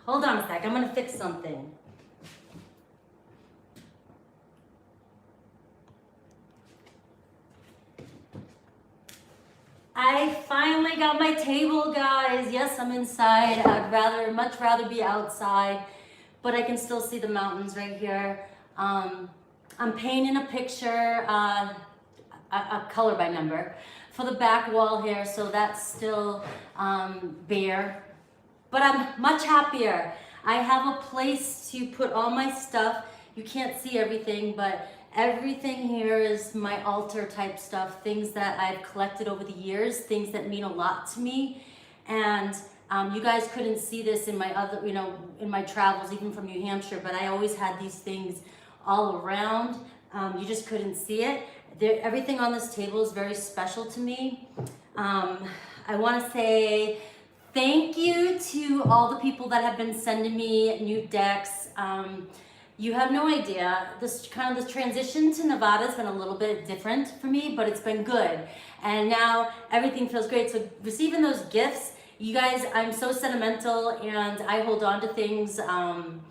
Hold on a sec, I'm gonna fix something. I finally got my table, guys. Yes, I'm inside. I'd much rather be outside, but I can still see the mountains right here. I'm painting a picture, a color by number, for the back wall here, so that's still bare. But I'm much happier. I have a place to put all my stuff. You can't see everything, but everything here is my altar type stuff, things that I've collected over the years, things that mean a lot to me. And you guys couldn't see this in my other, in my travels, even from New Hampshire, but I always had these things all around. You just couldn't see it. Everything on this table is very special to me. I want to say thank you to all the people that have been sending me new decks. You have no idea. This transition to Nevada has been a little bit different for me, but it's been good. And now everything feels great. So receiving those gifts, you guys, I'm so sentimental and I hold on to things. And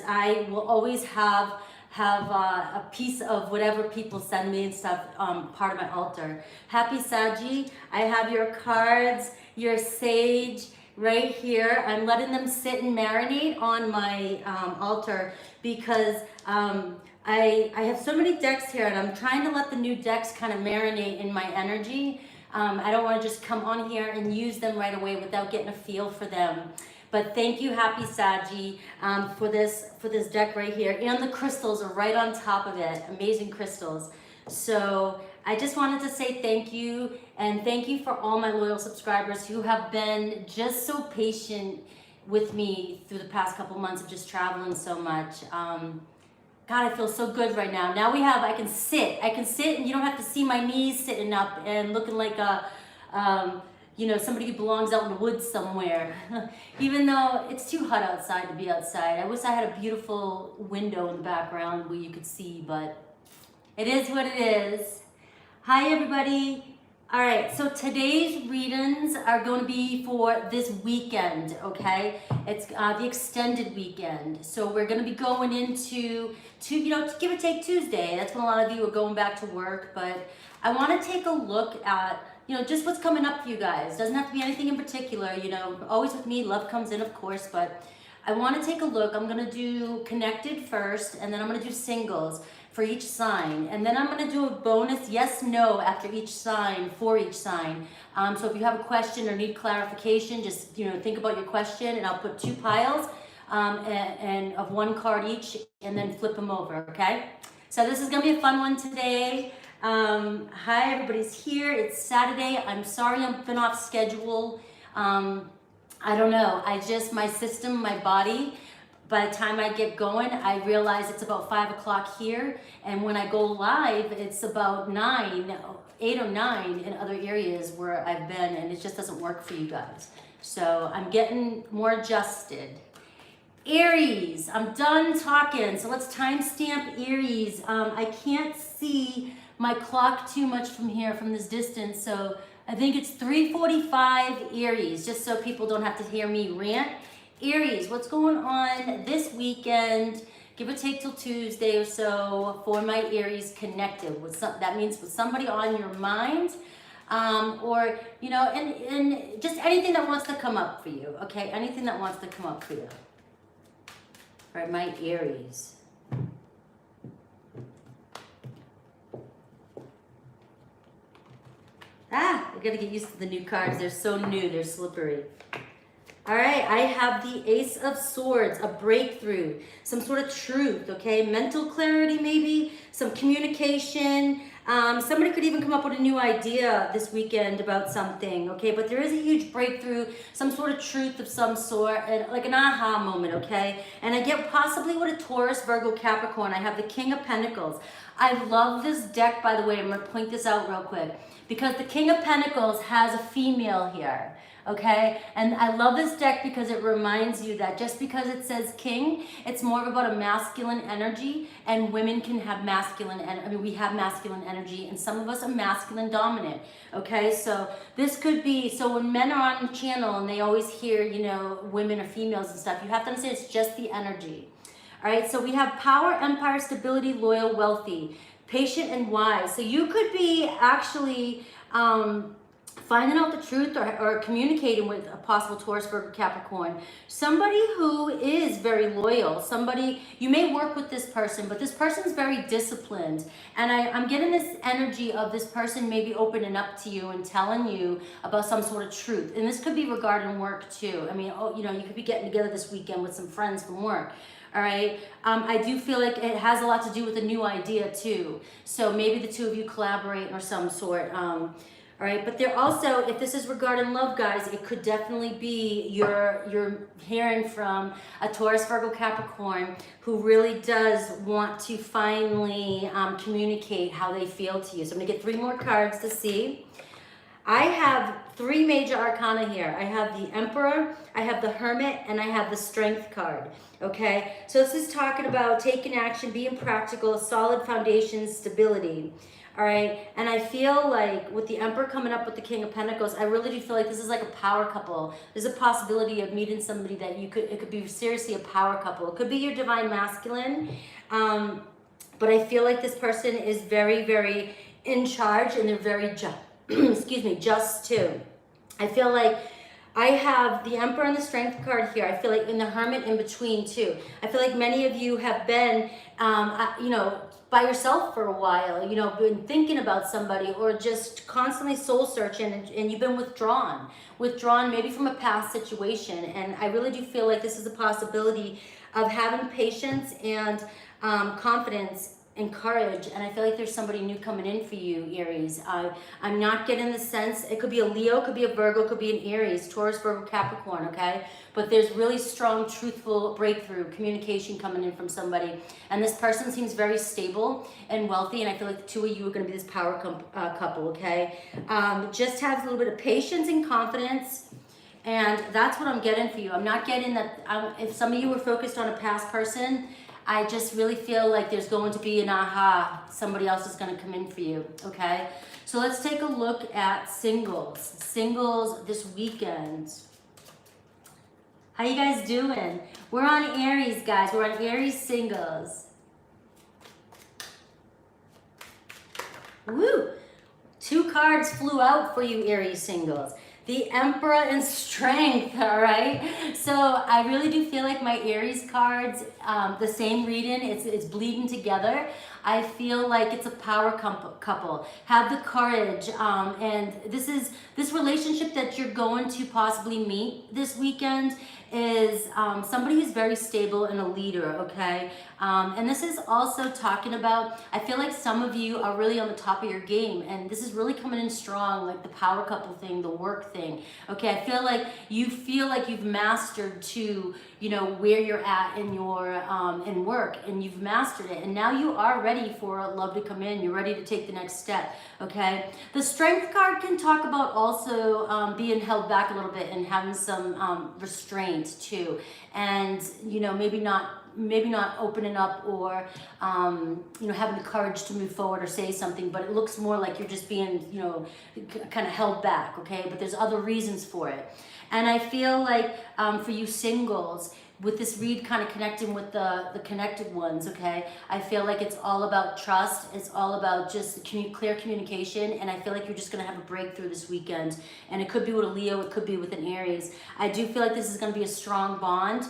I will always have a piece of whatever people send me and stuff, part of my altar. Happy Saggy, I have your cards, your sage right here. I'm letting them sit and marinate on my altar because I have so many decks here and I'm trying to let the new decks kind of marinate in my energy. I don't want to just come on here and use them right away without getting a feel for them. But thank you, Happy Saggy, for this deck right here. And the crystals are right on top of it. Amazing crystals. So I just wanted to say thank you. And thank you for all my loyal subscribers who have been just so patient with me through the past couple months of just traveling so much. God, I feel so good right now. Now I can sit and you don't have to see my knees sitting up and looking like a, somebody who belongs out in the woods somewhere. Even though it's too hot outside to be outside. I wish I had a beautiful window in the background where you could see, but it is what it is. Hi, everybody. All right, so today's readings are going to be for this weekend, okay? It's the extended weekend. So we're going to be going into, give or take Tuesday. That's when a lot of you are going back to work, but I want to take a look at just what's coming up for you guys. Doesn't have to be anything in particular, always with me, love comes in, of course, but I want to take a look. I'm going to do connected first, and then I'm going to do singles for each sign. And then I'm going to do a bonus yes, no after each sign, for each sign. So if you have a question or need clarification, just, think about your question, and I'll put 2 piles and of 1 card each, and then flip them over, okay? So this is going to be a fun one today. Hi, everybody's here. It's Saturday. I'm sorry I've been off schedule. I don't know. My system, my body, by the time I get going, I realize it's about 5 o'clock here. And when I go live, it's about 8 or 9 in other areas where I've been, and it just doesn't work for you guys. So I'm getting more adjusted. Aries, I'm done talking. So let's timestamp Aries. I can't see my clock too much from here, from this distance. So I think it's 3:45 Aries, just so people don't have to hear me rant. Aries, what's going on this weekend, give or take till Tuesday or so, for my Aries connected? That means with somebody on your mind, or, and just anything that wants to come up for you, okay? Anything that wants to come up for you. All right, my Aries. I gotta get used to the new cards. They're so new, they're slippery. All right, I have the Ace of Swords, a breakthrough, some sort of truth, okay? Mental clarity maybe, some communication. Somebody could even come up with a new idea this weekend about something, okay? But there is a huge breakthrough, some sort of truth of some sort, and like an aha moment, okay? And I get possibly with a Taurus, Virgo, Capricorn. I have the King of Pentacles. I love this deck, by the way. I'm gonna point this out real quick, because the King of Pentacles has a female here. okay? And I love this deck because it reminds you that just because it says king, it's more about a masculine energy, and women can have masculine, I mean, we have masculine energy, and some of us are masculine dominant, okay? So this could be, so when men are on the channel and they always hear, you know, women or females and stuff, you have to understand it's just the energy. All right, so we have power, empire, stability, loyal, wealthy, patient, and wise. So you could be actually finding out the truth or communicating with a possible Taurus, Virgo, Capricorn. Somebody who is very loyal. Somebody, you may work with this person, but this person's very disciplined. And I'm getting this energy of this person maybe opening up to you and telling you about some sort of truth. And this could be regarding work too. I mean, oh, you know, you could be getting together this weekend with some friends from work. All right, I do feel like it has a lot to do with a new idea too. So maybe the two of you collaborate or some sort. All right, but they're also, if this is regarding love, guys, it could definitely be you're hearing from a Taurus, Virgo, Capricorn who really does want to finally communicate how they feel to you. So I'm gonna get 3 more cards to see. I have 3 major arcana here. I have the Emperor, I have the Hermit, and I have the Strength card, okay? So this is talking about taking action, being practical, solid foundation, stability, all right? And I feel like with the Emperor coming up with the King of Pentacles, I really do feel like this is like a power couple. There's a possibility of meeting somebody that it could be seriously a power couple. It could be your divine masculine, but I feel like this person is very, very in charge, and they're very excuse me, just too. I feel like I have the Emperor and the Strength card here. I feel like in the Hermit in between too. I feel like many of you have been, you know, by yourself for a while, you know, been thinking about somebody or just constantly soul searching, and you've been withdrawn maybe from a past situation. And I really do feel like this is a possibility of having patience and confidence and courage, and I feel like there's somebody new coming in for you, Aries. I'm not getting the sense, it could be a Leo, could be a Virgo, could be an Aries, Taurus, Virgo, Capricorn, okay? But there's really strong, truthful breakthrough, communication coming in from somebody. And this person seems very stable and wealthy, and I feel like the two of you are gonna be this power couple, okay? Just have a little bit of patience and confidence. And that's what I'm getting for you. I'm not getting that, if some of you were focused on a past person, I just really feel like there's going to be an aha. Somebody else is going to come in for you, okay? So let's take a look at singles. Singles this weekend. How you guys doing? We're on Aries, guys. We're on Aries singles. Woo! 2 cards flew out for you, Aries singles. The Emperor and Strength, all right? So I really do feel like my Aries cards, the same reading, it's bleeding together. I feel like it's a power couple. Have the courage, and this relationship that you're going to possibly meet this weekend is somebody who's very stable and a leader, okay? And this is also talking about, I feel like some of you are really on the top of your game, and this is really coming in strong, like the power couple thing, the work thing, okay? I feel like you've mastered to, you know, where you're at in your in work, and you've mastered it, and now you are ready for love to come in. You're ready to take the next step, okay? The Strength card can talk about also being held back a little bit and having some restraint too, and you know, maybe not opening up or you know, having the courage to move forward or say something, but it looks more like you're just being, you know, kind of held back, okay? But there's other reasons for it. And I feel like for you singles, with this read kind of connecting with the connected ones, okay? I feel like it's all about trust. It's all about just clear communication, and I feel like you're just gonna have a breakthrough this weekend. And it could be with a Leo, it could be with an Aries. I do feel like this is gonna be a strong bond.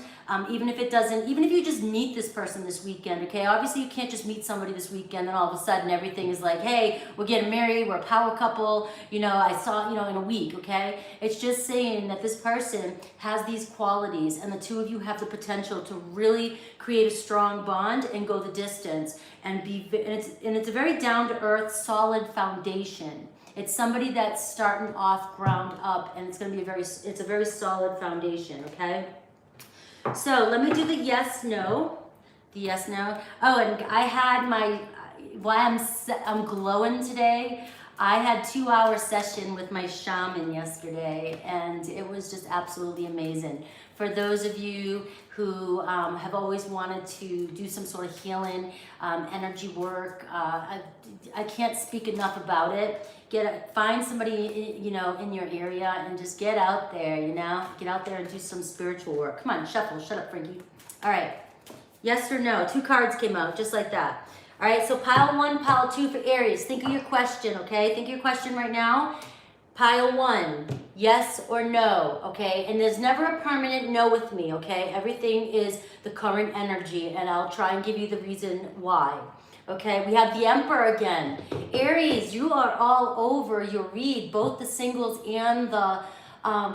Even if you just meet this person this weekend, okay? Obviously you can't just meet somebody this weekend and all of a sudden everything is like, hey, we're getting married, we're a power couple, you know, I saw, you know, in a week, okay? It's just saying that this person has these qualities, and the two of you have the potential to really create a strong bond and go the distance, and it's a very down-to-earth, solid foundation. It's somebody that's starting off ground up, and it's going to be it's a very solid foundation, okay? So let me do the yes, no. The yes, no. Oh, and I had why I'm glowing today. I had 2-hour session with my shaman yesterday, and it was just absolutely amazing. For those of you who have always wanted to do some sort of healing, energy work, I can't speak enough about it. Find somebody, you know, in your area and just get out there, you know? Get out there and do some spiritual work. Come on, shuffle. Shut up, Frankie. All right. Yes or no? 2 cards came out, just like that. All right, so pile 1, pile 2 for Aries. Think of your question, okay? Think of your question right now. Pile 1, yes or no, okay? And there's never a permanent no with me, okay? Everything is the current energy, and I'll try and give you the reason why. Okay, we have the Emperor again. Aries, you are all over your read, both the singles and the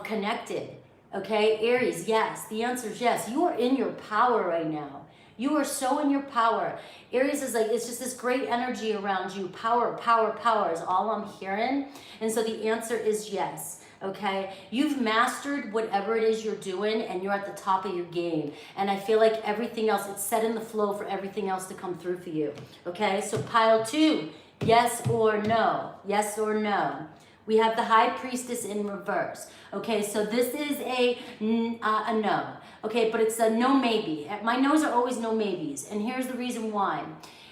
connected. Okay, Aries, yes. The answer is yes. You are in your power right now. You are so in your power. Aries is like, it's just this great energy around you. Power, power, power is all I'm hearing. And so the answer is yes. Okay, you've mastered whatever it is you're doing, and you're at the top of your game. And I feel like everything else, it's set in the flow for everything else to come through for you. Okay, so pile 2, yes or no? Yes or no? We have the High Priestess in reverse. Okay, so this is a no. Okay, but it's a no maybe. My no's are always no maybes, and here's the reason why.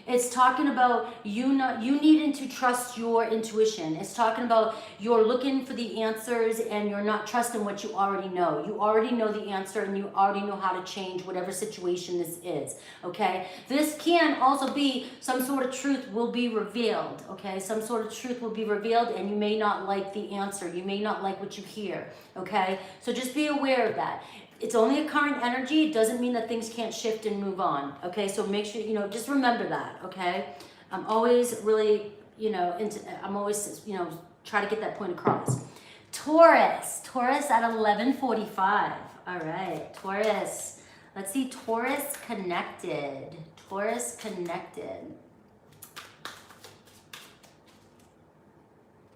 It's talking about you needing to trust your intuition. It's talking about you're looking for the answers and you're not trusting what you already know. You already know the answer, and you already know how to change whatever situation this is, okay? This can also be some sort of truth will be revealed, okay? Some sort of truth will be revealed, and you may not like the answer. You may not like what you hear, okay? So just be aware of that. It's only a current energy. It doesn't mean that things can't shift and move on. Okay, so make sure, you know, just remember that. Okay, I'm always really, you know, I'm always, you know, try to get that point across. Taurus at 11:45. All right, Taurus. Let's see, Taurus connected. Taurus connected.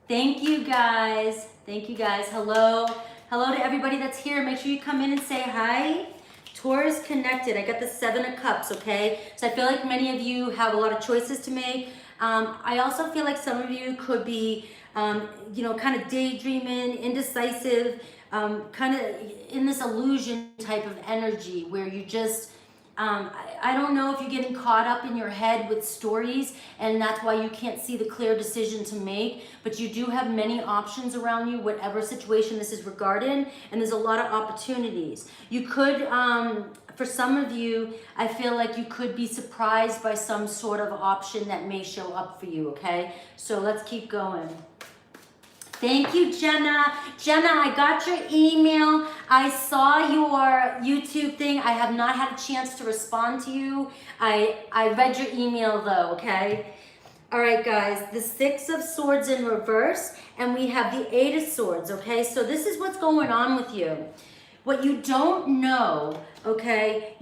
Thank you guys. Thank you guys. Hello. Hello to everybody that's here. Make sure you come in and say hi. Taurus connected. I got the 7 of Cups, okay? So I feel like many of you have a lot of choices to make. I also feel like some of you could be, you know, kind of daydreaming, indecisive, kind of in this illusion type of energy where you just, I don't know if you're getting caught up in your head with stories, and that's why you can't see the clear decision to make, but you do have many options around you, whatever situation this is regarding, and there's a lot of opportunities. You could, for some of you, I feel like you could be surprised by some sort of option that may show up for you, okay? So let's keep going. Thank you, Jenna. Jenna, I got your email. I saw your YouTube thing. I have not had a chance to respond to you. I read your email though, okay? All right, guys, the 6 of Swords in reverse, and we have the 8 of Swords, okay? So this is what's going on with you. What you don't know, okay,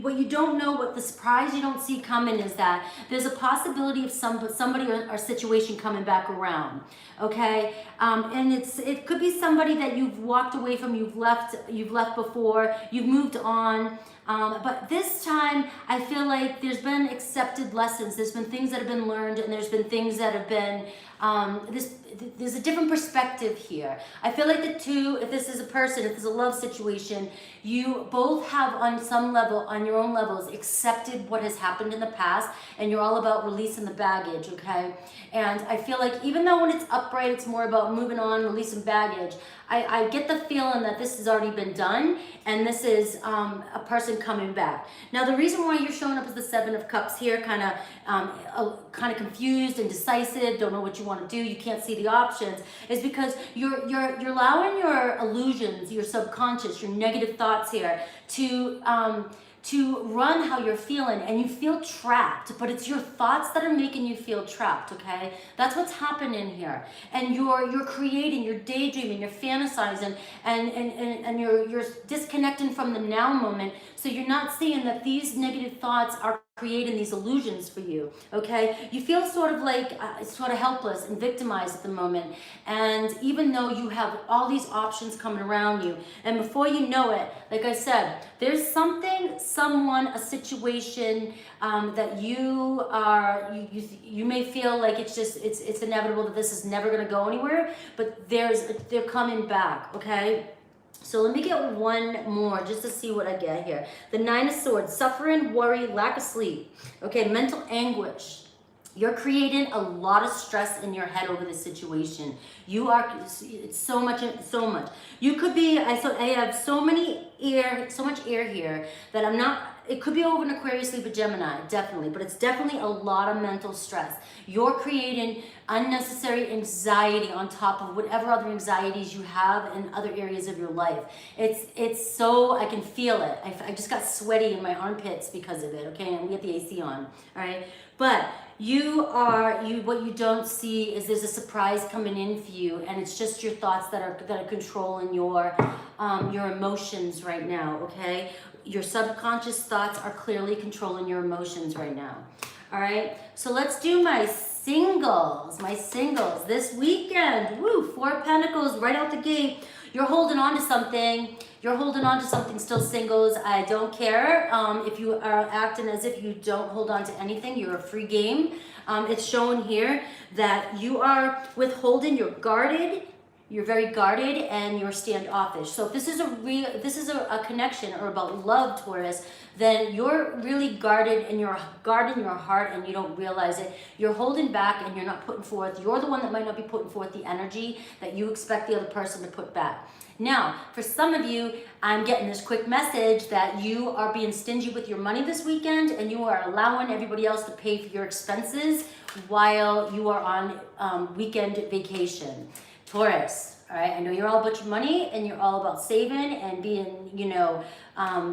what you don't know, what the surprise you don't see coming is that there's a possibility of somebody or situation coming back around, okay? And it could be somebody that you've walked away from, you've left before, you've moved on. But this time, I feel like there's been accepted lessons. There's been things that have been learned, and there's been things that have been, there's a different perspective here. I feel like the two, if this is a person, if this is a love situation, you both have on some level, on your own levels, accepted what has happened in the past, and you're all about releasing the baggage, okay? And I feel like even though when it's upright, it's more about moving on, releasing baggage, I get the feeling that this has already been done, and this is a person coming back. Now, the reason why you're showing up as the 7 of Cups here, kind of confused, indecisive, don't know what you want to do, you can't see the options, is because you're allowing your illusions, your subconscious, your negative thoughts here to run how you're feeling, and you feel trapped, but it's your thoughts that are making you feel trapped, okay? That's what's happening here. And you're creating, you're daydreaming, you're fantasizing, and you're disconnecting from the now moment So you're not seeing that these negative thoughts are creating these illusions for you, okay? You feel sort of like, sort of helpless and victimized at the moment. And even though you have all these options coming around you, and before you know it, like I said, there's something, someone, a situation that you may feel like it's just, it's inevitable that this is never gonna go anywhere, but they're coming back, okay? So let me get one more just to see what I get here. The 9 of Swords, suffering, worry, lack of sleep. Okay, mental anguish. You're creating a lot of stress in your head over this situation. You are, it's so much. You could be, I have so much air here that I'm not, it could be over an Aquarius, Libra, Gemini, definitely, but it's definitely a lot of mental stress. You're creating unnecessary anxiety on top of whatever other anxieties you have in other areas of your life. It's so, I can feel it. I just got sweaty in my armpits because of it, okay? And we have the AC on, all right? But what you don't see is there's a surprise coming in for you, and it's just your thoughts that are controlling your emotions right now, okay? Your subconscious thoughts are clearly controlling your emotions right now. All right, so let's do my singles this weekend. Woo, 4 of Pentacles right out the gate. You're holding on to something. You're holding on to something still, singles. I don't care if you are acting as if you don't hold on to anything. You're a free game. It's showing here that you are withholding, you're guarded. You're very guarded and you're standoffish. So if this is a connection or about love, Taurus, then you're really guarded and you're guarding your heart and you don't realize it. You're holding back and you're not putting forth. You're the one that might not be putting forth the energy that you expect the other person to put back. Now, for some of you, I'm getting this quick message that you are being stingy with your money this weekend and you are allowing everybody else to pay for your expenses while you are on weekend vacation. Taurus, all right, I know you're all about your money and you're all about saving and being,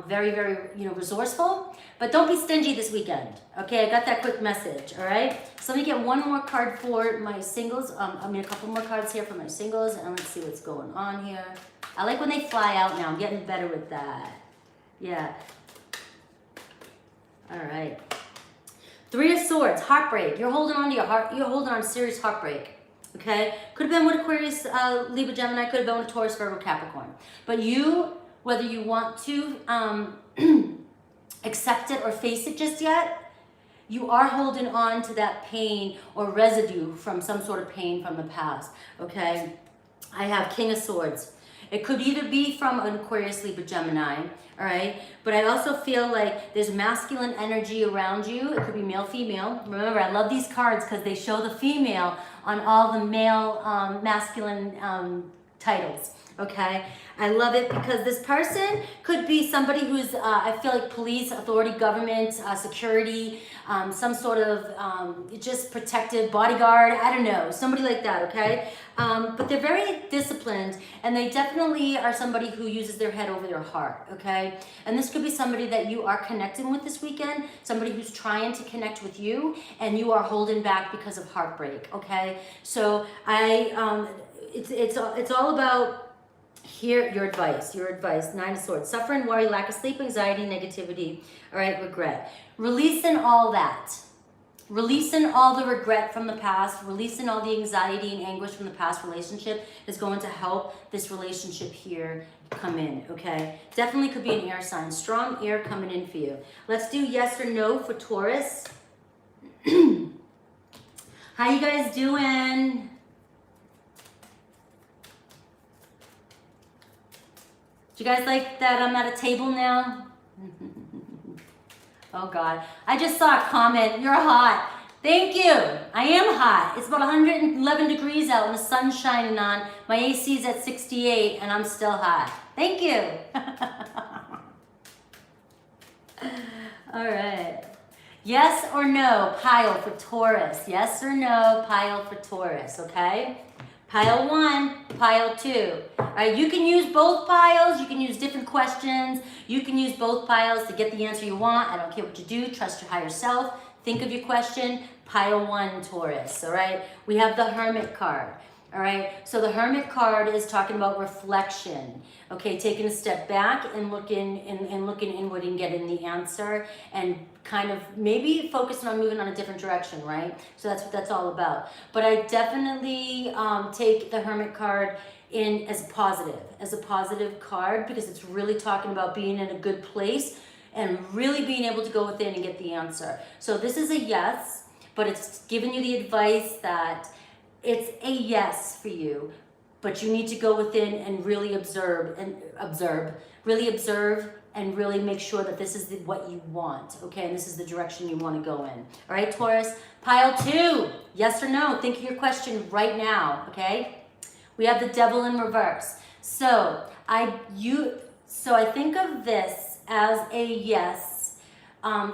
very, very, resourceful, but don't be stingy this weekend, okay? I got that quick message, all right? So let me get one more card for my singles. A couple more cards here for my singles, and let's see what's going on here. I like when they fly out now. I'm getting better with that. Yeah. All right. 3 of Swords, heartbreak. You're holding on to your heart. You're holding on to serious heartbreak. Okay, could have been with Aquarius, Libra, Gemini, could have been with Taurus, Virgo, Capricorn. But you, whether you want to accept it or face it just yet, you are holding on to that pain or residue from some sort of pain from the past, okay? I have King of Swords. It could either be from an Aquarius, Libra, Gemini, all right? But I also feel like there's masculine energy around you. It could be male, female. Remember, I love these cards because they show the female on all the male masculine titles, okay? I love it because this person could be somebody who's, I feel like police, authority, government, security, some sort of just protective bodyguard, I don't know, somebody like that, okay? But they're very disciplined and they definitely are somebody who uses their head over their heart, okay? And this could be somebody that you are connecting with this weekend, somebody who's trying to connect with you and you are holding back because of heartbreak, okay? So it's all about here, your advice, 9 of Swords. Suffering, worry, lack of sleep, anxiety, negativity, all right, regret. Releasing all that. Releasing all the regret from the past, releasing all the anxiety and anguish from the past relationship is going to help this relationship here come in, okay? Definitely could be an air sign. Strong air coming in for you. Let's do yes or no for Taurus. How you guys doing? Do you guys like that I'm at a table now? Oh God, I just saw a comment, you're hot. Thank you, I am hot. It's about 111 degrees out and the sun's shining on. My AC's at 68 and I'm still hot. Thank you. All right. Yes or no, pile for Taurus. Yes or no, pile for Taurus, okay? Pile 1, pile 2. All right, you can use both piles. You can use different questions. You can use both piles to get the answer you want. I don't care what you do. Trust your higher self. Think of your question. Pile 1, Taurus, all right? We have the Hermit card. All right, so the Hermit card is talking about reflection. Okay, taking a step back and looking inward and getting the answer, and kind of maybe focusing on moving on a different direction, right? So that's what that's all about. But I definitely take the Hermit card in as a positive card, because it's really talking about being in a good place and really being able to go within and get the answer. So this is a yes, but it's giving you the advice that it's a yes for you, but you need to go within and really observe and really make sure that this is what you want, okay? And this is the direction you want to go in. All right, Taurus, pile 2, yes or no? Think of your question right now, okay? We have the Devil in reverse. So I think of this as a yes.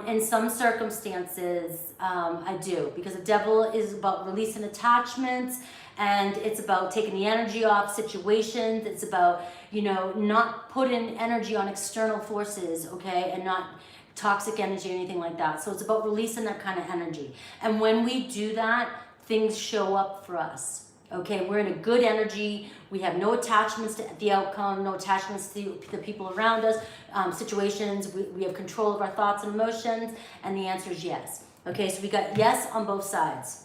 In some circumstances, I do, because the Devil is about releasing attachments, and it's about taking the energy off situations. It's about, you know, not putting energy on external forces, okay, and not toxic energy or anything like that. So it's about releasing that kind of energy. And when we do that, things show up for us. Okay, we're in a good energy. We have no attachments to the outcome, no attachments to the people around us, situations. We have control of our thoughts and emotions, and the answer is yes. Okay, so we got yes on both sides.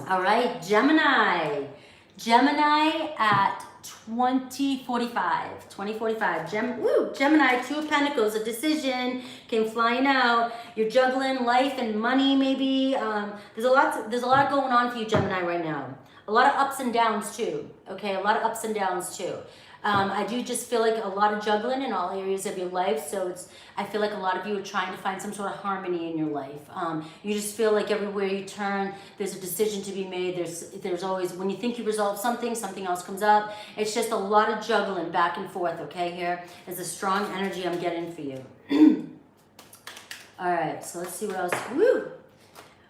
All right, Gemini. Gemini at 2045. Gemini, 2 of Pentacles, a decision came flying out. You're juggling life and money, maybe. There's a lot going on for you, Gemini, right now. A lot of ups and downs too, okay? A lot of ups and downs too. I do just feel like a lot of juggling in all areas of your life. So I feel like a lot of you are trying to find some sort of harmony in your life. You just feel like everywhere you turn, there's a decision to be made. There's always, when you think you resolve something, something else comes up. It's just a lot of juggling back and forth, okay? Here is a strong energy I'm getting for you. All right, so let's see what else. Woo!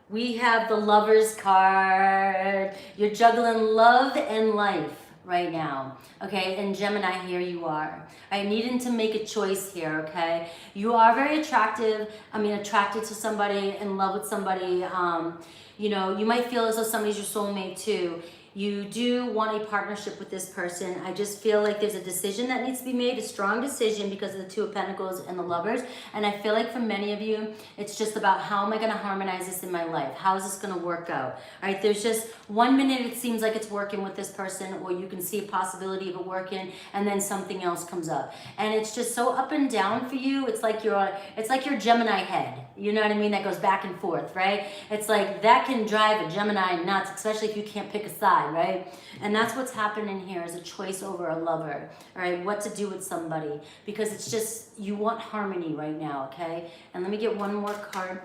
We have the Lovers card. You're juggling love and life right now, okay? And Gemini, here you are. I needing to make a choice here, okay? You are very attracted to somebody, in love with somebody. You know, you might feel as though somebody's your soulmate too. You do want a partnership with this person. I just feel like there's a decision that needs to be made, a strong decision, because of the 2 of Pentacles and the Lovers. And I feel like for many of you, it's just about, how am I going to harmonize this in my life? How is this going to work out? All right, there's just 1 minute it seems like it's working with this person, or you can see a possibility of it working, and then something else comes up. And it's just so up and down for you. It's like your Gemini head. You know what I mean? That goes back and forth, right? It's like that can drive a Gemini nuts, especially if you can't pick a side, right? And that's what's happening here, is a choice over a lover, all right? What to do with somebody, because it's just, you want harmony right now, okay? And let me get one more card.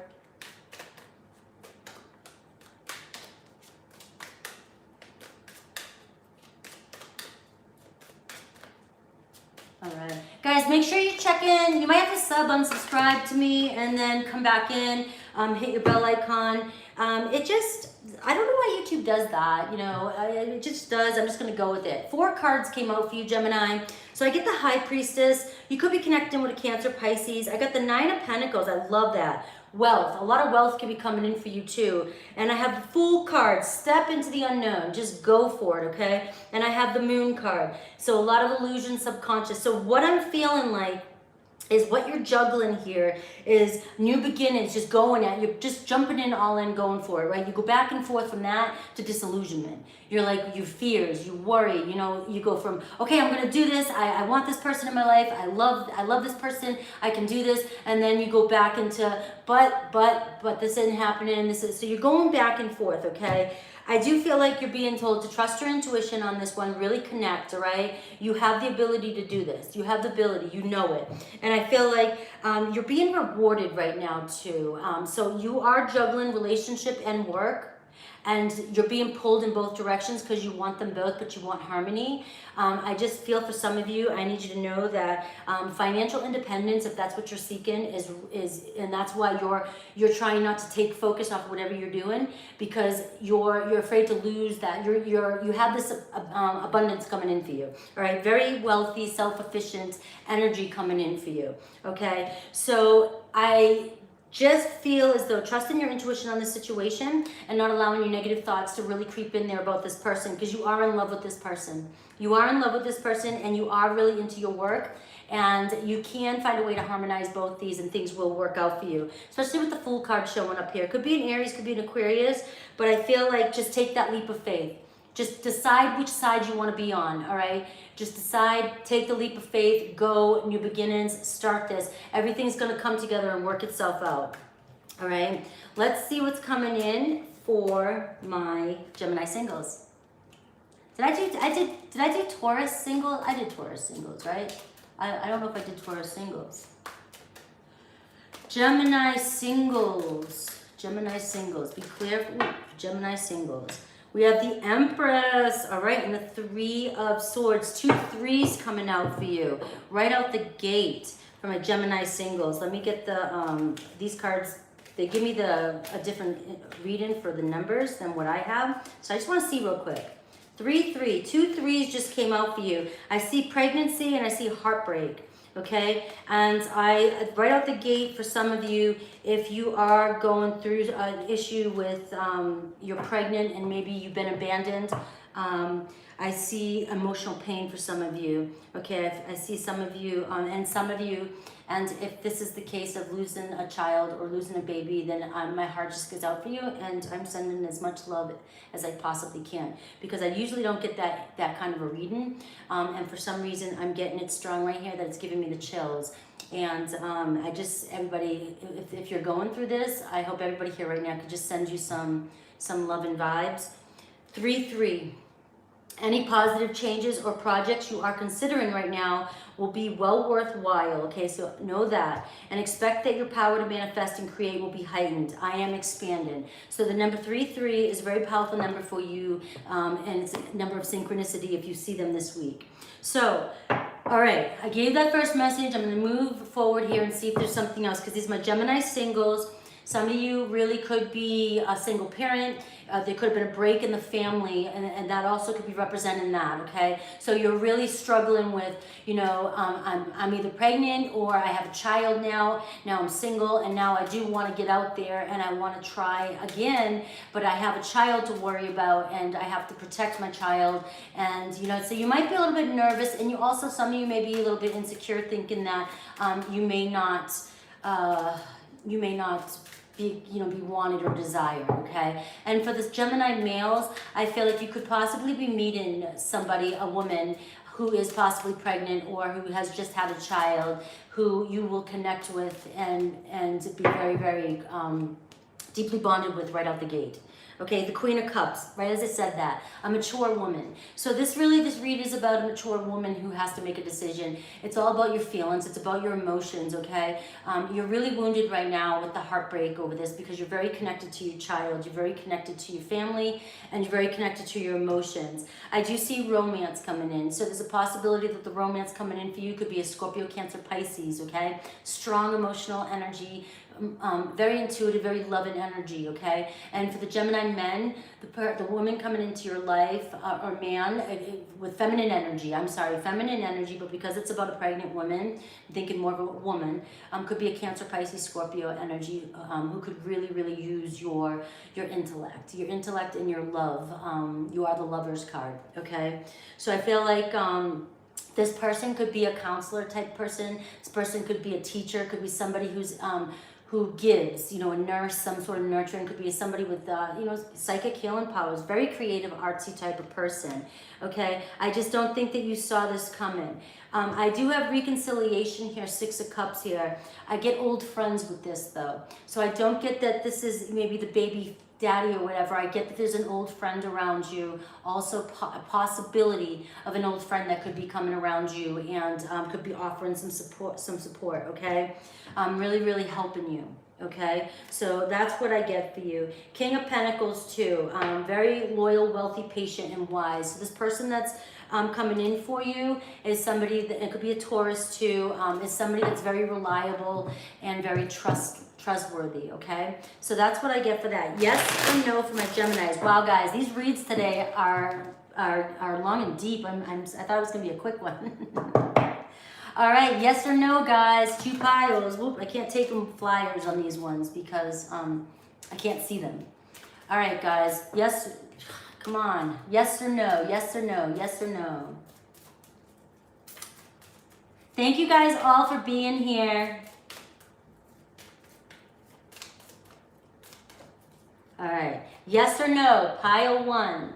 All right, guys, make sure you check in. You might have to unsubscribe to me, and then come back in, hit your bell icon. I don't know why YouTube does that, you know, it just does. I'm just going to go with it. 4 cards came out for you, Gemini. So I get the High Priestess. You could be connecting with a Cancer, Pisces. I got the 9 of Pentacles. I love that. Wealth. A lot of wealth can be coming in for you too. And I have the Fool card. Step into the unknown. Just go for it, okay? And I have the Moon card. So a lot of illusion, subconscious. So what I'm feeling like is, what you're juggling here is new beginnings, just going at, you're just jumping in, all in, going for it, right? You go back and forth from that to disillusionment. You're like, your fears, you worry, you know, you go from, okay, I'm gonna do this, I want this person in my life, I love this person, I can do this, and then you go back into, but this isn't happening, so you're going back and forth, okay? I do feel like you're being told to trust your intuition on this one, really connect, all right? You have the ability to do this. You have the ability, you know it. And I feel like you're being rewarded right now too. So you are juggling relationship and work, and you're being pulled in both directions because you want them both, but you want harmony. I just feel for some of you, I need you to know that financial independence, if that's what you're seeking, is and that's why you're trying not to take focus off whatever you're doing, because you're afraid to lose that. You have this abundance coming in for you. All right, very wealthy, self-efficient energy coming in for you. Okay, so Just feel as though trusting your intuition on this situation and not allowing your negative thoughts to really creep in there about this person, because you are in love with this person. You are in love with this person and you are really into your work, and you can find a way to harmonize both these and things will work out for you, especially with the Fool card showing up here. Could be an Aries, could be an Aquarius, but I feel like just take that leap of faith. Just decide which side you want to be on, all right? Just decide, take the leap of faith, go, new beginnings, start this. Everything's going to come together and work itself out, all right? Let's see what's coming in for my Gemini singles. Did I do Taurus single? I did Taurus singles, right? I don't know if I did Taurus singles. Gemini singles. Gemini singles. Be clear for Gemini singles. We have the Empress, all right, and the Three of Swords. 2 3s coming out for you right out the gate for my Gemini singles. Let me get the these cards. They give me a different reading for the numbers than what I have. So I just want to see real quick. 3 3, 2 3s just came out for you. I see pregnancy and I see heartbreak. Okay, and right out the gate for some of you, if you are going through an issue with you're pregnant and maybe you've been abandoned, I see emotional pain for some of you. Okay, I see some of you, and some of you, and if this is the case of losing a child or losing a baby, then my heart just goes out for you, and I'm sending as much love as I possibly can, because I usually don't get that kind of a reading, and for some reason I'm getting it strong right here that it's giving me the chills. And I just, everybody, if you're going through this, I hope everybody here right now could just send you some love and vibes. 3 3. Any positive changes or projects you are considering right now will be well worthwhile, okay? So know that. And expect that your power to manifest and create will be heightened. I am expanded. So the number 3 3 is a very powerful number for you, and it's a number of synchronicity if you see them this week. So, all right, I gave that first message. I'm going to move forward here and see if there's something else, because these are my Gemini singles. Some of you really could be a single parent. There could have been a break in the family, and that also could be representing that, okay? So you're really struggling with, you know, I'm either pregnant or I have a child now I'm single, and now I do want to get out there and I want to try again, but I have a child to worry about and I have to protect my child. And, you know, so you might be a little bit nervous, and you also, some of you may be a little bit insecure, thinking that you may not be wanted or desired, okay? And for the Gemini males, I feel like you could possibly be meeting somebody, a woman who is possibly pregnant or who has just had a child, who you will connect with and be very, very deeply bonded with right out the gate. Okay, the Queen of Cups, right as I said that, a mature woman. So this read is about a mature woman who has to make a decision. It's all about your feelings, it's about your emotions, okay? You're really wounded right now with the heartbreak over this, because you're very connected to your child, you're very connected to your family, and you're very connected to your emotions. I do see romance coming in, so there's a possibility that the romance coming in for you could be a Scorpio, Cancer, Pisces, okay? Strong emotional energy, very intuitive, very loving energy, okay? And for the Gemini men, the woman coming into your life, or man, with feminine energy, feminine energy, but because it's about a pregnant woman, I'm thinking more of a woman, could be a Cancer, Pisces, Scorpio energy, who could really, really use your intellect and your love. You are the Lover's card, okay? So I feel like this person could be a counselor type person. This person could be a teacher, could be somebody who gives, you know, a nurse, some sort of nurturing, could be somebody with, you know, psychic healing powers, very creative, artsy type of person, okay? I just don't think that you saw this coming. I do have reconciliation here, 6 of Cups here. I get old friends with this, though. So I don't get that this is maybe the baby daddy or whatever. I get that there's an old friend around you, also a possibility of an old friend that could be coming around you and could be offering some support, okay? Really, really helping you, okay? So that's what I get for you. King of Pentacles too, very loyal, wealthy, patient, and wise. So this person that's coming in for you is somebody that, it could be a Taurus too, is somebody that's very reliable and very trustworthy, okay? So that's what I get for that. Yes or no for my Geminis. Wow, guys, these reads today are long and deep. I thought it was gonna be a quick one. All right, yes or no, guys. 2 piles. Whoop, I can't take them flyers on these ones because I can't see them. All right, guys. Yes, come on. Yes or no, yes or no, yes or no. Thank you guys all for being here. All right, yes or no, pile 1.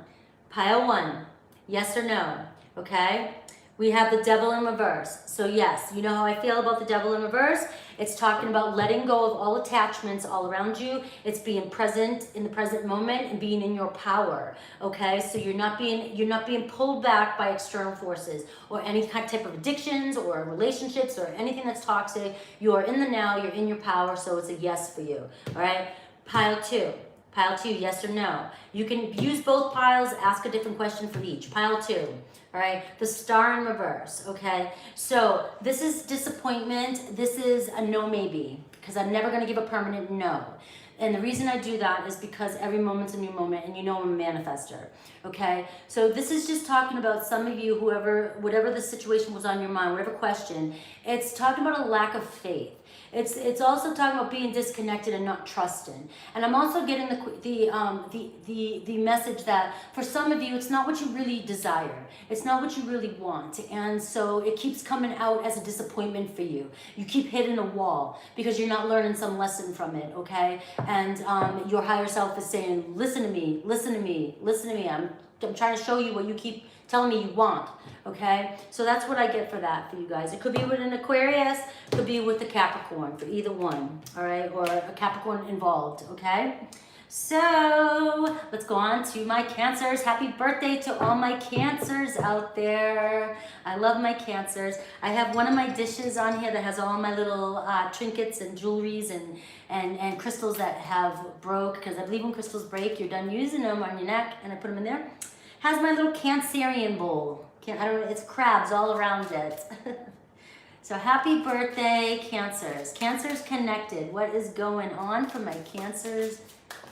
Pile 1, yes or no, okay? We have the devil in reverse. So yes, you know how I feel about the devil in reverse? It's talking about letting go of all attachments all around you. It's being present in the present moment and being in your power, okay? So you're not being pulled back by external forces or any type of addictions or relationships or anything that's toxic. You are in the now, you're in your power, so it's a yes for you, all right? Pile 2. Pile 2, yes or no. You can use both piles, ask a different question for each. Pile 2, all right? The star in reverse, okay? So this is disappointment. This is a no maybe, because I'm never gonna give a permanent no. And the reason I do that is because every moment's a new moment, and you know I'm a manifester, okay? So this is just talking about some of you, whatever the situation was on your mind, whatever question, it's talking about a lack of faith. It's also talking about being disconnected and not trusting. And I'm also getting the message that for some of you, it's not what you really desire. It's not what you really want. And so it keeps coming out as a disappointment for you. You keep hitting a wall because you're not learning some lesson from it, okay? And your higher self is saying, listen to me, listen to me, listen to me. I'm trying to show you what you keep telling me you want, okay? So that's what I get for that for you guys. It could be with an Aquarius, could be with a Capricorn, for either one, all right? Or a Capricorn involved, okay? So let's go on to my Cancers. Happy birthday to all my Cancers out there. I love my Cancers. I have one of my dishes on here that has all my little trinkets and jewelries and crystals that have broke, because I believe when crystals break, you're done using them on your neck, and I put them in there. Has my little Cancerian bowl. I don't know, it's crabs all around it. So happy birthday, Cancers. Cancers connected. What is going on for my Cancers?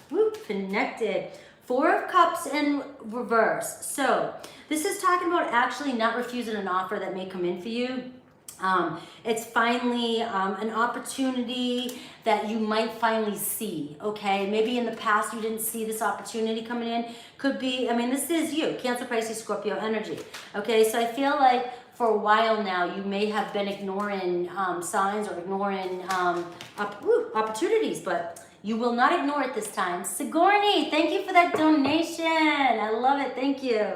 Whoop, connected. 4 of Cups in reverse. So this is talking about actually not refusing an offer that may come in for you. It's finally an opportunity that you might finally see, okay? Maybe in the past you didn't see this opportunity coming in. Could be, I mean, this is you, Cancer, Pisces, Scorpio energy, okay? So I feel like for a while now, you may have been ignoring signs or ignoring opportunities, but you will not ignore it this time. Sigourney, thank you for that donation. I love it, thank you.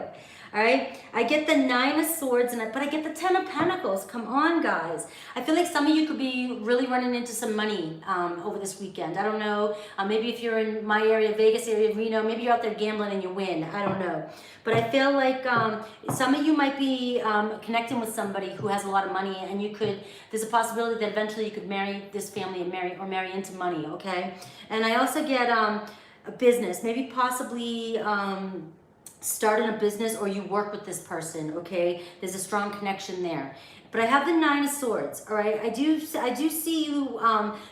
All right, I get the 9 of Swords, but I get the 10 of Pentacles. Come on, guys. I feel like some of you could be really running into some money over this weekend. I don't know. Maybe if you're in my area, Vegas area, Reno, maybe you're out there gambling and you win. I don't know. But I feel like some of you might be connecting with somebody who has a lot of money, and there's a possibility that eventually you could marry this family and marry into money, okay? And I also get a business, maybe possibly starting a business, or you work with this person, okay? There's a strong connection there. But I have the 9 of Swords, all right? I do see you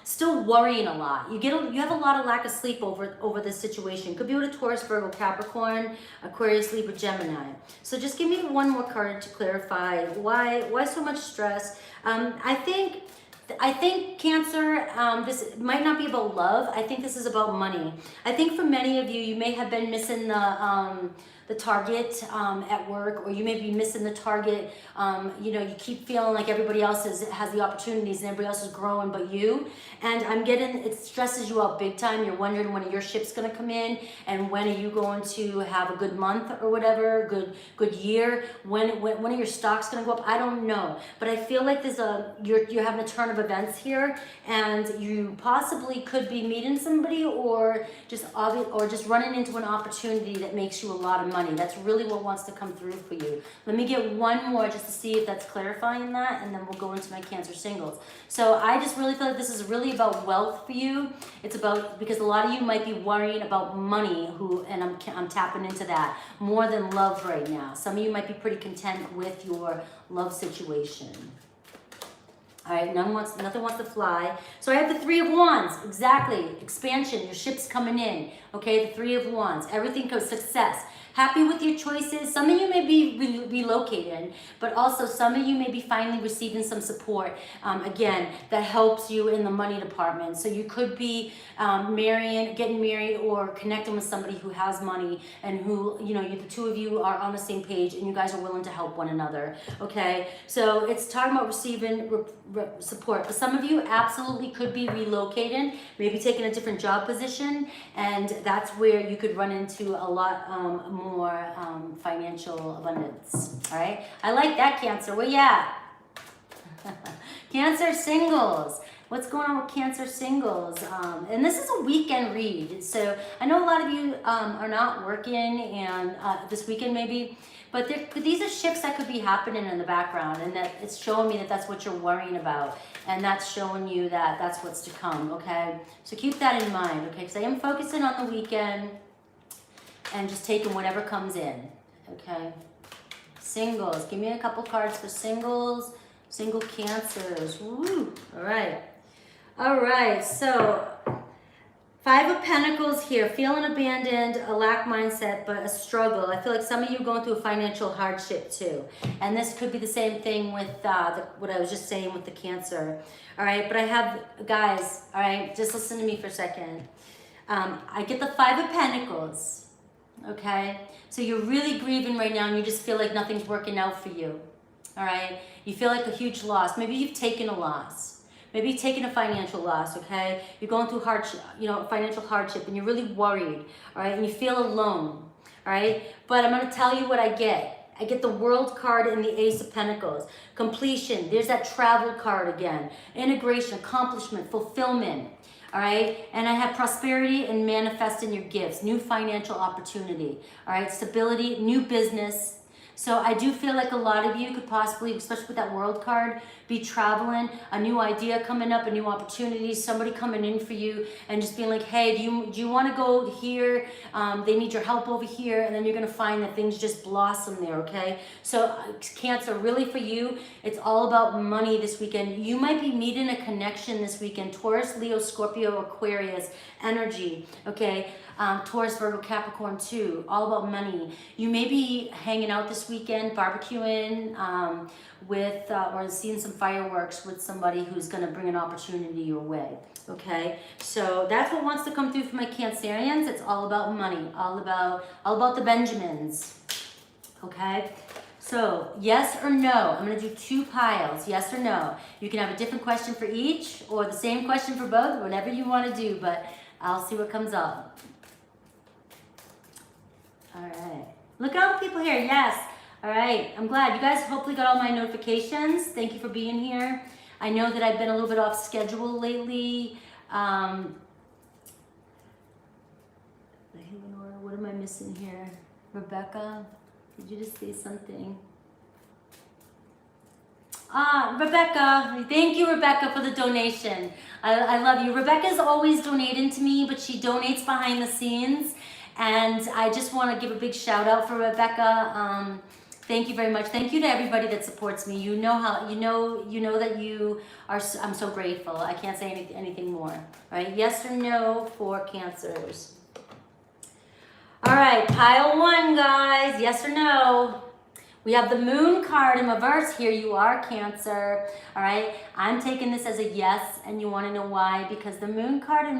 still worrying a lot. You have a lot of lack of sleep over this situation. Could be with a Taurus, Virgo, Capricorn, Aquarius, Libra, Gemini. So just give me one more card to clarify why so much stress. I think Cancer, this might not be about love. I think this is about money. I think for many of you, you may have been missing the target at work, or you may be missing the target. You keep feeling like everybody else has the opportunities and everybody else is growing but you. And I'm getting, it stresses you out big time. You're wondering when your ship's gonna come in, and when are you going to have a good month or whatever, good year. When are your stocks gonna go up? I don't know. But I feel like you're having a turn of events here, and you possibly could be meeting somebody or just running into an opportunity that makes you a lot of money. That's really what wants to come through for you. Let me get one more just to see if that's clarifying that, and then we'll go into my Cancer singles. So I just really feel like this is really about wealth for you. It's about, because a lot of you might be worrying about money, and I'm tapping into that more than love right now. Some of you might be pretty content with your love situation. All right, nothing wants to fly. So I have the 3 of Wands, exactly. Expansion, your ship's coming in. Okay, the 3 of Wands. Everything goes success. Happy with your choices. Some of you may be relocated, but also some of you may be finally receiving some support, again, that helps you in the money department. So you could be getting married or connecting with somebody who has money and who, you know, the two of you are on the same page and you guys are willing to help one another, okay? So it's talking about receiving support. But some of you absolutely could be relocated, maybe taking a different job position, and that's where you could run into a lot more financial abundance, all right? I like that, Cancer. Where you at? Cancer singles. What's going on with Cancer singles? And this is a weekend read. So I know a lot of you are not working and this weekend maybe, but these are shifts that could be happening in the background, and that it's showing me that that's what you're worrying about, and that's showing you that that's what's to come, okay? So keep that in mind, okay? Because I am focusing on the weekend and just taking whatever comes in, okay? Singles. Give me a couple cards for singles. Single Cancers. Woo! All right. All right. So, Five of Pentacles here. Feeling abandoned, a lack mindset, but a struggle. I feel like some of you are going through a financial hardship too. And this could be the same thing with what I was just saying with the Cancer. All right. But I have, guys, all right, just listen to me for a second. I get the Five of Pentacles. Okay. So you're really grieving right now and you just feel like nothing's working out for you. All right. You feel like a huge loss. Maybe you've taken a loss. Maybe you've taken a financial loss, okay? You're going through hardship, you know, financial hardship, and you're really worried, all right? And you feel alone, all right? But I'm going to tell you what I get. I get the World card and the Ace of Pentacles. Completion. There's that travel card again. Integration, accomplishment, fulfillment, all right? And I have prosperity and manifesting your gifts. New financial opportunity, all right? Stability, new business. So I do feel like a lot of you could possibly, especially with that World card, be traveling, a new idea coming up, a new opportunity, somebody coming in for you and just being like, hey, do you want to go here? They need your help over here. And then you're going to find that things just blossom there, okay? So Cancer, really for you, it's all about money this weekend. You might be meeting a connection this weekend. Taurus, Leo, Scorpio, Aquarius, energy, okay? Taurus, Virgo, Capricorn too, all about money. You may be hanging out this weekend, barbecuing with, or seeing some fireworks with somebody who's going to bring an opportunity your way, okay? So that's what wants to come through for my Cancerians. It's all about money, all about the Benjamins, okay? So yes or no, I'm going to do 2 piles, yes or no. You can have a different question for each or the same question for both, whatever you want to do, but I'll see what comes up. All right. Look at all the people here. Yes. All right. I'm glad. You guys hopefully got all my notifications. Thank you for being here. I know that I've been a little bit off schedule lately. What am I missing here? Rebecca, did you just say something? Rebecca. Thank you, Rebecca, for the donation. I love you. Rebecca's always donating to me, but she donates behind the scenes. And I just want to give a big shout out for Rebecca. Thank you very much. Thank you to everybody that supports me. You know how you know that you are. I'm so grateful. I can't say anything more. Right? Yes or no for Cancers. All right, pile 1, guys. Yes or no? We have the Moon card in reverse. Here you are, Cancer. All right, I'm taking this as a yes, and you want to know why? Because the Moon card in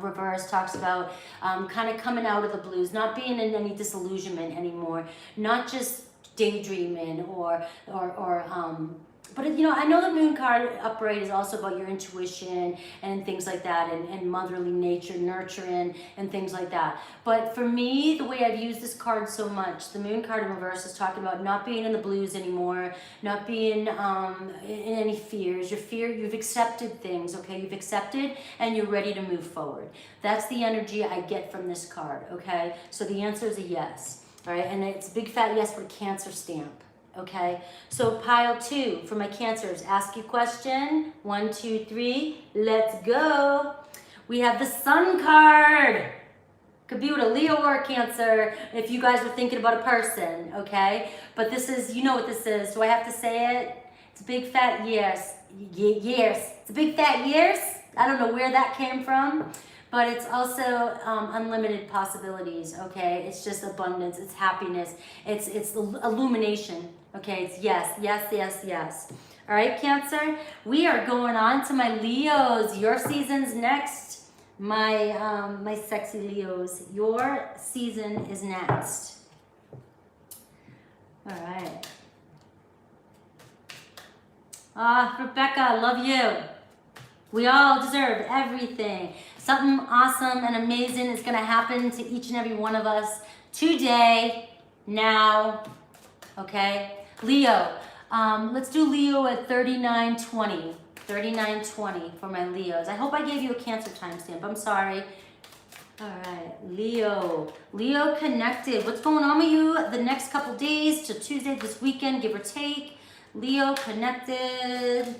reverse talks about kind of coming out of the blues, not being in any disillusionment anymore, not just daydreaming but you know, I know the Moon card upright is also about your intuition and things like that, and motherly nature, nurturing, and things like that. But for me, the way I've used this card so much, the Moon card in reverse is talking about not being in the blues anymore, not being in any fears. You've accepted things, okay? You've accepted and you're ready to move forward. That's the energy I get from this card, okay? So the answer is a yes, all right? And it's a big fat yes with a Cancer stamp. Okay, so pile 2 for my Cancers. Ask your question. 1, 2, 3. Let's go. We have the Sun card. Could be with a Leo or a Cancer if you guys were thinking about a person, okay? But this is, you know what this is. Do I have to say it? It's a big fat yes. Yes. It's a big fat yes. I don't know where that came from. but it's also unlimited possibilities, okay? It's just abundance, it's happiness, it's illumination, okay? It's yes, yes, yes, yes. All right, Cancer, we are going on to my Leos. Your season's next. My sexy Leos, your season is next. All right. Rebecca, I love you. We all deserve everything. Something awesome and amazing is going to happen to each and every one of us today, now, okay? Leo, let's do Leo at 3920. 3920 for my Leos. I hope I gave you a Cancer timestamp. I'm sorry. All right, Leo. Leo connected. What's going on with you the next couple days to Tuesday this weekend, give or take? Leo connected.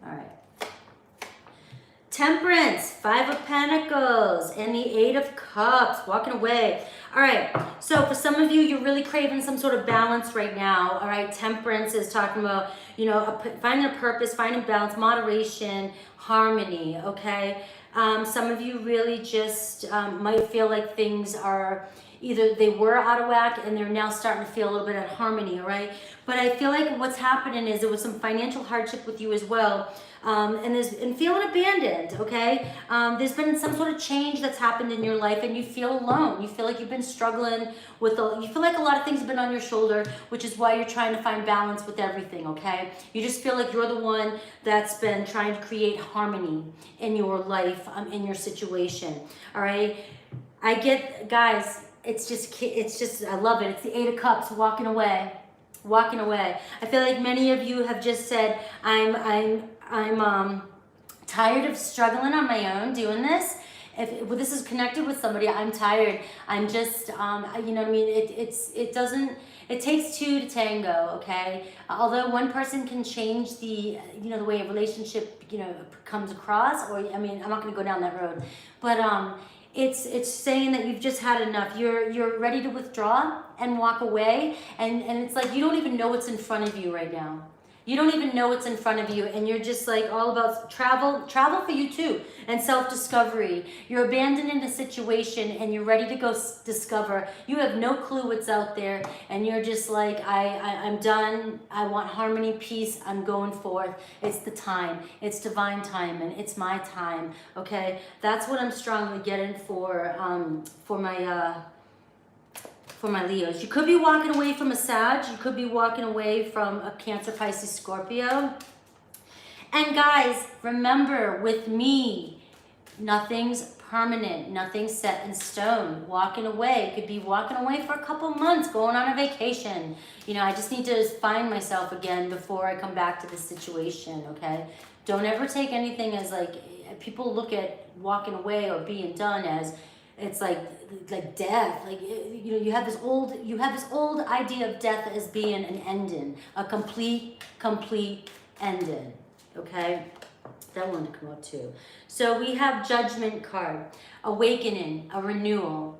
All right. Temperance, 5 of Pentacles, and the 8 of Cups, walking away. All right, so for some of you, you're really craving some sort of balance right now. All right, Temperance is talking about, you know, finding a purpose, finding balance, moderation, harmony, okay? Some of you really just might feel like things are either they were out of whack and they're now starting to feel a little bit of harmony, all right? But I feel like what's happening is there was some financial hardship with you as well. And feeling abandoned, okay? There's been some sort of change that's happened in your life and you feel alone. You feel like you've been struggling with, you feel like a lot of things have been on your shoulder, which is why you're trying to find balance with everything, okay? You just feel like you're the one that's been trying to create harmony in your life, in your situation, all right? I get, guys, it's just, I love it. It's the 8 of Cups, walking away. I feel like many of you have just said, I'm tired of struggling on my own doing this. If this is connected with somebody, I'm tired. I'm just, you know what I mean? It takes 2 to tango, okay? Although one person can change the, you know, the way a relationship, you know, comes across, or, I mean, I'm not gonna go down that road, but it's saying that you've just had enough. You're ready to withdraw and walk away, and it's like you don't even know what's in front of you right now. You don't even know what's in front of you, and you're just like all about travel for you too, and self-discovery. You're abandoned in a situation and you're ready to go discover. You have no clue what's out there, and you're just like, I'm done. I want harmony, peace. I'm going forth. It's the time. It's divine time, and it's my time. Okay, that's what I'm strongly getting for my Leos. You could be walking away from a Sag. You could be walking away from a Cancer, Pisces, Scorpio. And guys, remember with me, nothing's permanent. Nothing's set in stone. Walking away could be walking away for a couple months, going on a vacation. You know, I just need to find myself again before I come back to this situation, okay? Don't ever take anything as like, people look at walking away or being done as it's like death. Like, you know, you have this old idea of death as being an ending, a complete ending. Okay, that one to come out too. So we have Judgment card, awakening, a renewal,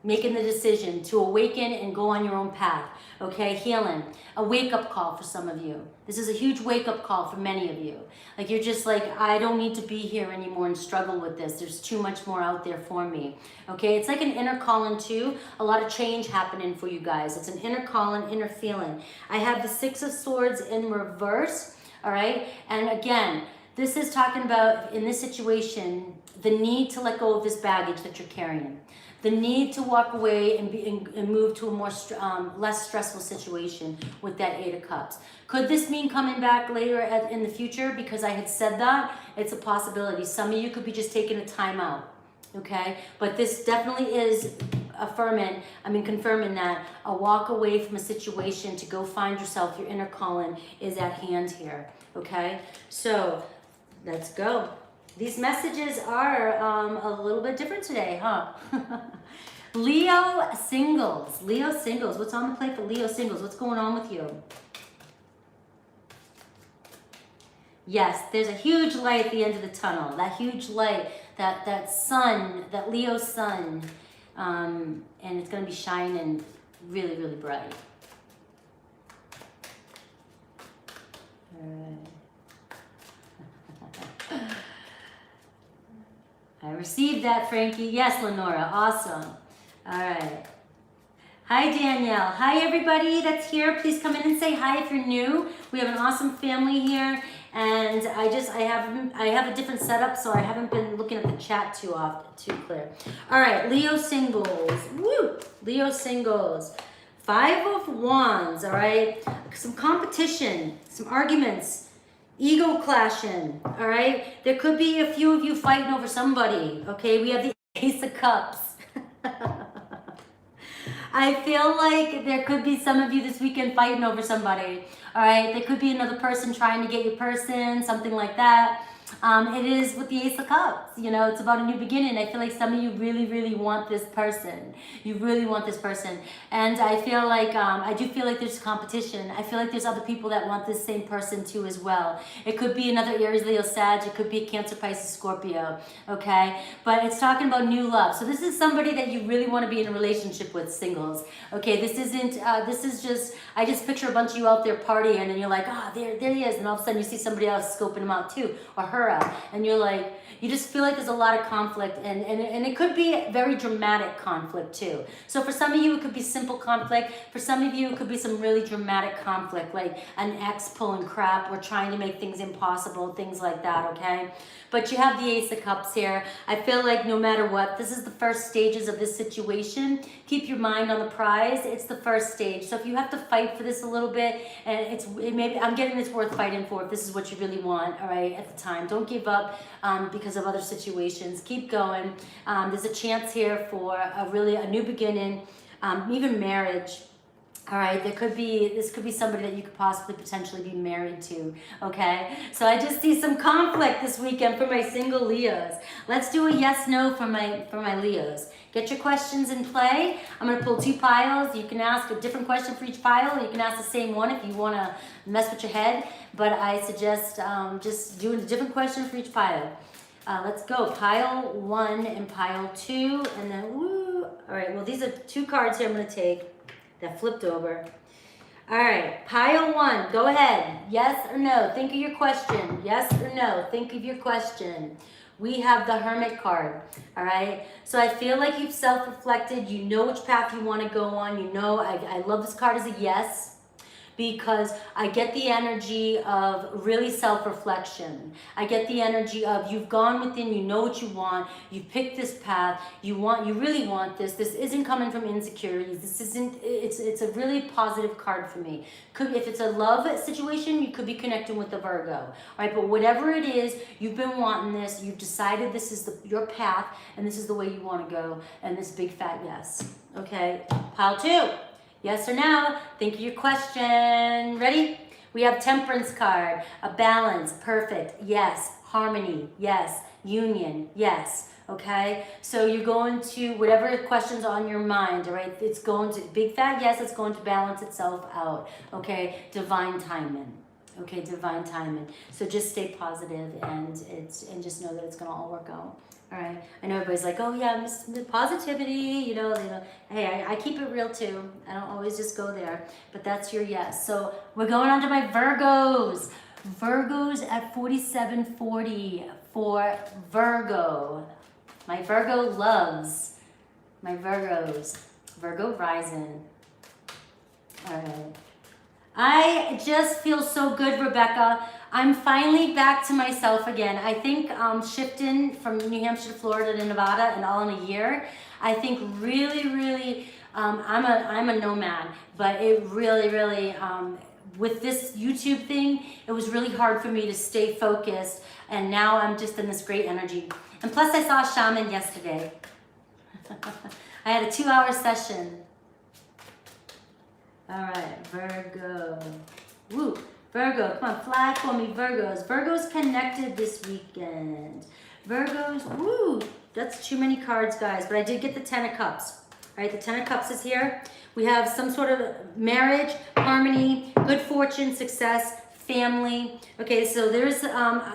making the decision to awaken and go on your own path. Okay, healing, a wake-up call for some of you. This is a huge wake-up call for many of you. Like, you're just like, I don't need to be here anymore and struggle with this. There's too much more out there for me. Okay, it's like an inner calling too. A lot of change happening for you guys. It's an inner calling, inner feeling. I have the 6 of Swords in reverse, all right? And again, this is talking about, in this situation, the need to let go of this baggage that you're carrying. The need to walk away and move to a more less stressful situation with that 8 of Cups. Could this mean coming back later in the future? Because I had said that, it's a possibility. Some of you could be just taking a time out, okay? But this definitely is confirming that a walk away from a situation to go find yourself, your inner calling, is at hand here, okay? So let's go. These messages are a little bit different today, huh? Leo singles. What's on the plate for Leo singles? What's going on with you? Yes, there's a huge light at the end of the tunnel. That huge light, that sun, that Leo sun, and it's going to be shining really, really bright. All right. I received that, Frankie. Yes, Lenora. Awesome. All right. Hi, Danielle. Hi, everybody that's here. Please come in and say hi if you're new. We have an awesome family here, and I have a different setup, so I haven't been looking at the chat too clear. All right, Leo singles. Woo! Leo singles. 5 of Wands. All right. Some competition, some arguments, ego clashing. All right. There could be a few of you fighting over somebody. Okay. We have the Ace of Cups. I feel like there could be some of you this weekend fighting over somebody, all right? There could be another person trying to get your person, something like that. It is with the Ace of Cups, you know, it's about a new beginning. I feel like some of you really, really want this person. You really want this person. And I feel like, I do feel like there's competition. I feel like there's other people that want this same person too as well. It could be another Aries, Leo, Sag. It could be a Cancer, Pisces, Scorpio, okay? But it's talking about new love. So this is somebody that you really want to be in a relationship with, singles. Okay, this isn't, this is just, I just picture a bunch of you out there partying and you're like, ah, there he is. And all of a sudden you see somebody else scoping him out too, or her out, and you're like, you just feel like there's a lot of conflict, and it could be very dramatic conflict too. So for some of you, it could be simple conflict. For some of you, it could be some really dramatic conflict, like an ex pulling crap or trying to make things impossible, things like that, okay? But you have the Ace of Cups here. I feel like no matter what, this is the first stages of this situation. Keep your mind on the prize. It's the first stage. So if you have to fight for this a little bit, and maybe I'm getting it's worth fighting for if this is what you really want, all right, at the time. Don't give up because of other situations. Keep going. There's a chance here for a new beginning, even marriage. All right, this could be somebody that you could possibly potentially be married to, okay? So I just see some conflict this weekend for my single Leos. Let's do a yes, no for my Leos. Get your questions in play. I'm gonna pull 2 piles. You can ask a different question for each pile. You can ask the same one if you wanna mess with your head, but I suggest just doing a different question for each pile. Let's go, pile 1 and pile 2, and then woo. All right, well, these are 2 cards here I'm gonna take that flipped over. All right, pile 1, go ahead. Yes or no? Think of your question. Yes or no? Think of your question. We have the Hermit card, all right? So I feel like you've self-reflected. You know which path you want to go on. You know, I love this card as a yes, because I get the energy of really self-reflection. I get the energy of you've gone within, you know what you want, you picked this path, you really want this. This isn't coming from insecurities. This isn't, it's a really positive card for me. If it's a love situation, you could be connecting with the Virgo, all right? But whatever it is, you've been wanting this, you've decided this is your path, and this is the way you want to go, and this big fat yes, okay? Pile 2. Yes or no? Think of your question. Ready? We have Temperance card. A balance. Perfect. Yes. Harmony. Yes. Union. Yes. Okay? So you're going to, whatever question's on your mind, all right? It's going to, big fat yes, it's going to balance itself out. Okay? Divine timing. Okay? Divine timing. So just stay positive and just know that it's going to all work out. All right. I know everybody's like, oh yeah, positivity, you know, hey, I keep it real too. I don't always just go there, but that's your yes. So we're going on to my Virgos. Virgos at 4740 for Virgo. My Virgo loves. My Virgos. Virgo rising. All right. I just feel so good, Rebecca. I'm finally back to myself again. I think shifting from New Hampshire to Florida to Nevada and all in a year, I think really, I'm a nomad, but it really, with this YouTube thing, it was really hard for me to stay focused, and now I'm just in this great energy. And plus I saw a shaman yesterday. I had a 2-hour session. All right, Virgo. Woo, Virgo, come on, fly for me, Virgos. Virgos connected this weekend. Virgos, woo, that's too many cards, guys, but I did get the 10 of Cups. All right, the 10 of Cups is here. We have some sort of marriage, harmony, good fortune, success, family. Okay, so there's,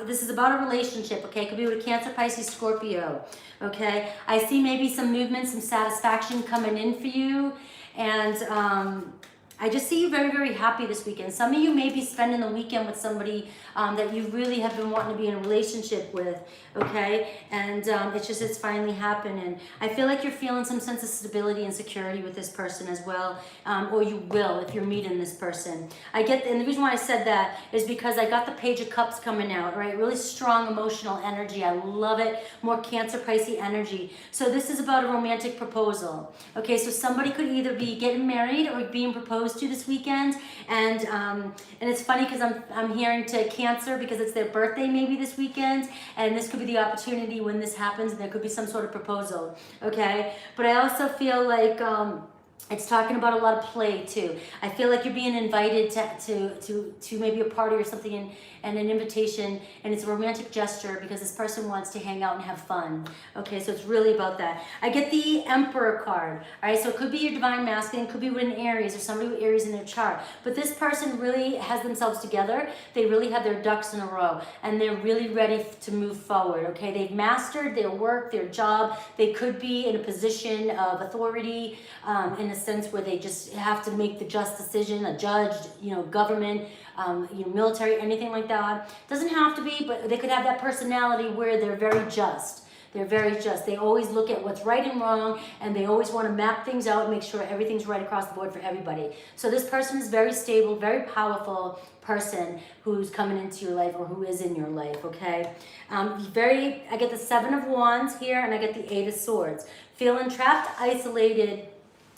this is about a relationship, okay? It could be with a Cancer, Pisces, Scorpio, okay? I see maybe some movement, some satisfaction coming in for you, and I just see you very, very happy this weekend. Some of you may be spending the weekend with somebody that you really have been wanting to be in a relationship with, okay? And it's finally happening. I feel like you're feeling some sense of stability and security with this person as well, or you will if you're meeting this person. And the reason why I said that is because I got the Page of Cups coming out, right? Really strong emotional energy. I love it. More Cancer, Pisces energy. So this is about a romantic proposal. Okay, so somebody could either be getting married or being proposed to this weekend, and it's funny because I'm hearing to Cancer because it's their birthday maybe this weekend, and this could be the opportunity when this happens, and there could be some sort of proposal. Okay, but I also feel like it's talking about a lot of play too. I feel like you're being invited to maybe a party or something, and an invitation, and it's a romantic gesture because this person wants to hang out and have fun. Okay, so it's really about that. I get the Emperor card. All right, so it could be your divine masculine, it could be with an Aries or somebody with Aries in their chart. But this person really has themselves together. They really have their ducks in a row, and they're really ready to move forward. Okay, they've mastered their work, their job. They could be in a position of authority, in a sense where they just have to make the just decision, a judge, government, military, anything like that. Doesn't have to be, but they could have that personality where they're very just. They're very just. They always look at what's right and wrong, and they always want to map things out and make sure everything's right across the board for everybody. So this person is very stable, very powerful person who's coming into your life or who is in your life, okay? I get the Seven of Wands here, and I get the Eight of Swords. Feeling trapped, isolated,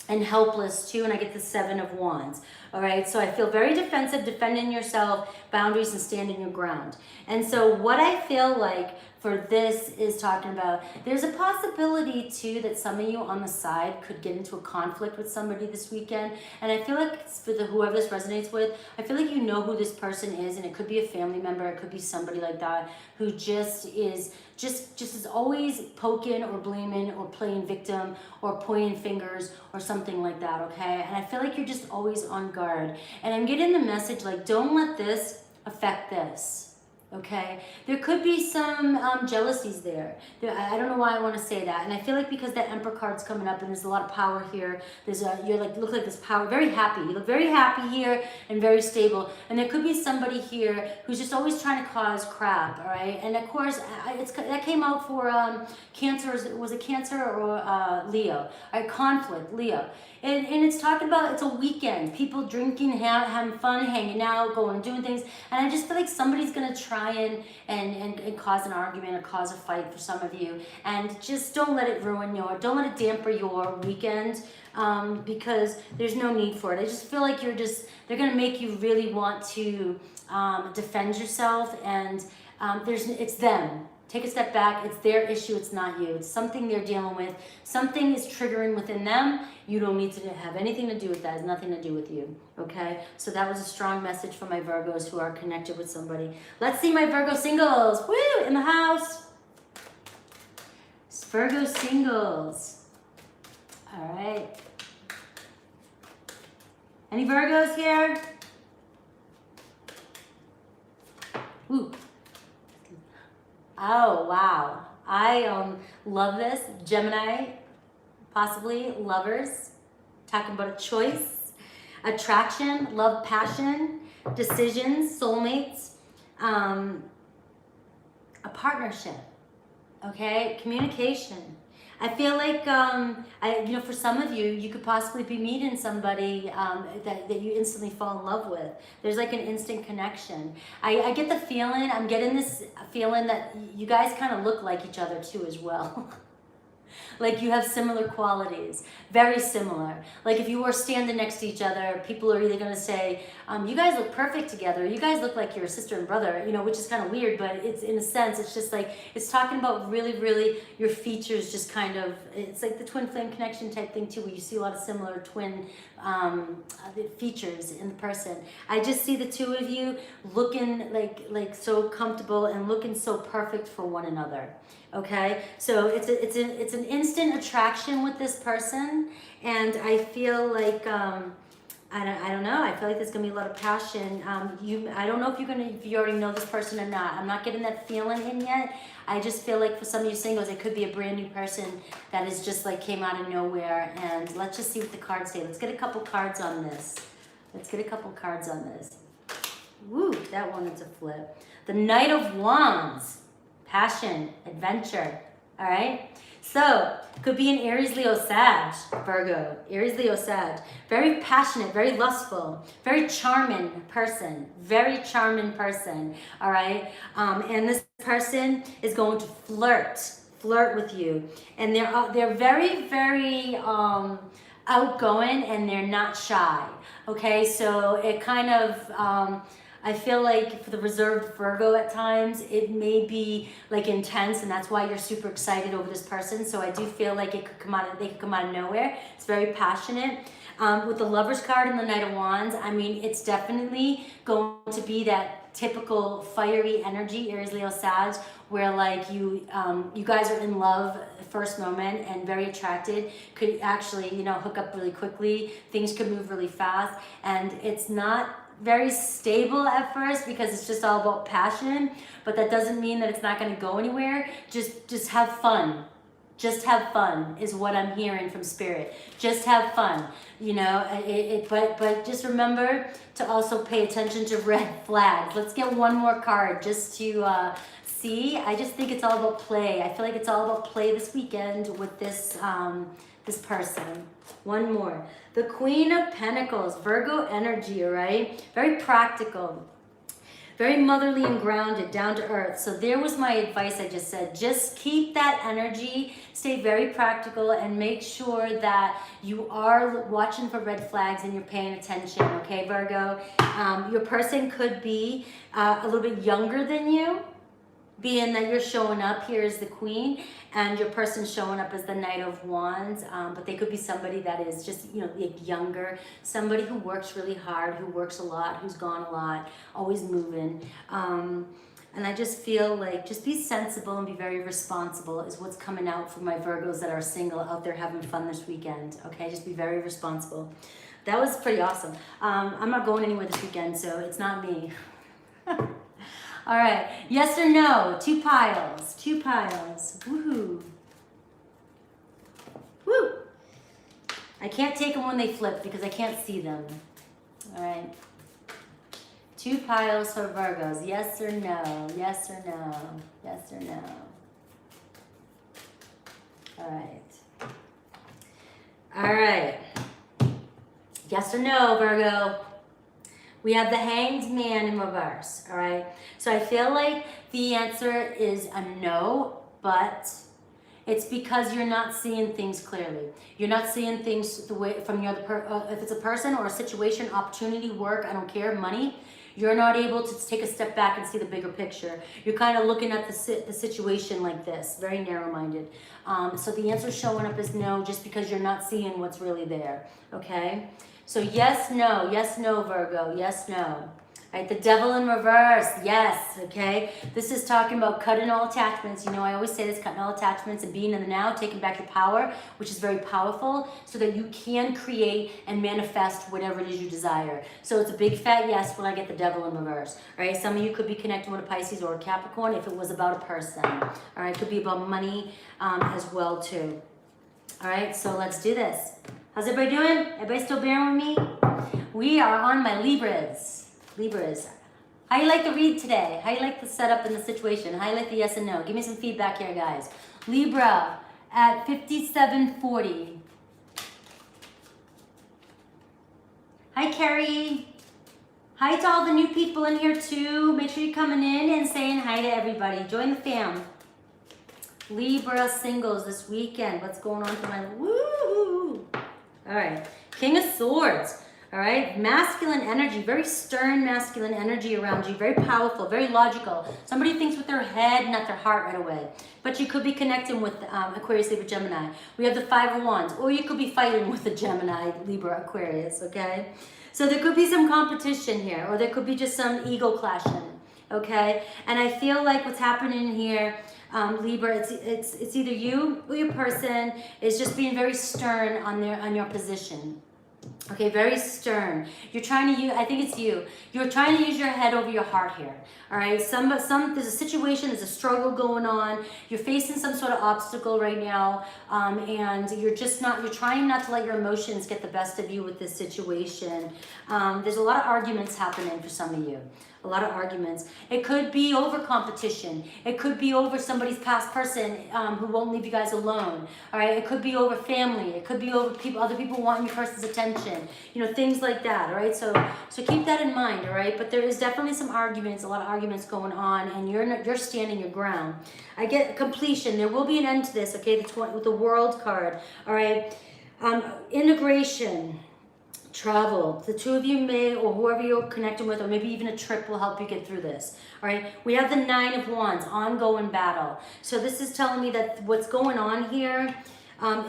and helpless too, and I get the Seven of Wands. All right, so I feel very defensive, defending yourself, boundaries, and standing your ground. And so what I feel like for this is talking about, there's a possibility too that some of you on the side could get into a conflict with somebody this weekend. And I feel like for whoever this resonates with, I feel like you know who this person is, and it could be a family member, it could be somebody like that who just is always poking or blaming or playing victim or pointing fingers or something like that, okay? And I feel like you're just always on guard. And I'm getting the message like, don't let this affect this. Okay, there could be some jealousies there. I don't know why I want to say that, and I feel like because that Emperor card's coming up and there's a lot of power here. You look like this power, very happy. You look very happy here and very stable. And there could be somebody here who's just always trying to cause crap. All right, and of course that came out for Cancer. Was it Cancer or Leo? All right, conflict, Leo. And it's talking about, it's a weekend, people drinking, having fun, hanging out, going, doing things. And I just feel like somebody's going to try and cause an argument or cause a fight for some of you. And just don't let it don't let it damper your weekend, because there's no need for it. I just feel like they're going to make you really want to defend yourself, and it's them. Take a step back. It's their issue. It's not you. It's something they're dealing with. Something is triggering within them. You don't need to have anything to do with that. It has nothing to do with you. Okay? So that was a strong message for my Virgos who are connected with somebody. Let's see my Virgo singles. Woo! In the house. It's Virgo singles. All right. Any Virgos here? Ooh. Oh, wow. I love this. Gemini, possibly lovers. Talking about a choice, attraction, love, passion, decisions, soulmates, a partnership, okay? Communication. I feel like, for some of you, you could possibly be meeting somebody that you instantly fall in love with. There's like an instant connection. I get the feeling, I'm getting this feeling that you guys kind of look like each other too as well. Like you have similar qualities, very similar. Like if you were standing next to each other, people are either going to say, you guys look perfect together. You guys look like you're sister and brother, which is kind of weird, but it's in a sense, it's just like, it's talking about really, really your features just kind of, it's like the twin flame connection type thing too, where you see a lot of similar twin features in the person. I just see the two of you looking like so comfortable and looking so perfect for one another. Okay, so it's an instant attraction with this person, and I feel like I don't know. I feel like there's gonna be a lot of passion. I don't know if you already know this person or not. I'm not getting that feeling in yet. I just feel like for some of you singles, it could be a brand new person that is just like came out of nowhere. And let's just see what the cards say. Let's get a couple cards on this. Let's get a couple cards on this. Woo, that wanted to flip. The Knight of Wands. Passion, adventure, all right? So, could be an Aries, Leo, Sag, Virgo. Aries, Leo, Sag. Very passionate, very lustful, very charming person. Very charming person, all right? And this person is going to flirt with you. And they're very, very outgoing, and they're not shy, okay? So it kind of... I feel like for the reserved Virgo at times, it may be like intense, and that's why you're super excited over this person. So I do feel like it could come out, they could come out of nowhere. It's very passionate. With the Lovers card and the Knight of Wands, I mean, it's definitely going to be that typical fiery energy, Aries, Leo, Sag, where like you guys are in love at the first moment and very attracted, could actually, you know, hook up really quickly. Things could move really fast, and it's not very stable at first because it's just all about passion, but that doesn't mean that it's not going to go anywhere. Just have fun. Just have fun is what I'm hearing from Spirit. Just have fun, you know. But just remember to also pay attention to red flags. Let's get one more card just to see. I just think it's all about play. I feel like it's all about play this weekend with this this person. One more. The Queen of Pentacles, Virgo energy, all right? Very practical, very motherly and grounded, down to earth. So there was my advice I just said. Just keep that energy, stay very practical, and make sure that you are watching for red flags and you're paying attention, okay, Virgo? Your person could be a little bit younger than you, being that you're showing up here as the Queen, and your person showing up as the Knight of Wands, but they could be somebody that is just, you know, like younger, somebody who works really hard, who works a lot, who's gone a lot, always moving. And I just feel like just be sensible and be very responsible is what's coming out for my Virgos that are single out there having fun this weekend, okay? Just be very responsible. That was pretty awesome. I'm not going anywhere this weekend, so it's not me. All right, yes or no? Two piles, woohoo. Woo! I can't take them when they flip because I can't see them. All right. Two piles for Virgos, yes or no? Yes or no? Yes or no? All right. All right. Yes or no, Virgo? We have the Hanged Man in reverse, all right? So I feel like the answer is a no, but it's because you're not seeing things clearly. You're not seeing things the way from your other if it's a person or a situation, opportunity, work, I don't care, money, you're not able to take a step back and see the bigger picture. You're kind of looking at the situation like this, very narrow-minded. So the answer showing up is no, just because you're not seeing what's really there, okay? So yes, no, Virgo, yes, no. Right, the Devil in reverse, yes, okay? This is talking about cutting all attachments. You know, I always say this, cutting all attachments and being in the now, taking back your power, which is very powerful, so that you can create and manifest whatever it is you desire. So it's a big fat yes when I get the Devil in reverse, all right? Some of you could be connected with a Pisces or a Capricorn if it was about a person, all right? It could be about money as well, too. All right, so let's do this. How's everybody doing? Everybody still bearing with me? We are on my Libras. How you like the read today? How you like the setup and the situation? How you like the yes and no? Give me some feedback here, guys. Libra at 5740. Hi, Carrie. Hi to all the new people in here, too. Make sure you're coming in and saying hi to everybody. Join the fam. Libra singles this weekend. What's going on for my... Woo! All right. King of Swords. All right, masculine energy, very stern masculine energy around you, very powerful, very logical. Somebody thinks with their head, not their heart right away. But you could be connecting with Aquarius, Libra, Gemini. We have the Five of Wands, or you could be fighting with the Gemini, Libra, Aquarius, okay? So there could be some competition here, or there could be just some ego clashing, okay? And I feel like what's happening here, Libra, it's either you or your person is just being very stern on your position. Okay, very stern. You're trying to use, I think it's you. You're trying to use your head over your heart here. All right, there's a situation, there's a struggle going on. You're facing some sort of obstacle right now, and you're trying not to let your emotions get the best of you with this situation. There's a lot of arguments happening for some of you. A lot of arguments. It could be over competition. It could be over somebody's past person who won't leave you guys alone. All right. It could be over family. It could be over other people wanting your person's attention. You know, things like that. All right. So keep that in mind. All right. But there is definitely some arguments, a lot of arguments going on, and you're standing your ground. I get completion. There will be an end to this. Okay. With the World card. All right. Integration. Travel. The two of you may, or whoever you're connecting with, or maybe even a trip will help you get through this. All right. We have the 9 of Wands, ongoing battle. So this is telling me that what's going on here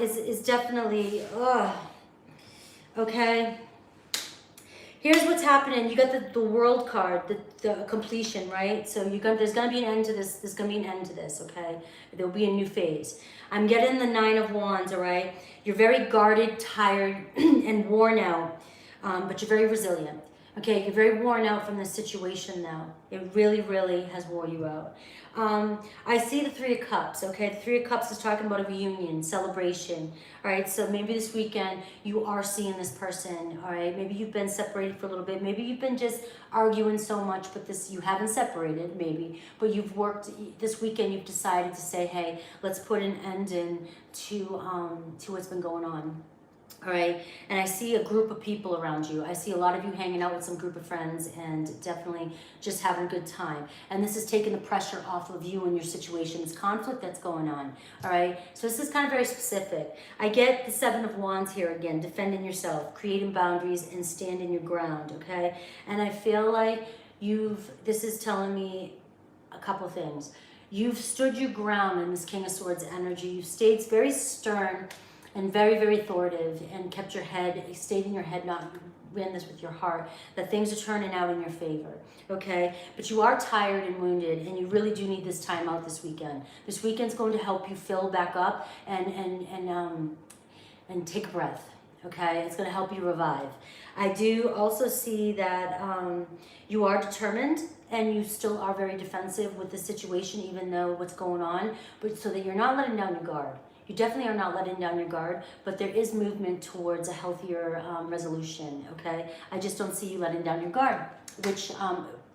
is definitely, okay. Here's what's happening. You got the World card, the completion, right? So there's gonna be an end to this. There's gonna be an end to this, okay? There'll be a new phase. I'm getting the 9 of Wands, all right? You're very guarded, tired, and worn out, but you're very resilient. Okay, you're very worn out from this situation now. It really, really has wore you out. I see the 3 of Cups, okay? The 3 of Cups is talking about a reunion, celebration, all right? So maybe this weekend you are seeing this person, all right? Maybe you've been separated for a little bit. Maybe you've been just arguing so much, but you haven't separated, maybe. But you've worked, this weekend you've decided to say, hey, let's put an end to what's been going on. All right, and I see a group of people around you. I see a lot of you hanging out with some group of friends and definitely just having a good time. And this is taking the pressure off of you and your situation, this conflict that's going on. All right, so this is kind of very specific. I get the 7 of Wands here again, defending yourself, creating boundaries, and standing your ground, okay? And I feel like this is telling me a couple things. You've stood your ground in this King of Swords energy. You've stayed very stern and very, very authoritative, and kept your head, stayed in your head, not ran this with your heart, that things are turning out in your favor, okay? But you are tired and wounded, and you really do need this time out this weekend. This weekend's going to help you fill back up and take a breath, okay? It's going to help you revive. I do also see that you are determined, and you still are very defensive with the situation, even though what's going on, but so that you're not letting down your guard. You definitely are not letting down your guard, but there is movement towards a healthier resolution, okay? I just don't see you letting down your guard, which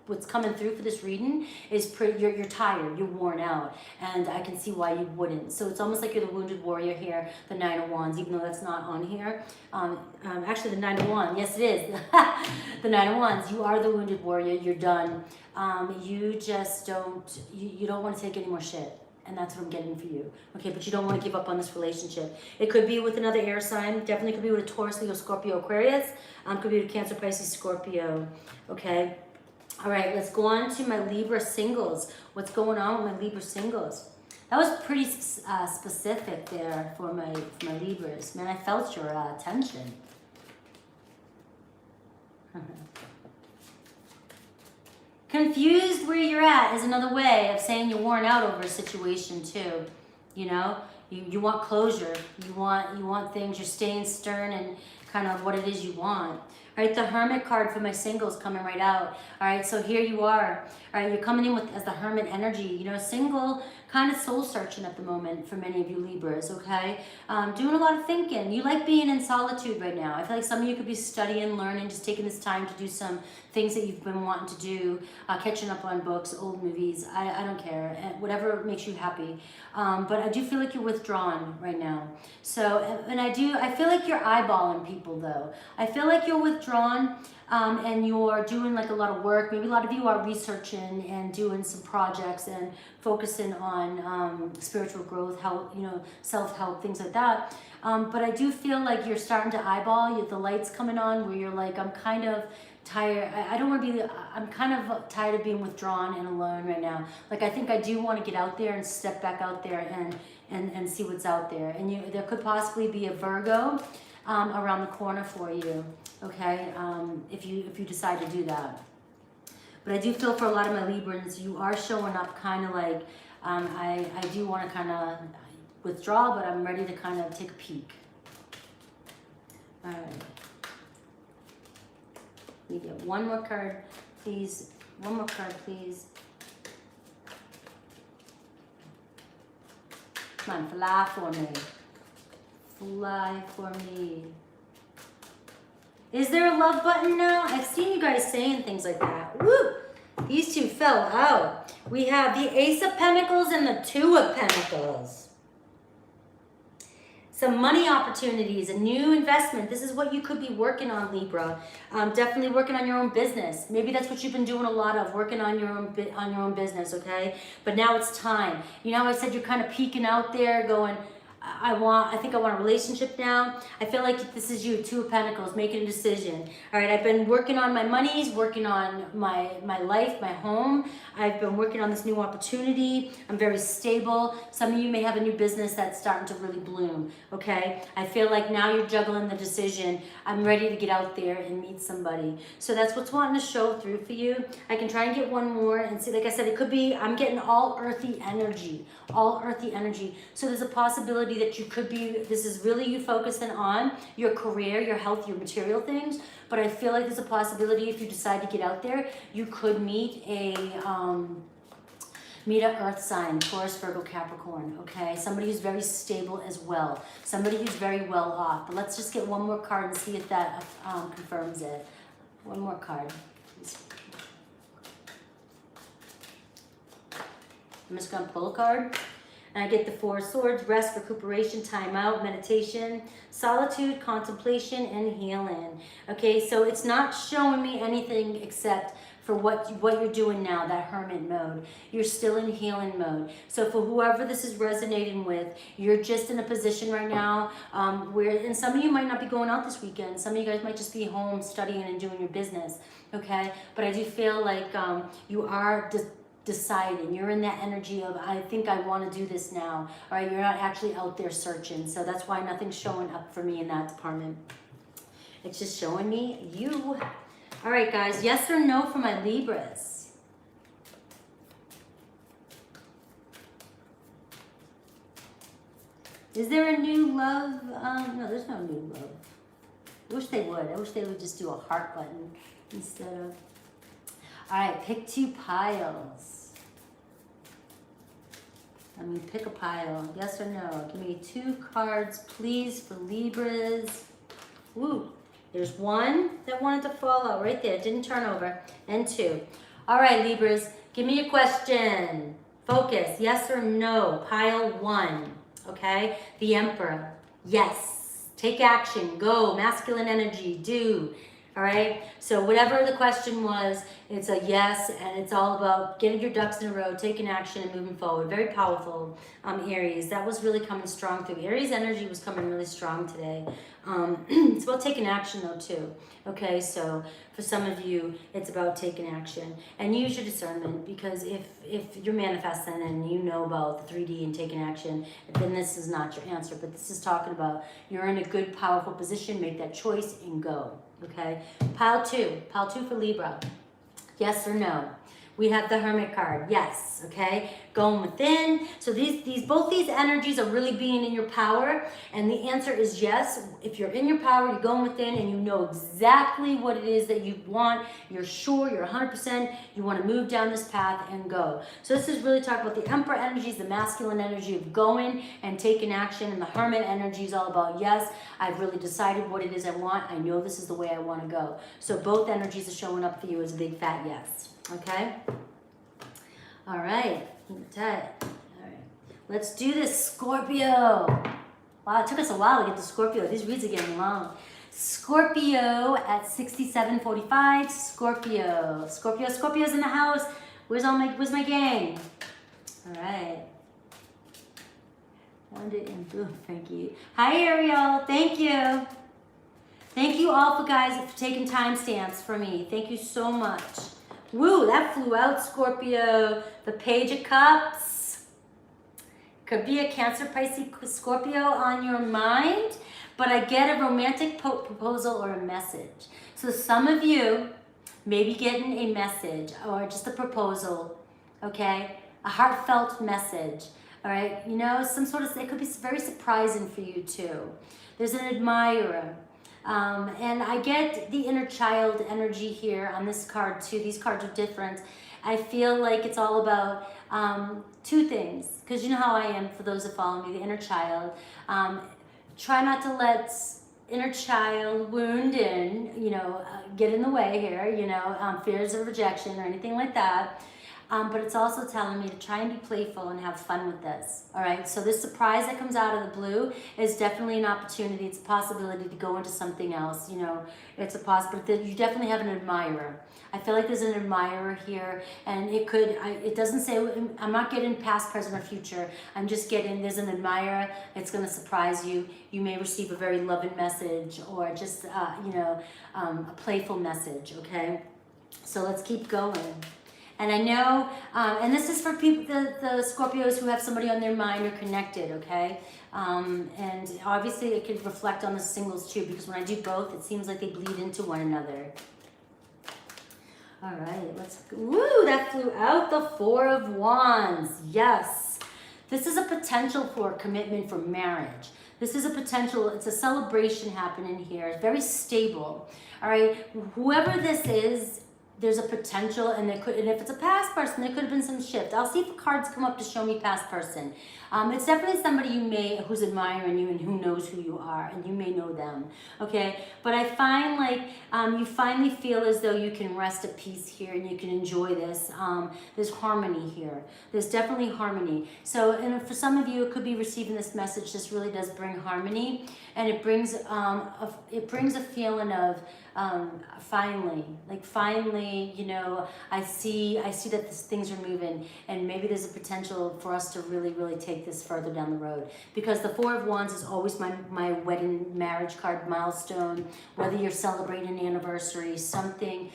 what's coming through for this reading is you're tired, you're worn out, and I can see why you wouldn't. So it's almost like you're the wounded warrior here, the 9 of Wands, even though that's not on here. Actually, the 9 of Wands, yes it is. The 9 of Wands, you are the wounded warrior, you're done. You just you don't want to take any more shit. And that's what I'm getting for you. Okay, but you don't want to give up on this relationship. It could be with another air sign. Definitely could be with a Taurus, Leo, Scorpio, Aquarius. Could be with Cancer, Pisces, Scorpio. Okay. All right, let's go on to my Libra singles. What's going on with my Libra singles? That was pretty specific there for my Libras. Man, I felt your tension. Confused where you're at is another way of saying you're worn out over a situation too. You know, you want closure. You want things. You're staying stern and kind of what it is you want. All right, the Hermit card for my singles coming right out. All right, so here you are. All right, you're coming in as the Hermit energy. You know, single, kind of soul searching at the moment for many of you Libras, okay? Doing a lot of thinking. You like being in solitude right now. I feel like some of you could be studying, learning, just taking this time to do some things that you've been wanting to do, catching up on books, old movies. I don't care, whatever makes you happy. But I do feel like you're withdrawn right now. So, and I feel like you're eyeballing people though. I feel like you're withdrawn. And you're doing like a lot of work. Maybe a lot of you are researching and doing some projects and focusing on spiritual growth, help, you know, self-help, things like that. But I do feel like you're starting to eyeball, the lights coming on where you're like, I'm kind of tired. I don't want to be, I'm kind of tired of being withdrawn and alone right now. Like, I think I do want to get out there and step back out there and see what's out there. And there could possibly be a Virgo around the corner for you, okay, if you decide to do that. But I do feel for a lot of my Librans, you are showing up kind of like, I do want to kind of withdraw, but I'm ready to kind of take a peek. All right. We get one more card, please. One more card, please. Come on, fly for me. Fly for me. Is there a love button now? I've seen you guys saying things like that. Woo! These two fell out. We have the Ace of Pentacles and the Two of Pentacles. Some money opportunities, a new investment. This is what you could be working on, Libra. Definitely working on your own business. Maybe that's what you've been doing a lot of, working on your own business, okay? But now it's time. You know how I said you're kind of peeking out there going, I think I want a relationship now. I feel like this is you, Two of Pentacles, making a decision. All right, I've been working on my monies, working on my life, my home. I've been working on this new opportunity. I'm very stable. Some of you may have a new business that's starting to really bloom, okay? I feel like now you're juggling the decision. I'm ready to get out there and meet somebody. So that's what's wanting to show through for you. I can try and get one more and see, like I said, it could be, I'm getting all earthy energy, all earthy energy. So there's a possibility that you could be, this is really you focusing on your career, your health, your material things, but I feel like there's a possibility if you decide to get out there, you could meet an earth sign, Taurus, Virgo, Capricorn, okay? Somebody who's very stable as well, somebody who's very well off. But let's just get one more card and see if that confirms it. One more card, please. I'm just gonna pull a card. And I get the Four of Swords, rest, recuperation, time out, meditation, solitude, contemplation, and healing. Okay, so it's not showing me anything except for what you're doing now, that hermit mode. You're still in healing mode. So for whoever this is resonating with, you're just in a position right now where, and some of you might not be going out this weekend. Some of you guys might just be home studying and doing your business, okay? But I do feel like you are deciding. You're in that energy of, I think I want to do this now. All right, you're not actually out there searching. So that's why nothing's showing up for me in that department. It's just showing me you. All right, guys, yes or no for my Libras? Is there a new love? No, there's no new love. I wish they would. I wish they would just do a heart button instead of... All right, pick two piles. I mean, pick a pile. Yes or no? Give me two cards, please, for Libras. Woo. There's one that wanted to fall out right there. Didn't turn over. And two. All right, Libras. Give me a question. Focus. Yes or no? Pile one. Okay? The Emperor. Yes. Take action. Go. Masculine energy. Do. All right, so whatever the question was, it's a yes, and it's all about getting your ducks in a row, taking action, and moving forward. Very powerful, Aries. That was really coming strong through. Aries energy was coming really strong today. It's about taking action, though, too. Okay, so for some of you, it's about taking action. And use your discernment, because if you're manifesting and you know about the 3D and taking action, then this is not your answer. But this is talking about you're in a good, powerful position, make that choice, and go. Okay, pile two for Libra. Yes or no? We have the Hermit card. Yes. Okay, going within. So both these energies are really being in your power, and the answer is yes. If you're in your power, you're going within, and you know exactly what it is that you want. You're sure. You're 100%. You want to move down this path and go. So this is really talking about the Emperor energies, the masculine energy of going and taking action, and the Hermit energy is all about yes. I've really decided what it is I want. I know this is the way I want to go. So both energies are showing up for you as a big fat yes. Okay. All right. All right. Let's do this, Scorpio. Wow, it took us a while to get to Scorpio. These reads are getting long. Scorpio at 67:45. Scorpio's in the house. Where's my gang? All right. Found it in boom, Frankie. Hi, Ariel. Thank you. Thank you all for taking timestamps for me. Thank you so much. Woo, that flew out, Scorpio. The Page of Cups. Could be a Cancer, Pisces, Scorpio on your mind, but I get a romantic proposal or a message. So some of you may be getting a message or just a proposal, okay? A heartfelt message, all right? You know, it could be very surprising for you too. There's an admirer. And I get the inner child energy here on this card too. These cards are different. I feel like it's all about two things, because you know how I am, for those that follow me, the inner child. Try not to let inner child wound in, get in the way here, fears of rejection or anything like that. But it's also telling me to try and be playful and have fun with this. All right. So this surprise that comes out of the blue is definitely an opportunity. It's a possibility to go into something else. It's a possibility. You definitely have an admirer. I feel like there's an admirer here, and it doesn't say, I'm not getting past, present, or future. I'm just getting, there's an admirer. It's going to surprise you. You may receive a very loving message, or just, a playful message. Okay. So let's keep going. And I know, and this is for people, the Scorpios who have somebody on their mind or connected, okay? And obviously it could reflect on the singles too, because when I do both, it seems like they bleed into one another. All right, woo, that flew out, the Four of Wands. Yes. This is a potential for commitment, for marriage. This is a potential, it's a celebration happening here. It's very stable. All right, whoever this is, there's a potential, and if it's a past person, there could have been some shift. I'll see if cards come up to show me past person. It's definitely somebody who's admiring you and who knows who you are, and you may know them, okay? But I find like you finally feel as though you can rest at peace here and you can enjoy this. There's harmony here. There's definitely harmony. So, and for some of you, it could be receiving this message. This really does bring harmony, and it brings a feeling of finally, I see that things are moving, and maybe there's a potential for us to really, really take this further down the road, because the Four of Wands is always my wedding, marriage card, milestone, whether you're celebrating an anniversary, something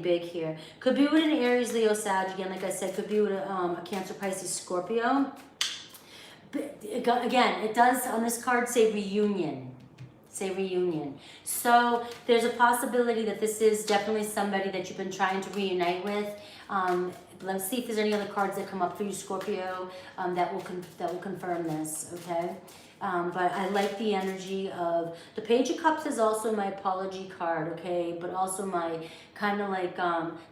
big here. Could be with an Aries, Leo, Sag, again, like I said, could be with a Cancer, Pisces, Scorpio. But again, it does on this card say reunion. So there's a possibility that this is definitely somebody that you've been trying to reunite with. Let's see if there's any other cards that come up for you, Scorpio, that will confirm this, okay? But I like the energy of the Page of Cups is also my apology card, okay? But also my kind of like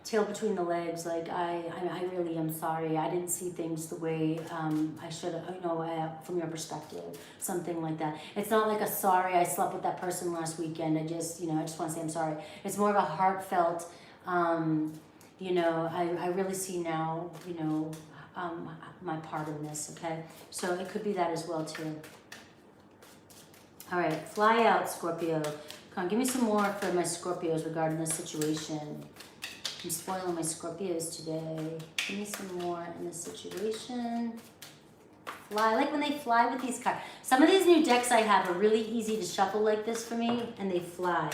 tail between the legs, like I really am sorry. I didn't see things the way I should have, from your perspective, something like that. It's not like a sorry, I slept with that person last weekend. I just want to say I'm sorry. It's more of a heartfelt, I really see now, my part in this, okay? So it could be that as well too. All right, fly out, Scorpio. Come on, give me some more for my Scorpios regarding this situation. I'm spoiling my Scorpios today. Give me some more in this situation. Fly, I like when they fly with these cards. Some of these new decks I have are really easy to shuffle like this for me, and they fly.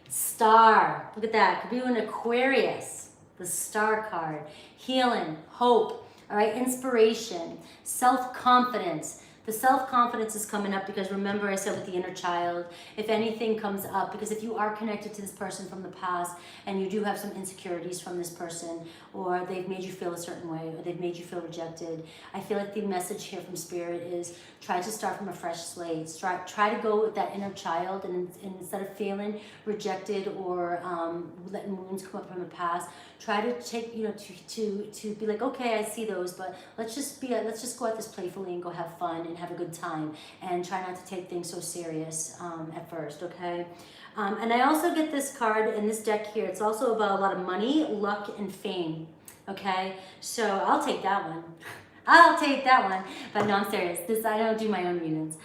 Star, look at that. Could be an Aquarius, the Star card. Healing, hope, all right, inspiration, self-confidence. The self-confidence is coming up because remember I said with the inner child, if anything comes up, because if you are connected to this person from the past and you do have some insecurities from this person, or they've made you feel a certain way, or they've made you feel rejected, I feel like the message here from Spirit is try to start from a fresh slate. Try to go with that inner child, and instead of feeling rejected or letting wounds come up from the past, try to take, to be like, okay, I see those, but let's just go at this playfully and go have fun and have a good time, and try not to take things so serious at first, okay? And I also get this card in this deck here. It's also about a lot of money, luck, and fame, okay? So I'll take that one. I'll take that one. But no, I'm serious. I don't do my own readings.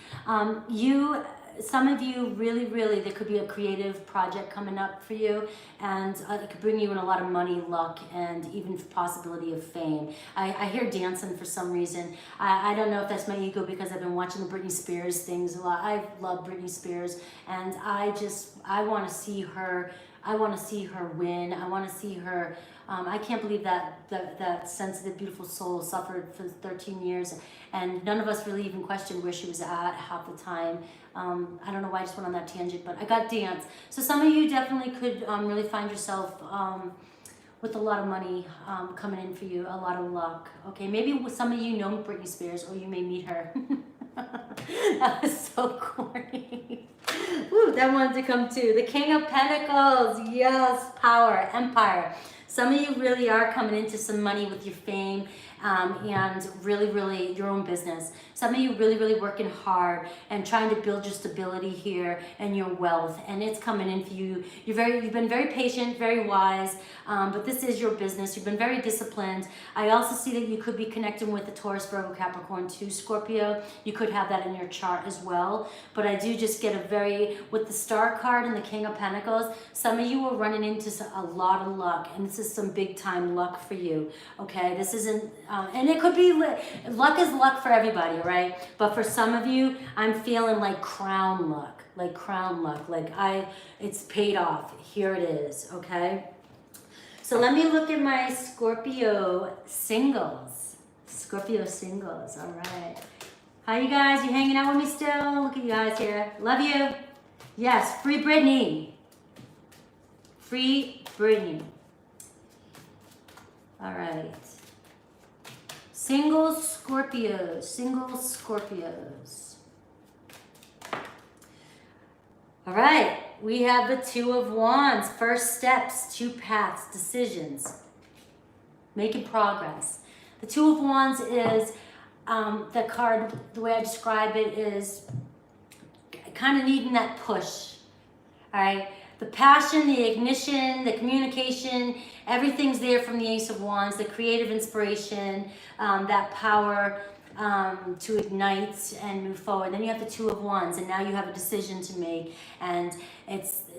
Some of you really, there could be a creative project coming up for you, and it could bring you in a lot of money, luck, and even possibility of fame. I hear dancing for some reason. I don't know if that's my ego because I've been watching the Britney Spears things a lot. I love Britney Spears, and I want to see her. I want to see her win. I want to see her. I can't believe that sensitive, beautiful soul suffered for 13 years, and none of us really even questioned where she was at half the time. I don't know why I just went on that tangent, but I got dance. So some of you definitely could really find yourself with a lot of money coming in for you, a lot of luck. Okay, maybe some of you know Britney Spears, or you may meet her. That was so corny. Woo, that wanted to come too. The King of Pentacles. Yes, power, empire. Some of you really are coming into some money with your fame and really your own business. Some of you really working hard and trying to build your stability here and your wealth, and it's coming in for you. You've been very patient, very wise, but this is your business. You've been very disciplined. I also see that you could be connecting with the Taurus, Virgo, Capricorn too, Scorpio. You could have that in your chart as well, but I do just get with the Star card and the King of Pentacles, some of you are running into a lot of luck, and this is some big time luck for you, okay? This isn't, and it could be, luck is luck for everybody, right? But for some of you, I'm feeling like crown luck, it's paid off. Here it is, okay? So let me look at my Scorpio singles. All right. Hi, you guys. You hanging out with me still? Look at you guys here. Love you. Yes, free Britney. Free Britney. All right. Single Scorpios. All right. We have the Two of Wands. First steps, two paths, decisions. Making progress. The Two of Wands is the card, the way I describe it is kind of needing that push. All right. The passion, the ignition, the communication, everything's there from the Ace of Wands, the creative inspiration, that power to ignite and move forward. Then you have the Two of Wands, and now you have a decision to make, and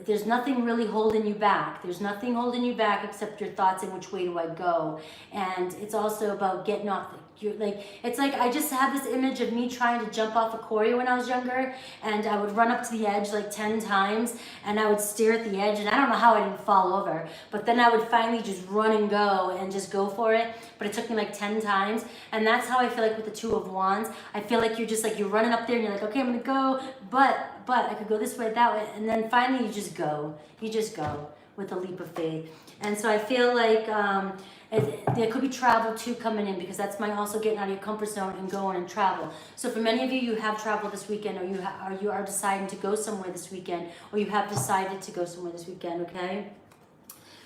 there's nothing really holding you back. There's nothing holding you back except your thoughts and which way do I go. And it's also about getting off it's like I just have this image of me trying to jump off Aquarius when I was younger, and I would run up to the edge like 10 times, and I would stare at the edge, and I don't know how I didn't fall over, but then I would finally just run and go and just go for it. But it took me like 10 times, and that's how I feel like with the Two of Wands. I feel like you're just like, you're running up there and you're like, okay, I'm gonna go, but I could go this way, that way, and then finally you just go with a leap of faith. And so I feel like there could be travel too coming in, because that's also getting out of your comfort zone and going and travel. So for many of you, you have traveled this weekend, or you are deciding to go somewhere this weekend, or you have decided to go somewhere this weekend, okay?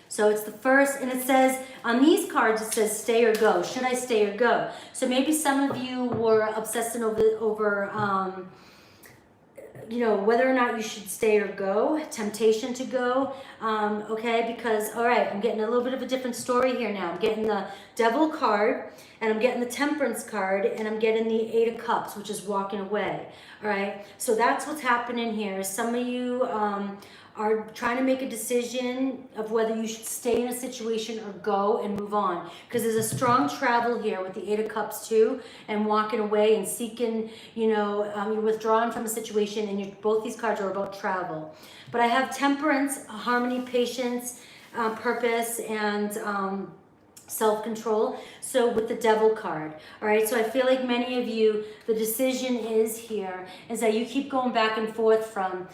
So it's the first, and it says, on these cards, it says stay or go. Should I stay or go? So maybe some of you were obsessing over whether or not you should stay or go, temptation to go, okay, because, all right, I'm getting a little bit of a different story here now. I'm getting the Devil card, and I'm getting the Temperance card, and I'm getting the Eight of Cups, which is walking away, all right? So that's what's happening here. Some of you are trying to make a decision of whether you should stay in a situation or go and move on, because there's a strong travel here with the Eight of Cups too, and walking away and seeking, you're withdrawing from a situation, and both these cards are about travel. But I have Temperance, harmony, patience, purpose, and self-control. So with the Devil card, all right, so I feel like many of you, the decision is that you keep going back and forth from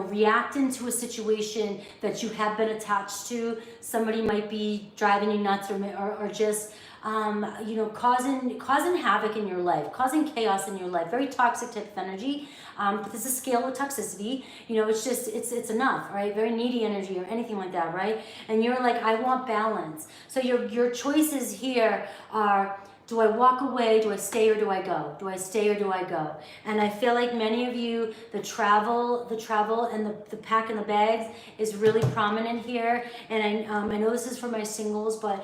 reacting to a situation that you have been attached to. Somebody might be driving you nuts, or just causing havoc in your life, causing chaos in your life, very toxic type of energy. But there's a scale with toxicity, it's enough, right? Very needy energy or anything like that, right? And you're like, I want balance. So your choices here are, do I walk away? Do I stay or do I go? Do I stay or do I go? And I feel like many of you, the travel and the pack and the bags is really prominent here. And I know this is for my singles, but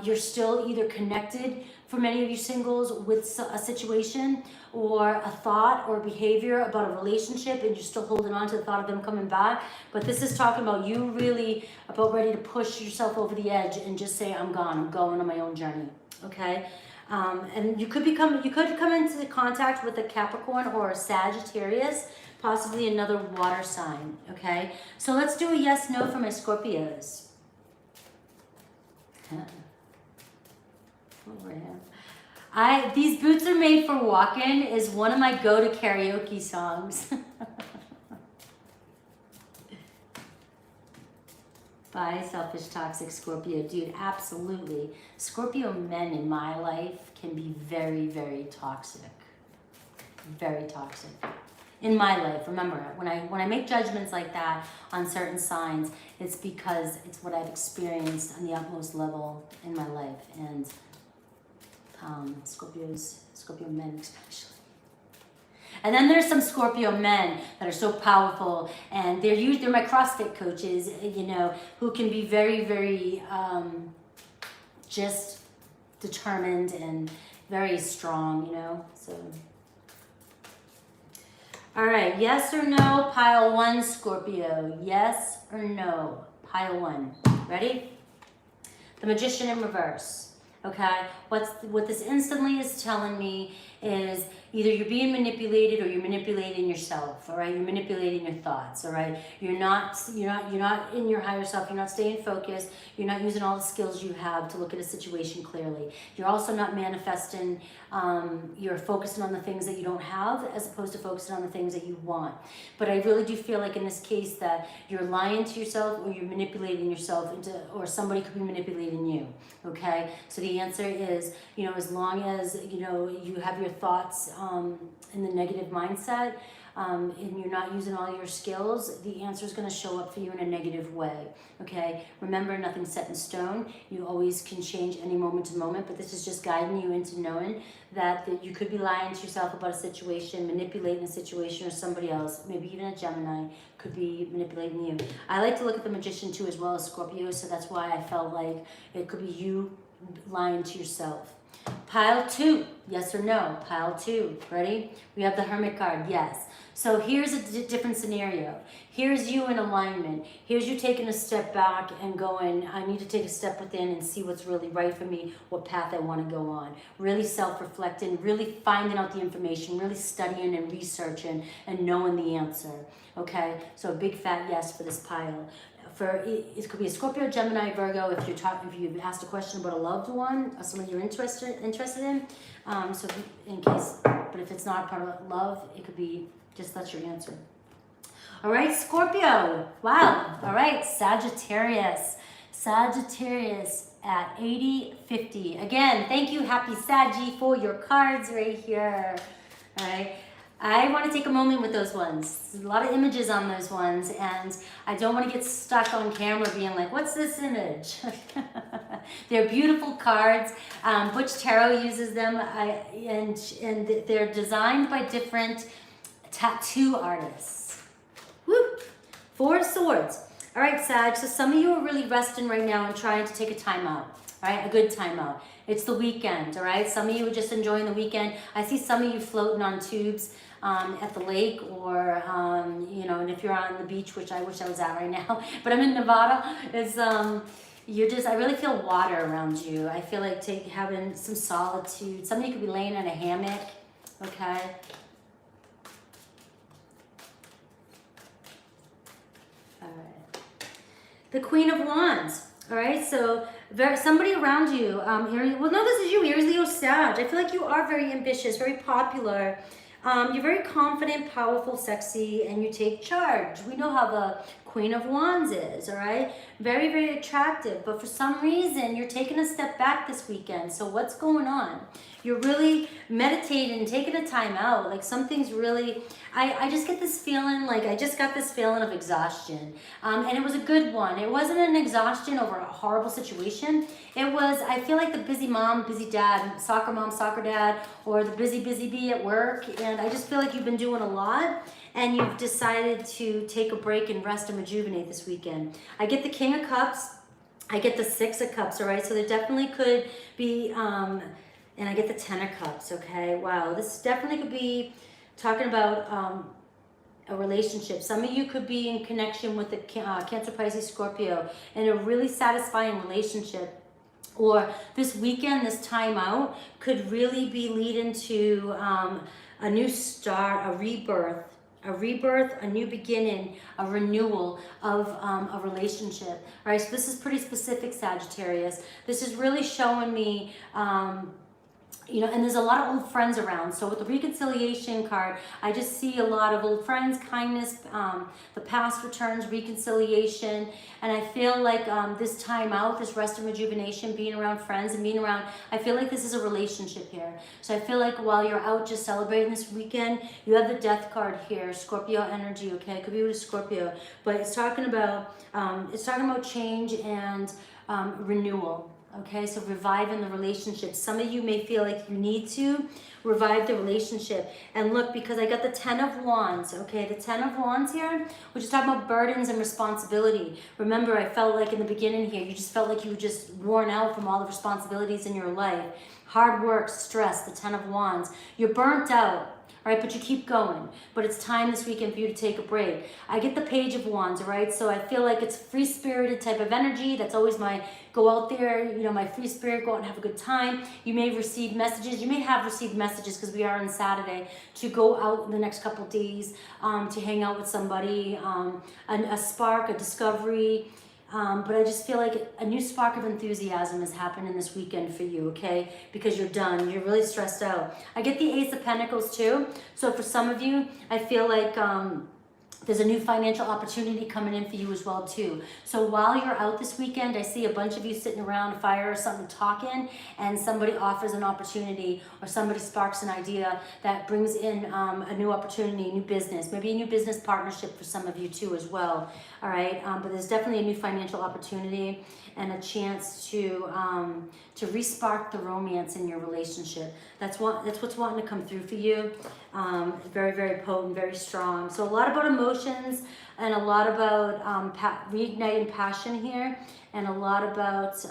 you're still either connected, for many of you singles, with a situation or a thought or behavior about a relationship, and you're still holding on to the thought of them coming back. But this is talking about you really about ready to push yourself over the edge and just say, I'm gone, I'm going on my own journey, okay? And you could come into contact with a Capricorn or a Sagittarius, possibly another water sign, okay? So let's do a yes, no for my Scorpios. Over here. These Boots Are Made for Walking is one of my go-to karaoke songs. Bye, selfish, toxic Scorpio. Dude, absolutely. Scorpio men in my life can be very, very toxic. Very toxic. in my life. Remember, when I make judgments like that on certain signs, it's because it's what I've experienced on the utmost level in my life. And Scorpio men especially. And then there's some Scorpio men that are so powerful, and they're my CrossFit coaches, you know, who can be very, very just determined and very strong, you know. So, all right, yes or no, pile 1, Scorpio. Yes or no, pile 1. Ready? The Magician in reverse. Okay, what this instantly is telling me is either you're being manipulated or you're manipulating yourself. All right, you're manipulating your thoughts. All right, you're not in your higher self. You're not staying focused. You're not using all the skills you have to look at a situation clearly. You're also not manifesting. You're focusing on the things that you don't have as opposed to focusing on the things that you want. But I really do feel like in this case that you're lying to yourself or you're manipulating yourself or somebody could be manipulating you. Okay, so the answer is, you know, as long as, you know, you have your thoughts in the negative mindset and you're not using all your skills, the answer is going to show up for you in a negative way. Okay, remember, nothing's set in stone. You always can change any moment to moment, but this is just guiding you into knowing that you could be lying to yourself about a situation, manipulating a situation, or somebody else, maybe even a Gemini, could be manipulating you. I like to look at the Magician too, as well as Scorpio, so that's why I felt like it could be you lying to yourself. Pile 2, yes or no? Pile 2, ready? We have the Hermit card, yes. So here's a different scenario. Here's you in alignment. Here's you taking a step back and going, I need to take a step within and see what's really right for me, what path I want to go on. Really self-reflecting, really finding out the information, really studying and researching and knowing the answer. Okay, so a big fat yes for this pile. It could be a Scorpio, Gemini, Virgo. If you've asked a question about a loved one or someone you're interested in, so in case, but if it's not part of love, it could be just that's your answer. All right, Scorpio. Wow. All right, Sagittarius at 80/50. Again, thank you, Happy Saggy, for your cards right here. All right. I want to take a moment with those ones. There's a lot of images on those ones, and I don't want to get stuck on camera being like, what's this image? They're beautiful cards. Butch Tarot uses them, and they're designed by different tattoo artists. Woo! 4 of Swords. All right, Sag, so some of you are really resting right now and trying to take a time out. Right, a good time out. It's the weekend, all right? Some of you are just enjoying the weekend. I see some of you floating on tubes at the lake or, you know, and if you're on the beach, which I wish I was at right now, but I'm in Nevada, it's, I really feel water around you. I feel like having some solitude. Some of you could be laying in a hammock, okay? All right. The Queen of Wands. All right, so somebody around you, Aries, well, no, this is you, Aries, Leo, Sag. I feel like you are very ambitious, very popular. You're very confident, powerful, sexy, and you take charge. We know how the Queen of Wands is, all right? Very, very attractive, but for some reason, you're taking a step back this weekend. So what's going on? You're really meditating, taking a time out. Like something's really, I just get this feeling, like I just got this feeling of exhaustion. And it was a good one. It wasn't an exhaustion over a horrible situation. It was, I feel like the busy mom, busy dad, soccer mom, soccer dad, or the busy bee at work. And I just feel like you've been doing a lot and you've decided to take a break and rest and rejuvenate this weekend. I get the King of Cups. I get the 6 of Cups, all right? So there definitely could be, and I get the 10 of Cups, okay? Wow, this definitely could be talking about a relationship. Some of you could be in connection with the Cancer, Pisces, Scorpio in a really satisfying relationship. Or this weekend, this time out, could really be leading to a new start, a rebirth, a new beginning, a renewal of a relationship. All right, so this is pretty specific, Sagittarius. This is really showing me you know, and there's a lot of old friends around. So with the reconciliation card, I just see a lot of old friends, kindness, the past returns, reconciliation. And I feel like this time out, this rest and rejuvenation, being around friends and being around, I feel like this is a relationship here. So I feel like while you're out just celebrating this weekend, you have the death card here, Scorpio energy, okay? It could be with a Scorpio, but it's talking about change and renewal. Okay, so reviving the relationship. Some of you may feel like you need to revive the relationship. And look, because I got the 10 of Wands, okay, the 10 of Wands here, which is talking about burdens and responsibility. Remember, I felt like in the beginning here, you just felt like you were just worn out from all the responsibilities in your life. Hard work, stress, the 10 of Wands. You're burnt out. All right, but you keep going. But it's time this weekend for you to take a break. I get the Page of Wands, all right? So I feel like it's free-spirited type of energy. That's always my go out there, you know, my free spirit, go out and have a good time. You may receive messages. You may have received messages because we are on Saturday to go out in the next couple of days to hang out with somebody, a spark, a discovery. But I just feel like a new spark of enthusiasm is happening this weekend for you, okay? Because you're done. You're really stressed out. I get the Ace of Pentacles too. So for some of you, I feel like there's a new financial opportunity coming in for you as well too. So while you're out this weekend, I see a bunch of you sitting around a fire or something talking, and somebody offers an opportunity or somebody sparks an idea that brings in a new opportunity, a new business, maybe a new business partnership for some of you too as well. All right, but there's definitely a new financial opportunity and a chance to re-spark the romance in your relationship. That's what's wanting to come through for you. Very, very potent, very strong. So a lot about emotions and a lot about reigniting passion here, and a lot about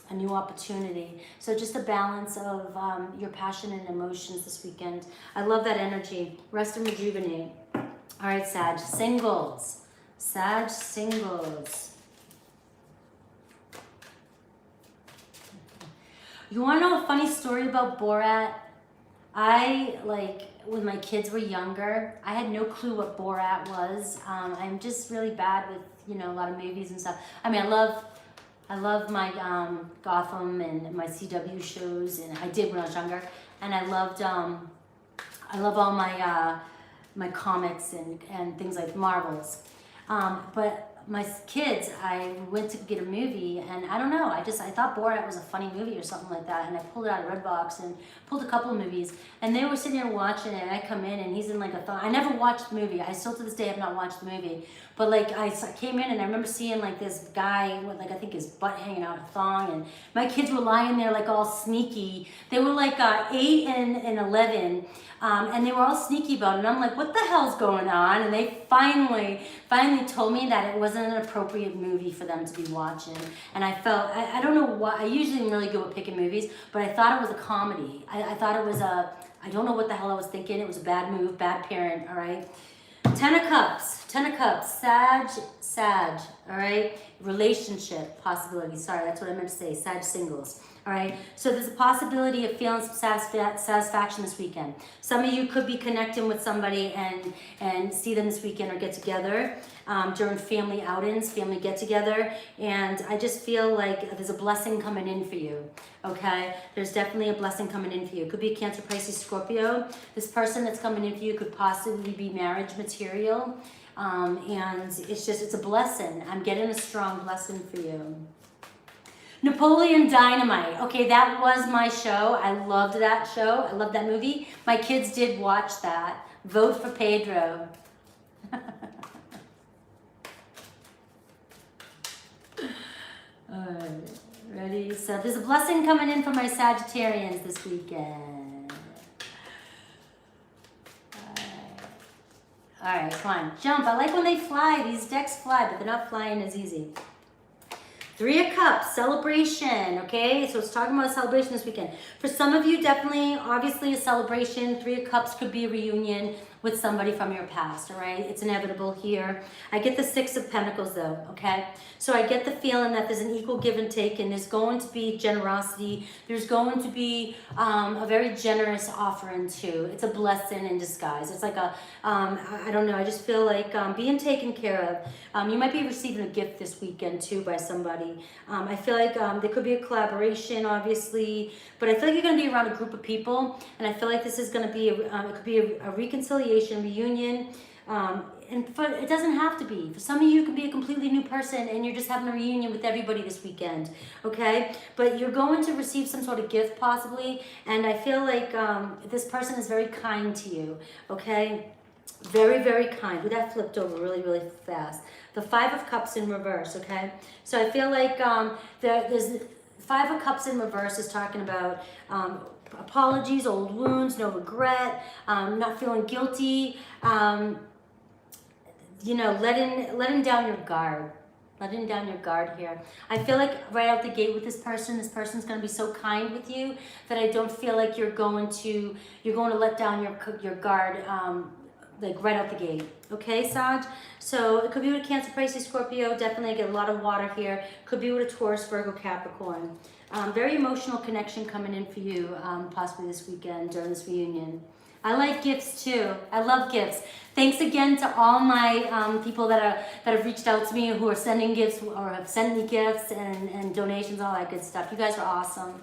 a new opportunity. So just a balance of your passion and emotions this weekend. I love that energy. Rest and rejuvenate. All right, Sag, singles. Sag singles. You want to know a funny story about Borat? When my kids were younger, I had no clue what Borat was. I'm just really bad with, you know, a lot of movies and stuff. I mean, I love my Gotham and my CW shows, and I did when I was younger. And I love all my comics and things like Marvels. But my kids, I went to get a movie, and I don't know, I thought Borat was a funny movie or something like that, and I pulled it out of Redbox and pulled a couple of movies, and they were sitting there watching it, and I come in, and he's in like a thong. I never watched the movie. I still to this day have not watched the movie, but like I came in, and I remember seeing like this guy with like, I think his butt hanging out a thong, and my kids were lying there like all sneaky. They were like 8 and 11, and they were all sneaky about it, and I'm like, what the hell's going on? And they finally told me that it wasn't an appropriate movie for them to be watching. And I felt, I don't know why, I usually am really good with picking movies, but I thought it was a comedy. I thought it was I don't know what the hell I was thinking. It was a bad move, bad parent, all right? 10 of Cups, Sag, all right? Relationship possibility, sorry, that's what I meant to say, Sag singles. All right, so there's a possibility of feeling some satisfaction this weekend. Some of you could be connecting with somebody and see them this weekend or get together during family outings, family get together. And I just feel like there's a blessing coming in for you, okay? There's definitely a blessing coming in for you. It could be a Cancer, Pisces, Scorpio. This person that's coming in for you could possibly be marriage material. And it's a blessing. I'm getting a strong blessing for you. Napoleon Dynamite. Okay, that was my show. I loved that show. I loved that movie. My kids did watch that. Vote for Pedro. Alright, ready? So there's a blessing coming in for my Sagittarians this weekend. Alright, come on. Jump. I like when they fly. These decks fly, but they're not flying as easy. 3 of Cups, celebration, okay? So it's talking about a celebration this weekend. For some of you, definitely, obviously a celebration. 3 of Cups could be a reunion with somebody from your past, all right? It's inevitable here. I get the Six of Pentacles though, okay? So I get the feeling that there's an equal give and take, and there's going to be generosity. There's going to be a very generous offering too. It's a blessing in disguise. It's like a, I don't know, I just feel like being taken care of. You might be receiving a gift this weekend too by somebody. I feel like there could be a collaboration, obviously, but I feel like you're going to be around a group of people, and I feel like this is going to be, it could be a reconciliation, reunion, it doesn't have to be. For some of you, it could be a completely new person, and you're just having a reunion with everybody this weekend, okay? But you're going to receive some sort of gift, possibly, and I feel like this person is very kind to you, okay? Very, very kind. But that flipped over really, really fast. The Five of Cups in reverse, okay? So I feel like there's Five of Cups in reverse is talking about apologies, old wounds, no regret, not feeling guilty, you know, letting down your guard. Letting down your guard here. I feel like right out the gate with this person's going to be so kind with you that I don't feel like you're going to let down your guard like right out the gate. Okay, Sag? So it could be with a Cancer, Pisces, Scorpio. Definitely get a lot of water here. Could be with a Taurus, Virgo, Capricorn. Very emotional connection coming in for you possibly this weekend during this reunion. I like gifts too. I love gifts. Thanks again to all my people that have reached out to me, who are sending gifts or have sent me gifts and donations, all that good stuff. You guys are awesome.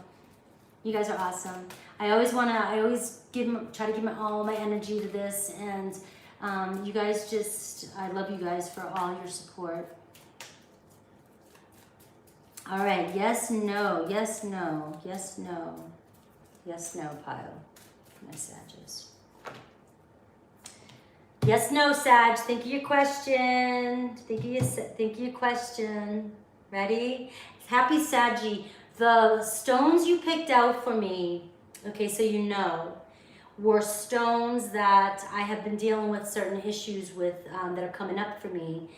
You guys are awesome. I always try to give all my energy to this, and you guys I love you guys for all your support. All right, yes, no, yes, no, yes, no, yes, no pile. My Sages. Yes, no, Sag. Think of your question. Think of your question. Ready? Happy Saggy. The stones you picked out for me, okay, so you know, were stones that I have been dealing with certain issues with that are coming up for me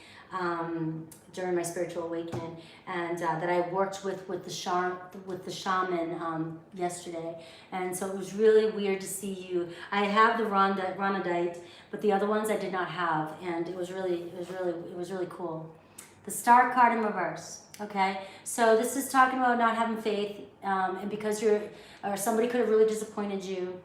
during my spiritual awakening, and that I worked with the shaman yesterday, and so it was really weird to see you. I have the Ronadite, but the other ones I did not have, and it was really cool. The Star card in reverse. Okay, so this is talking about not having faith, and because somebody could have really disappointed you.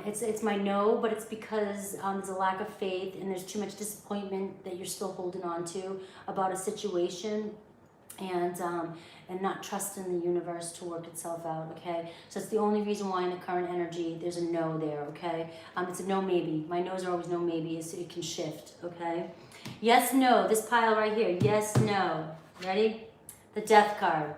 It's my no, but it's because there's a lack of faith and there's too much disappointment that you're still holding on to about a situation, and not trusting the universe to work itself out. Okay, so it's the only reason why in the current energy there's a no there. Okay, it's a no maybe. My no's are always no maybe, so it can shift. Okay, yes, no. This pile right here. Yes, no. Ready? The Death card.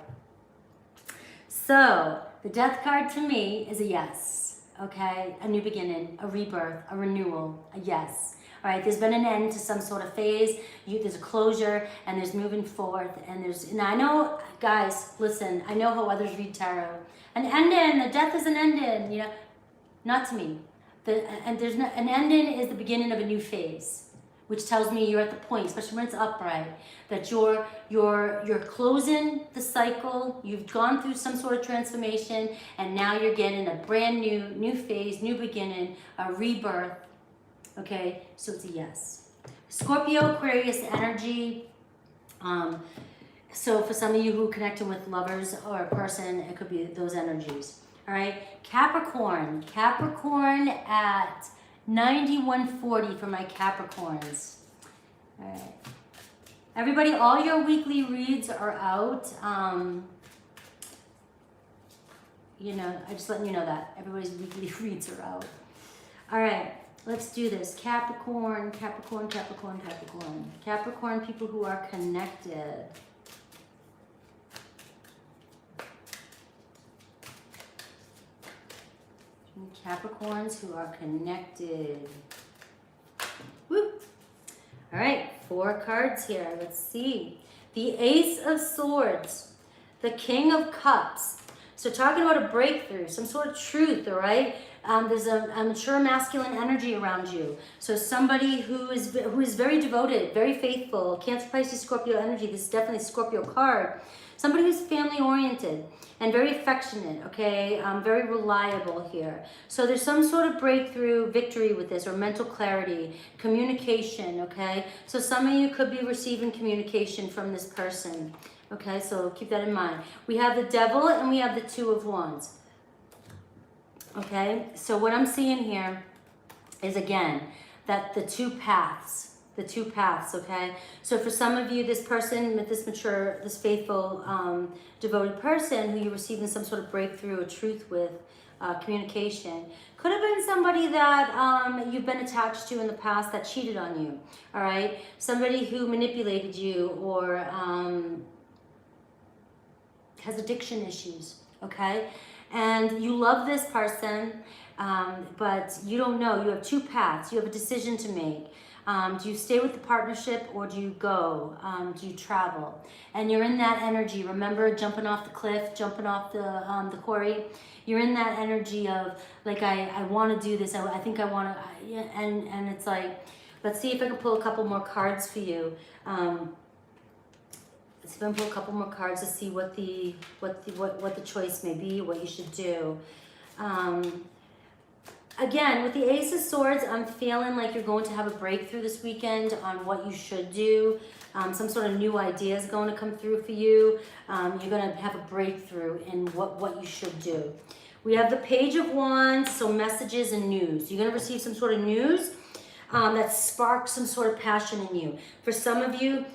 So the Death card to me is a yes. Okay, a new beginning, a rebirth, a renewal, a yes. All right, there's been an end to some sort of phase. There's a closure, and there's moving forth, and now I know, guys, listen, I know how others read tarot. An ending, a death is an ending, you know, not to me. An ending is the beginning of a new phase, which tells me you're at the point, especially when it's upright, that you're closing the cycle. You've gone through some sort of transformation, and now you're getting a brand new phase, new beginning, a rebirth. Okay, so it's a yes. Scorpio, Aquarius energy. So for some of you who are connecting with lovers or a person, it could be those energies. All right, Capricorn at 9140 for my Capricorns. All right, everybody, all your weekly reads are out. You know, I just letting you know that everybody's weekly reads are out. All right, let's do this. Capricorn, Capricorn, Capricorn, Capricorn. Capricorn, people who are connected. Capricorns who are connected. Woo. All right, 4 cards here. Let's see. The Ace of Swords, the King of Cups. So talking about a breakthrough, some sort of truth, all right? There's a mature masculine energy around you. So somebody who is very devoted, very faithful. Cancer, Pisces, Scorpio energy. This is definitely a Scorpio card. Somebody who's family oriented and very affectionate, okay? Very reliable here. So there's some sort of breakthrough, victory with this, or mental clarity, communication, okay? So some of you could be receiving communication from this person, okay? So keep that in mind. We have the Devil and we have the Two of Wands, okay? So what I'm seeing here is, again, that the two paths, okay? So for some of you, this person, this mature, this faithful, devoted person who you're receiving some sort of breakthrough or truth with, communication, could have been somebody that you've been attached to in the past that cheated on you, all right? Somebody who manipulated you or has addiction issues, okay? And you love this person, but you don't know. You have two paths. You have a decision to make. Do you stay with the partnership or do you go? Do you travel? And you're in that energy. Remember jumping off the cliff, jumping off the quarry? You're in that energy of like, I want to do this. I think I want to, and it's like, let's see if I can pull a couple more cards for you. Let's see if I can pull a couple more cards to see what the choice may be, what you should do. Again, with the Ace of Swords, I'm feeling like you're going to have a breakthrough this weekend on what you should do. Some sort of new idea is going to come through for you. You're going to have a breakthrough in what you should do. We have the Page of Wands, so messages and news. You're going to receive some sort of news that sparks some sort of passion in you. For some of you,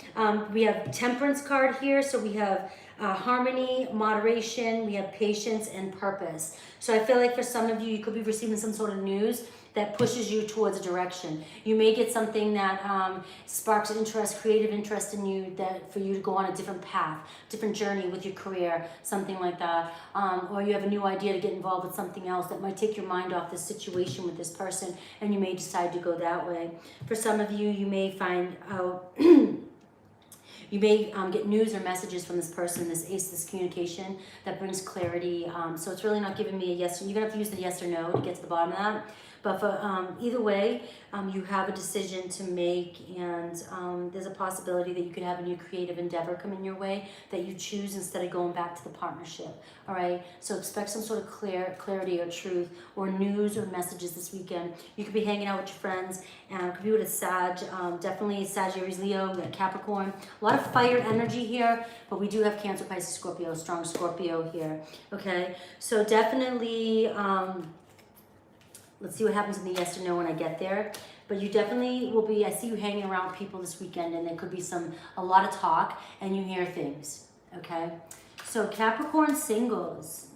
we have Temperance card here, so we have harmony, moderation, we have patience and purpose. So I feel like for some of you, you could be receiving some sort of news that pushes you towards a direction. You may get something that sparks interest, creative interest in you, that for you to go on a different path, different journey with your career, something like that. Or you have a new idea to get involved with something else that might take your mind off this situation with this person, and you may decide to go that way. For some of you, you may find out you may get news or messages from this person, this Ace, this communication that brings clarity. So it's really not giving me a yes. You're gonna have to use the yes or no to get to the bottom of that. But for either way, you have a decision to make, and there's a possibility that you could have a new creative endeavor come in your way that you choose instead of going back to the partnership. All right. So expect some sort of clarity or truth or news or messages this weekend. You could be hanging out with your friends, and could be with a Sag, definitely Sagittarius, Leo, Capricorn. A lot of fire energy here, but we do have Cancer, Pisces, Scorpio, strong Scorpio here. Okay. So definitely. Let's see what happens in the yes or no when I get there. But you definitely will be, I see you hanging around people this weekend, and there could be a lot of talk, and you hear things, okay? So Capricorn singles.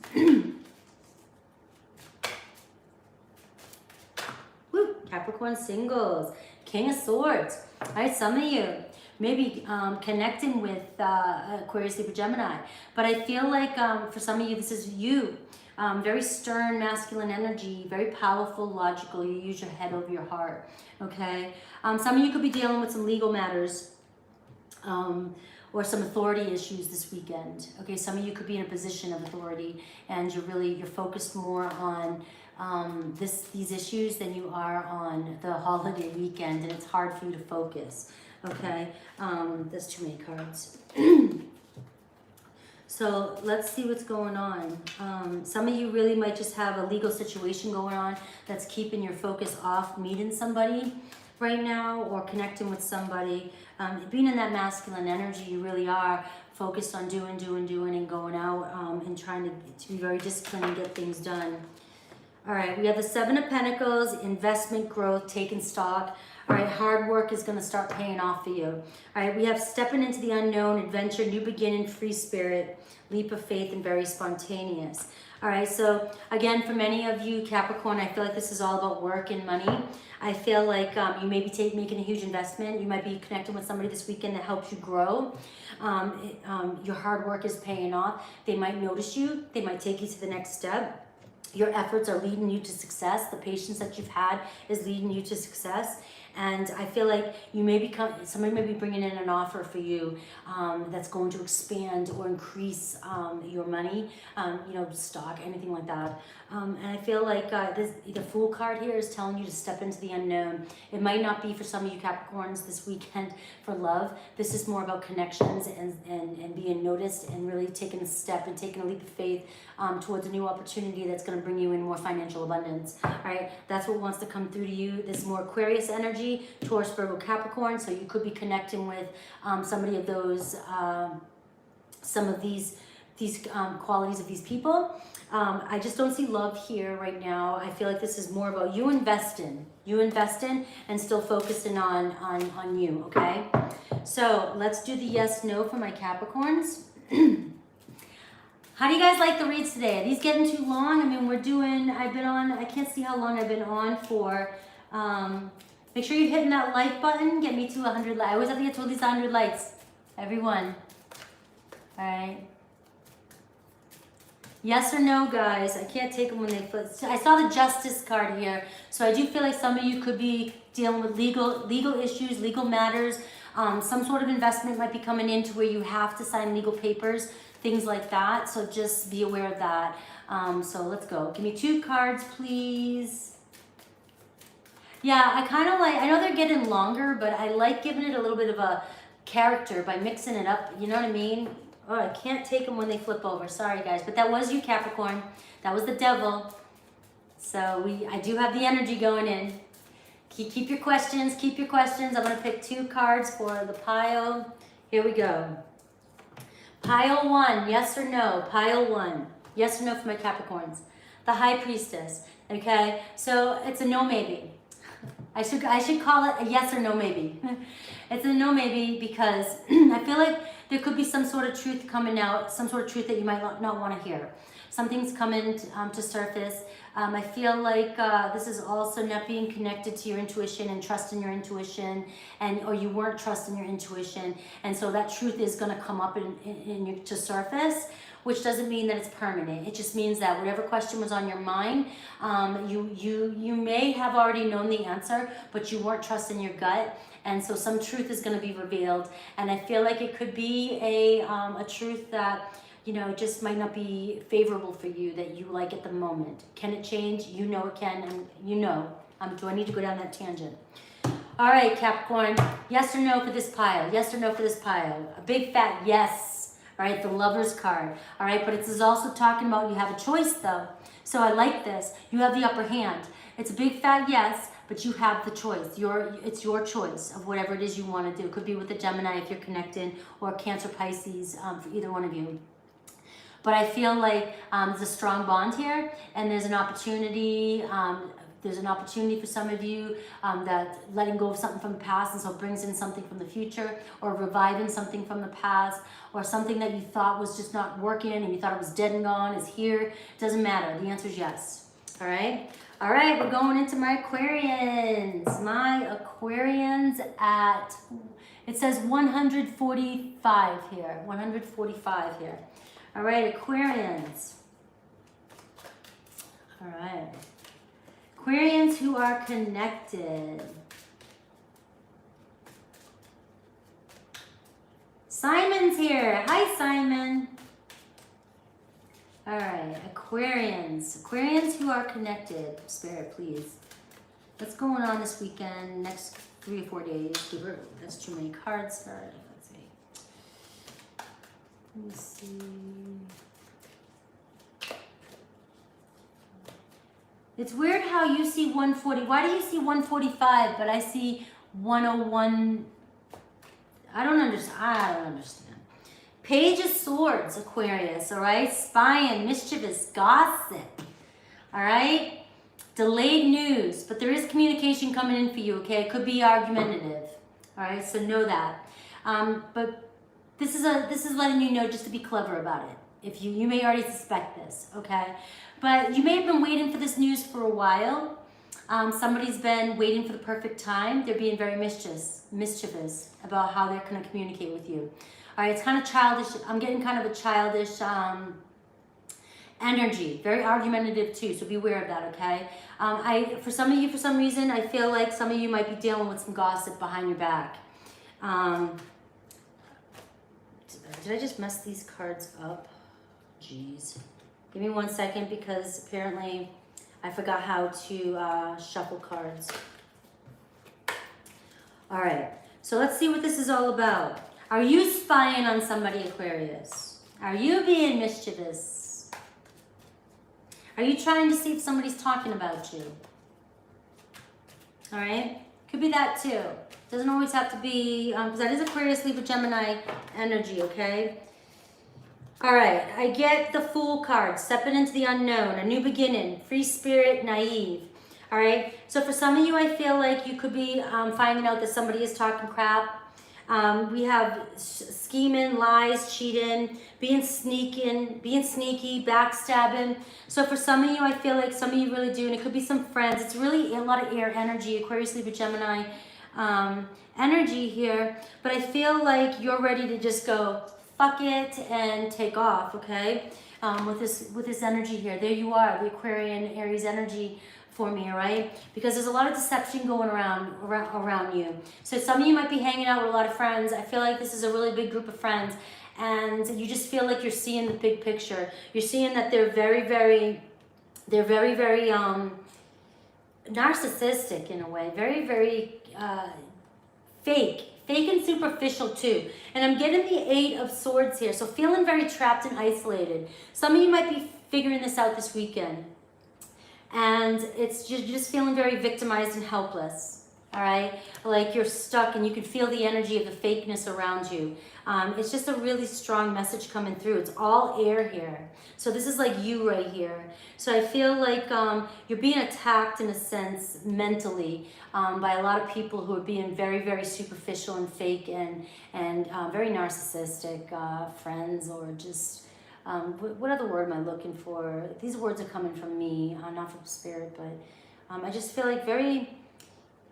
Woo, Capricorn singles. King of Swords. All right, some of you maybe connecting with Aquarius, Libra, Gemini. But I feel like for some of you, this is you. Very stern, masculine energy, very powerful, logical. You use your head over your heart, okay? Some of you could be dealing with some legal matters or some authority issues this weekend, okay? Some of you could be in a position of authority, and you're focused more on these issues than you are on the holiday weekend, and it's hard for you to focus, okay? There's too many cards. So let's see what's going on. Some of you really might just have a legal situation going on that's keeping your focus off meeting somebody right now or connecting with somebody. Being in that masculine energy, you really are focused on doing and going out and trying to be very disciplined and get things done. All right, we have the Seven of Pentacles, investment, growth, taking stock. All right, hard work is going to start paying off for you. All right, we have stepping into the unknown, adventure, new beginning, free spirit, leap of faith, and very spontaneous. All right, so again, for many of you, Capricorn, I feel like this is all about work and money. I feel like you may be making a huge investment. You might be connecting with somebody this weekend that helps you grow. Your hard work is paying off. They might notice you. They might take you to the next step. Your efforts are leading you to success. The patience that you've had is leading you to success. And I feel like you may become, somebody may be bringing in an offer for you that's going to expand or increase your money, you know, stock, anything like that. And I feel like the Fool card here is telling you to step into the unknown. It might not be for some of you Capricorns this weekend for love. This is more about connections and being noticed and really taking a step and taking a leap of faith towards a new opportunity that's going to bring you in more financial abundance. All right, that's what wants to come through to you. This is more Aquarius energy, Taurus, Virgo, Capricorn. So you could be connecting with somebody of those, some of these qualities of these people. I just don't see love here right now. I feel like this is more about you investing and still focusing on you, okay? So let's do the yes, no for my Capricorns. How do you guys like the reads today? Are these getting too long? I mean, I've been on, I can't see how long I've been on for. Make sure you're hitting that like button. Get me to 100 likes. I always have to get to at least 100 likes. Everyone. All right. Yes or no, guys? I can't take them when they flip. I saw the Justice card here. So I do feel like some of you could be dealing with legal issues, legal matters. Some sort of investment might be coming in to where you have to sign legal papers, things like that. So just be aware of that. So let's go. Give me 2 cards, please. Yeah, I kind of like, I know they're getting longer, but I like giving it a little bit of a character by mixing it up. You know what I mean? Oh, I can't take them when they flip over. Sorry, guys. But that was you, Capricorn. That was the devil. So I do have the energy going in. Keep your questions. Keep your questions. I'm going to pick 2 cards for the pile. Here we go. Pile 1, yes or no? Pile 1, yes or no for my Capricorns? The High Priestess, okay? So it's a no maybe. I should call it a yes or no maybe. It's a no maybe because I feel like there could be some sort of truth coming out, some sort of truth that you might not want to hear. Something's coming to surface. I feel like this is also not being connected to your intuition and trusting your intuition, or you weren't trusting your intuition, and so that truth is going to come up to surface, which doesn't mean that it's permanent. It just means that whatever question was on your mind, you may have already known the answer, but you weren't trusting your gut, and so some truth is going to be revealed. And I feel like it could be a truth that, you know, just might not be favorable for you, that you like at the moment. Can it change? You know it can, and you know. Do I need to go down that tangent? All right, Capricorn, yes or no for this pile? Yes or no for this pile? A big fat yes. All right, the Lover's card. All right, but this is also talking about you have a choice, though. So I like this. You have the upper hand. It's a big fat yes, but you have the choice. It's your choice of whatever it is you want to do. It could be with a Gemini if you're connected, or Cancer, Pisces, for either one of you. But I feel like there's a strong bond here, and there's an opportunity. There's an opportunity for some of you that letting go of something from the past, and so it brings in something from the future, or reviving something from the past, or something that you thought was just not working and you thought it was dead and gone is here. It doesn't matter. The answer is yes. All right. All right. We're going into my Aquarians. My Aquarians at, it says 145 here. 145 here. All right, Aquarians. All right. Aquarians who are connected. Simon's here. Hi, Simon. All right, Aquarians. Aquarians who are connected. Spirit, please. What's going on this weekend, next 3 or 4 days? That's too many cards. All right, let's see. Let me see. It's weird how you see 140. Why do you see 145, but I see 101? I don't understand. Page of Swords, Aquarius, all right? Spying, mischievous, gossip, all right? Delayed news, but there is communication coming in for you, okay? It could be argumentative, all right? So know that. But this is letting you know just to be clever about it. If you may already suspect this, okay? But you may have been waiting for this news for a while. Somebody's been waiting for the perfect time. They're being very mischievous about how they're going to communicate with you. All right, it's kind of childish. I'm getting kind of a childish energy, very argumentative too, so be aware of that, okay? For some of you, for some reason, I feel like some of you might be dealing with some gossip behind your back. Did I just mess these cards up? Jeez. Give me 1 second because apparently I forgot how to shuffle cards. All right, so let's see what this is all about. Are you spying on somebody, Aquarius? Are you being mischievous? Are you trying to see if somebody's talking about you? All right, could be that too. Doesn't always have to be, because that is Aquarius, Libra, Gemini energy, okay? All right, I get the Fool card, stepping into the unknown, a new beginning, free spirit, naive. All right, so for some of you, I feel like you could be finding out that somebody is talking crap. We have scheming, lies, cheating, being sneaky, backstabbing. So for some of you, I feel like some of you really do, and it could be some friends. It's really a lot of air energy, Aquarius, Libra, Gemini energy here. But I feel like you're ready to just go, fuck it, and take off, okay? With this energy here. There you are, the Aquarian, Aries energy for me, all right? Because there's a lot of deception going around you. So some of you might be hanging out with a lot of friends. I feel like this is a really big group of friends, and you just feel like you're seeing the big picture. You're seeing that they're very, very narcissistic in a way, very fake and superficial too. And I'm getting the 8 of Swords here, so feeling very trapped and isolated. Some of you might be figuring this out this weekend, and it's just feeling very victimized and helpless. All right, like you're stuck, and you can feel the energy of the fakeness around you. It's just a really strong message coming through. It's all air here, so this is like you right here. So I feel like you're being attacked in a sense mentally by a lot of people who are being very superficial and fake and very narcissistic friends, or just what other word am I looking for? These words are coming from me, not from spirit, but I just feel like very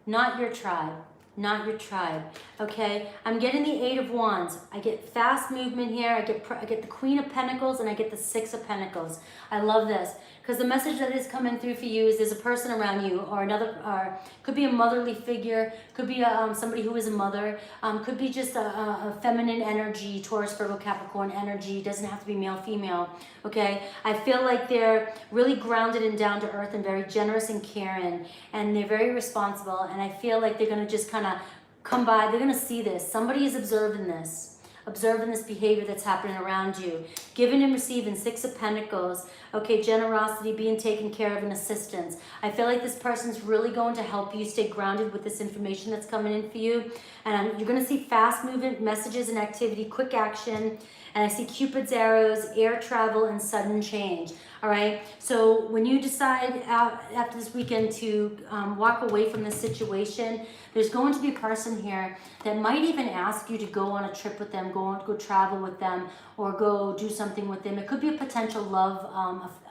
not your tribe. Not your tribe, okay? I'm getting the 8 of Wands. I get fast movement here. I get the Queen of Pentacles, and I get the 6 of Pentacles. I love this because the message that is coming through for you is there's a person around you, or could be a motherly figure, could be somebody who is a mother, could be just a feminine energy, Taurus, Virgo, Capricorn energy. Doesn't have to be male, female, okay? I feel like they're really grounded and down to earth and very generous and caring, and they're very responsible, and I feel like they're going to just kind of come by. They're going to see this. Somebody is observing this behavior that's happening around you. Giving and receiving, 6 of Pentacles. Okay, generosity, being taken care of, and assistance. I feel like this person's really going to help you stay grounded with this information that's coming in for you. And you're going to see fast movement, messages and activity, quick action. And I see Cupid's arrows, air travel, and sudden change. All right, so when you decide after this weekend to walk away from this situation, there's going to be a person here that might even ask you to go on a trip with them, go travel with them, or go do something with them. It could be a potential love,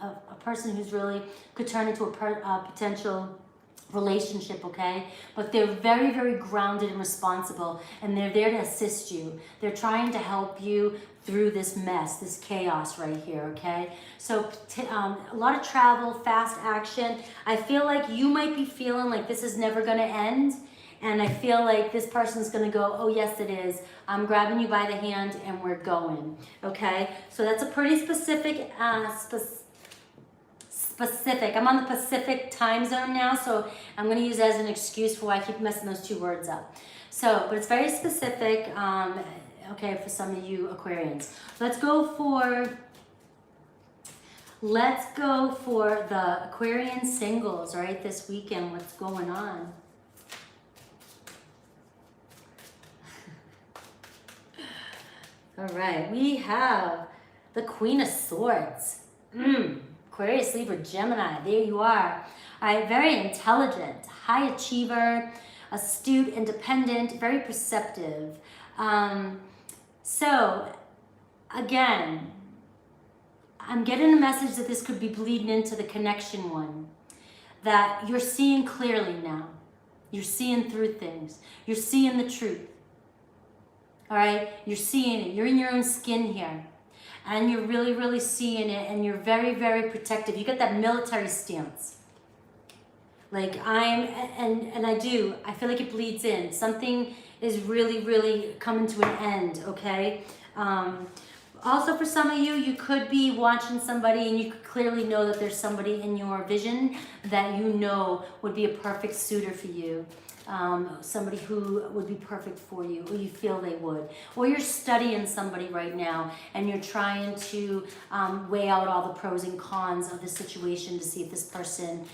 a person who's really could turn into a potential relationship, okay? But they're very grounded and responsible, and they're there to assist you. They're trying to help you through this mess, this chaos right here, okay? So a lot of travel, fast action. I feel like you might be feeling like this is never going to end, and I feel like this person's going to go, oh yes it is. I'm grabbing you by the hand and we're going, okay? So that's a pretty specific I'm on the Pacific time zone now, so I'm going to use that as an excuse for why I keep messing those 2 words up. So, but it's very specific, okay, for some of you Aquarians. Let's go for the Aquarian singles, right, this weekend. What's going on? All right, we have the Queen of Swords. Aquarius, Libra, Gemini, there you are. All right, very intelligent, high achiever, astute, independent, very perceptive. So, again, I'm getting a message that this could be bleeding into the connection one, that you're seeing clearly now. You're seeing through things. You're seeing the truth. All right, you're seeing it. You're in your own skin here. and you're really, really seeing it, and you're very, very protective. You get that military stance. Like I feel like it bleeds in. Something is really, really coming to an end, okay? Also for some of you, you could be watching somebody and you could clearly know that there's somebody in your vision that you know would be a perfect suitor for you. Somebody who would be perfect for you, or you feel they would. Or you're studying somebody right now and you're trying to weigh out all the pros and cons of the situation to see if this person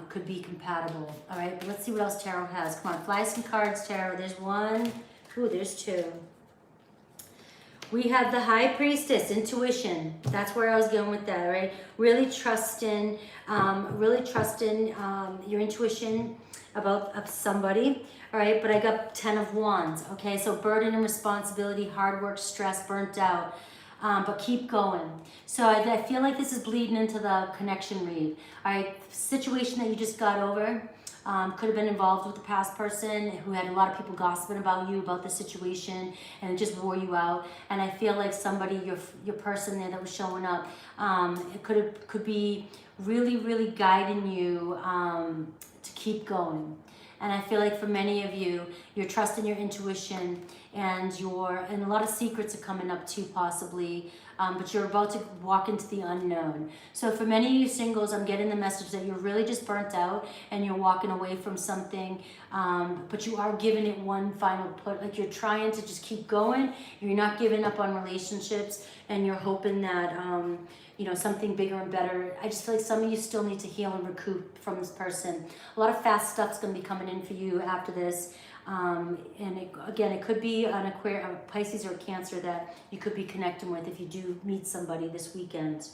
could be compatible. All right, but let's see what else Tarot has. Come on, fly some cards, Tarot. There's one. Ooh, there's two. We have the High Priestess, intuition. That's where I was going with that, right? Really trusting your intuition about somebody, all right? But I got 10 of Wands, okay? So burden and responsibility, hard work, stress, burnt out, but keep going. So I feel like this is bleeding into the connection read, all right? Situation that you just got over, could have been involved with the past person who had a lot of people gossiping about you, about the situation, and it just wore you out. And I feel like somebody, your person there that was showing up, it could be really, really guiding you to keep going. And I feel like for many of you, you're trusting your intuition, and a lot of secrets are coming up too, possibly. But you're about to walk into the unknown. So for many of you singles, I'm getting the message that you're really just burnt out and you're walking away from something, but you are giving it one final put. Like you're trying to just keep going. You're not giving up on relationships, and you're hoping that something bigger and better. I just feel like some of you still need to heal and recoup from this person. A lot of fast stuff's going to be coming in for you after this. And it could be an Aquarius, a Pisces, or a Cancer that you could be connecting with if you do meet somebody this weekend.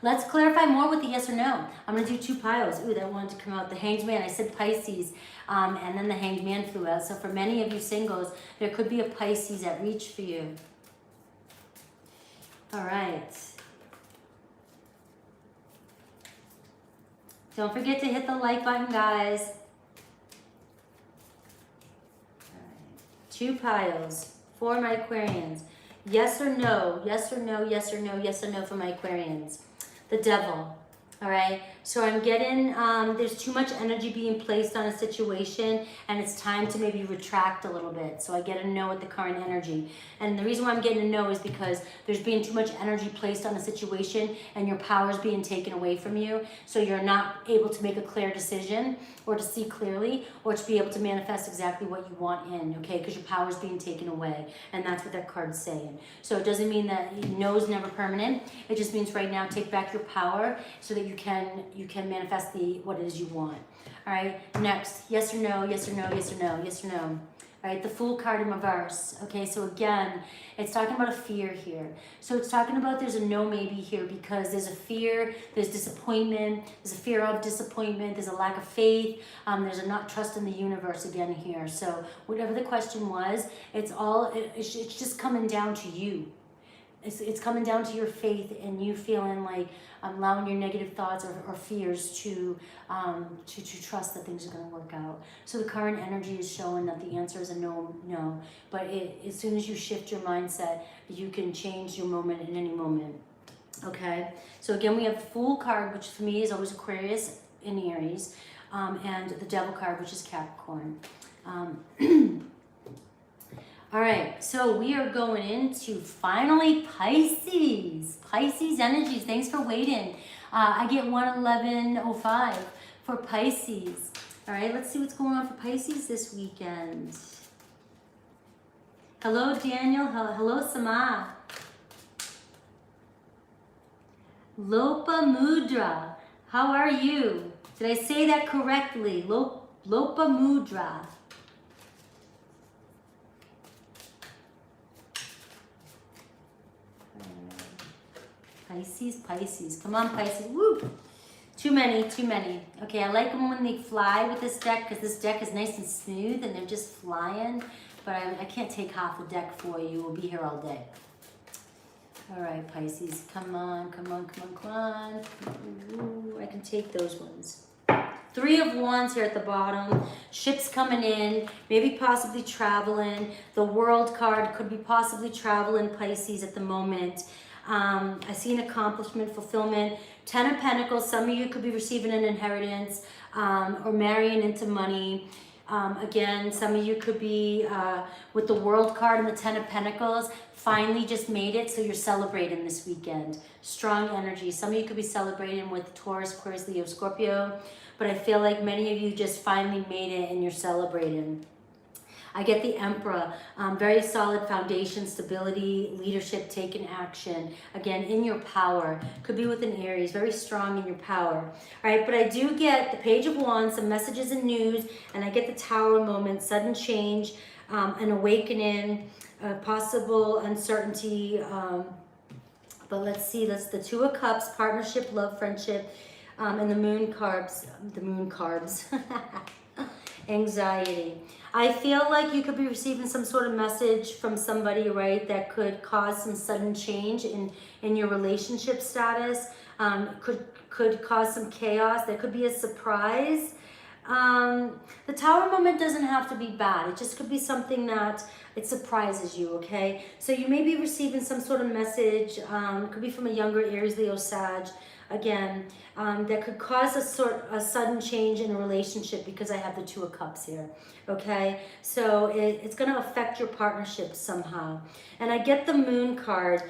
Let's clarify more with the yes or no. I'm going to do two piles. Ooh, that wanted to come out. The Hanged Man, I said Pisces, and then the Hanged Man flew out. So for many of you singles, there could be a Pisces at reach for you. All right. Don't forget to hit the like button, guys. Two piles for my Aquarians. Yes or no, yes or no, yes or no, yes or no for my Aquarians. The Devil, all right? So I'm getting, there's too much energy being placed on a situation, and it's time to maybe retract a little bit. So I get a no with the current energy. And the reason why I'm getting a no is because there's being too much energy placed on a situation, and your power's being taken away from you. So you're not able to make a clear decision, or to see clearly, or to be able to manifest exactly what you want in, okay? Because your power's being taken away, and that's what that card's saying. So it doesn't mean that no is never permanent. It just means right now take back your power so that you can manifest what it is you want. All right, next, yes or no, yes or no, yes or no, yes or no. All right, the Fool card in reverse. Okay, so again, it's talking about a fear here. So it's talking about there's a no maybe here because there's a fear, there's disappointment, there's a fear of disappointment, there's a lack of faith, there's a not trust in the universe again here. So whatever the question was, it's just coming down to you. It's coming down to your faith and you feeling like allowing your negative thoughts or fears to trust that things are going to work out. So the current energy is showing that the answer is a no. But as soon as you shift your mindset, you can change your moment in any moment. Okay? So again, we have the Fool card, which for me is always Aquarius and Aries, and the Devil card, which is Capricorn. All right, so we are going into finally Pisces. Pisces energies, thanks for waiting. I get 111.05 for Pisces. All right, let's see what's going on for Pisces this weekend. Hello, Daniel. Hello, Sama. Lopamudra, how are you? Did I say that correctly? Lopamudra. Pisces. Come on, Pisces. Woo! Too many. Okay, I like them when they fly with this deck because this deck is nice and smooth and they're just flying. But I can't take half the deck for you. We'll be here all day. All right, Pisces. Come on. Ooh, I can take those ones. 3 of Wands here at the bottom. Ships coming in, maybe possibly traveling. The World card could be possibly traveling, Pisces, at the moment. I see an accomplishment, fulfillment. 10 of Pentacles, some of you could be receiving an inheritance or marrying into money. Again, some of you could be with the World card and the 10 of Pentacles, finally just made it, so you're celebrating this weekend. Strong energy. Some of you could be celebrating with Taurus, Aquarius, Leo, Scorpio, but I feel like many of you just finally made it and you're celebrating. I get the Emperor, very solid foundation, stability, leadership, taking action. Again, in your power. Could be with an Aries, very strong in your power. All right, but I do get the Page of Wands, some messages and news, and I get the Tower moment, sudden change, an awakening, possible uncertainty. But let's see, that's the Two of Cups, partnership, love, friendship, and the Moon carbs, anxiety. I feel like you could be receiving some sort of message from somebody, right, that could cause some sudden change in your relationship status, could cause some chaos. There could be a surprise. The Tower moment doesn't have to be bad. It just could be something that it surprises you, okay? So you may be receiving some sort of message, it could be from a younger Aries, Leo, Sag, again, that could cause a sudden change in a relationship because I have the Two of Cups here, okay? So it's going to affect your partnership somehow. And I get the Moon card,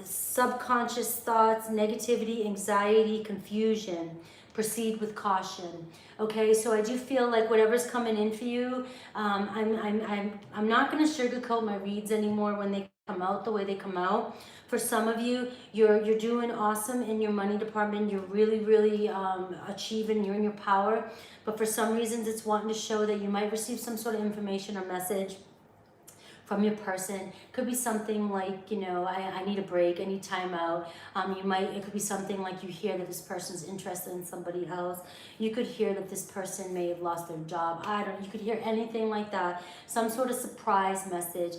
subconscious thoughts, negativity, anxiety, confusion. Proceed with caution. Okay, so I do feel like whatever's coming in for you, I'm not going to sugarcoat my reads anymore when they come out the way they come out. For some of you, you're doing awesome in your money department. You're really achieving. You're in your power. But for some reasons, it's wanting to show that you might receive some sort of information or message from your person. Could be something like, you know, I need a break, I need time out. It could be something like you hear that this person's interested in somebody else. You could hear that this person may have lost their job. You could hear anything like that. Some sort of surprise message.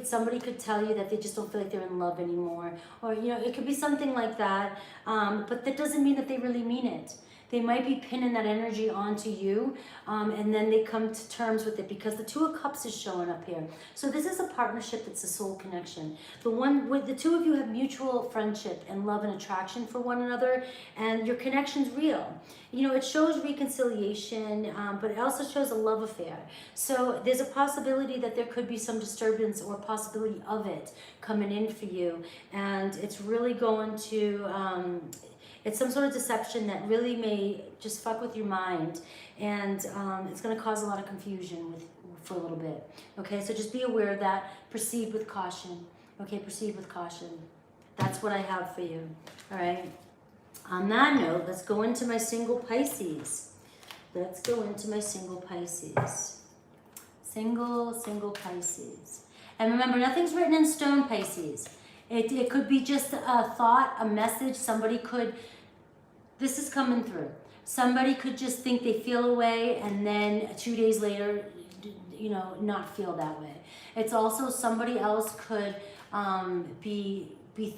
Somebody could tell you that they just don't feel like they're in love anymore. Or, you know, it could be something like that. But that doesn't mean that they really mean it. They might be pinning that energy onto you, and then they come to terms with it because the Two of Cups is showing up here. So this is a partnership that's a soul connection. The two of you have mutual friendship and love and attraction for one another, and your connection's real. You know, it shows reconciliation, but it also shows a love affair. So there's a possibility that there could be some disturbance or possibility of it coming in for you, and it's really going to... it's some sort of deception that really may just fuck with your mind, and it's going to cause a lot of confusion for a little bit. Okay, so just be aware of that. Proceed with caution. Okay, proceed with caution. That's what I have for you. All right. On that note, let's go into my single Pisces. Let's go into my single Pisces. Single Pisces. And remember, nothing's written in stone, Pisces. It could be just a thought, a message. Somebody could, this is coming through. Somebody could just think they feel a way and then 2 days later, you know, not feel that way. It's also somebody else could be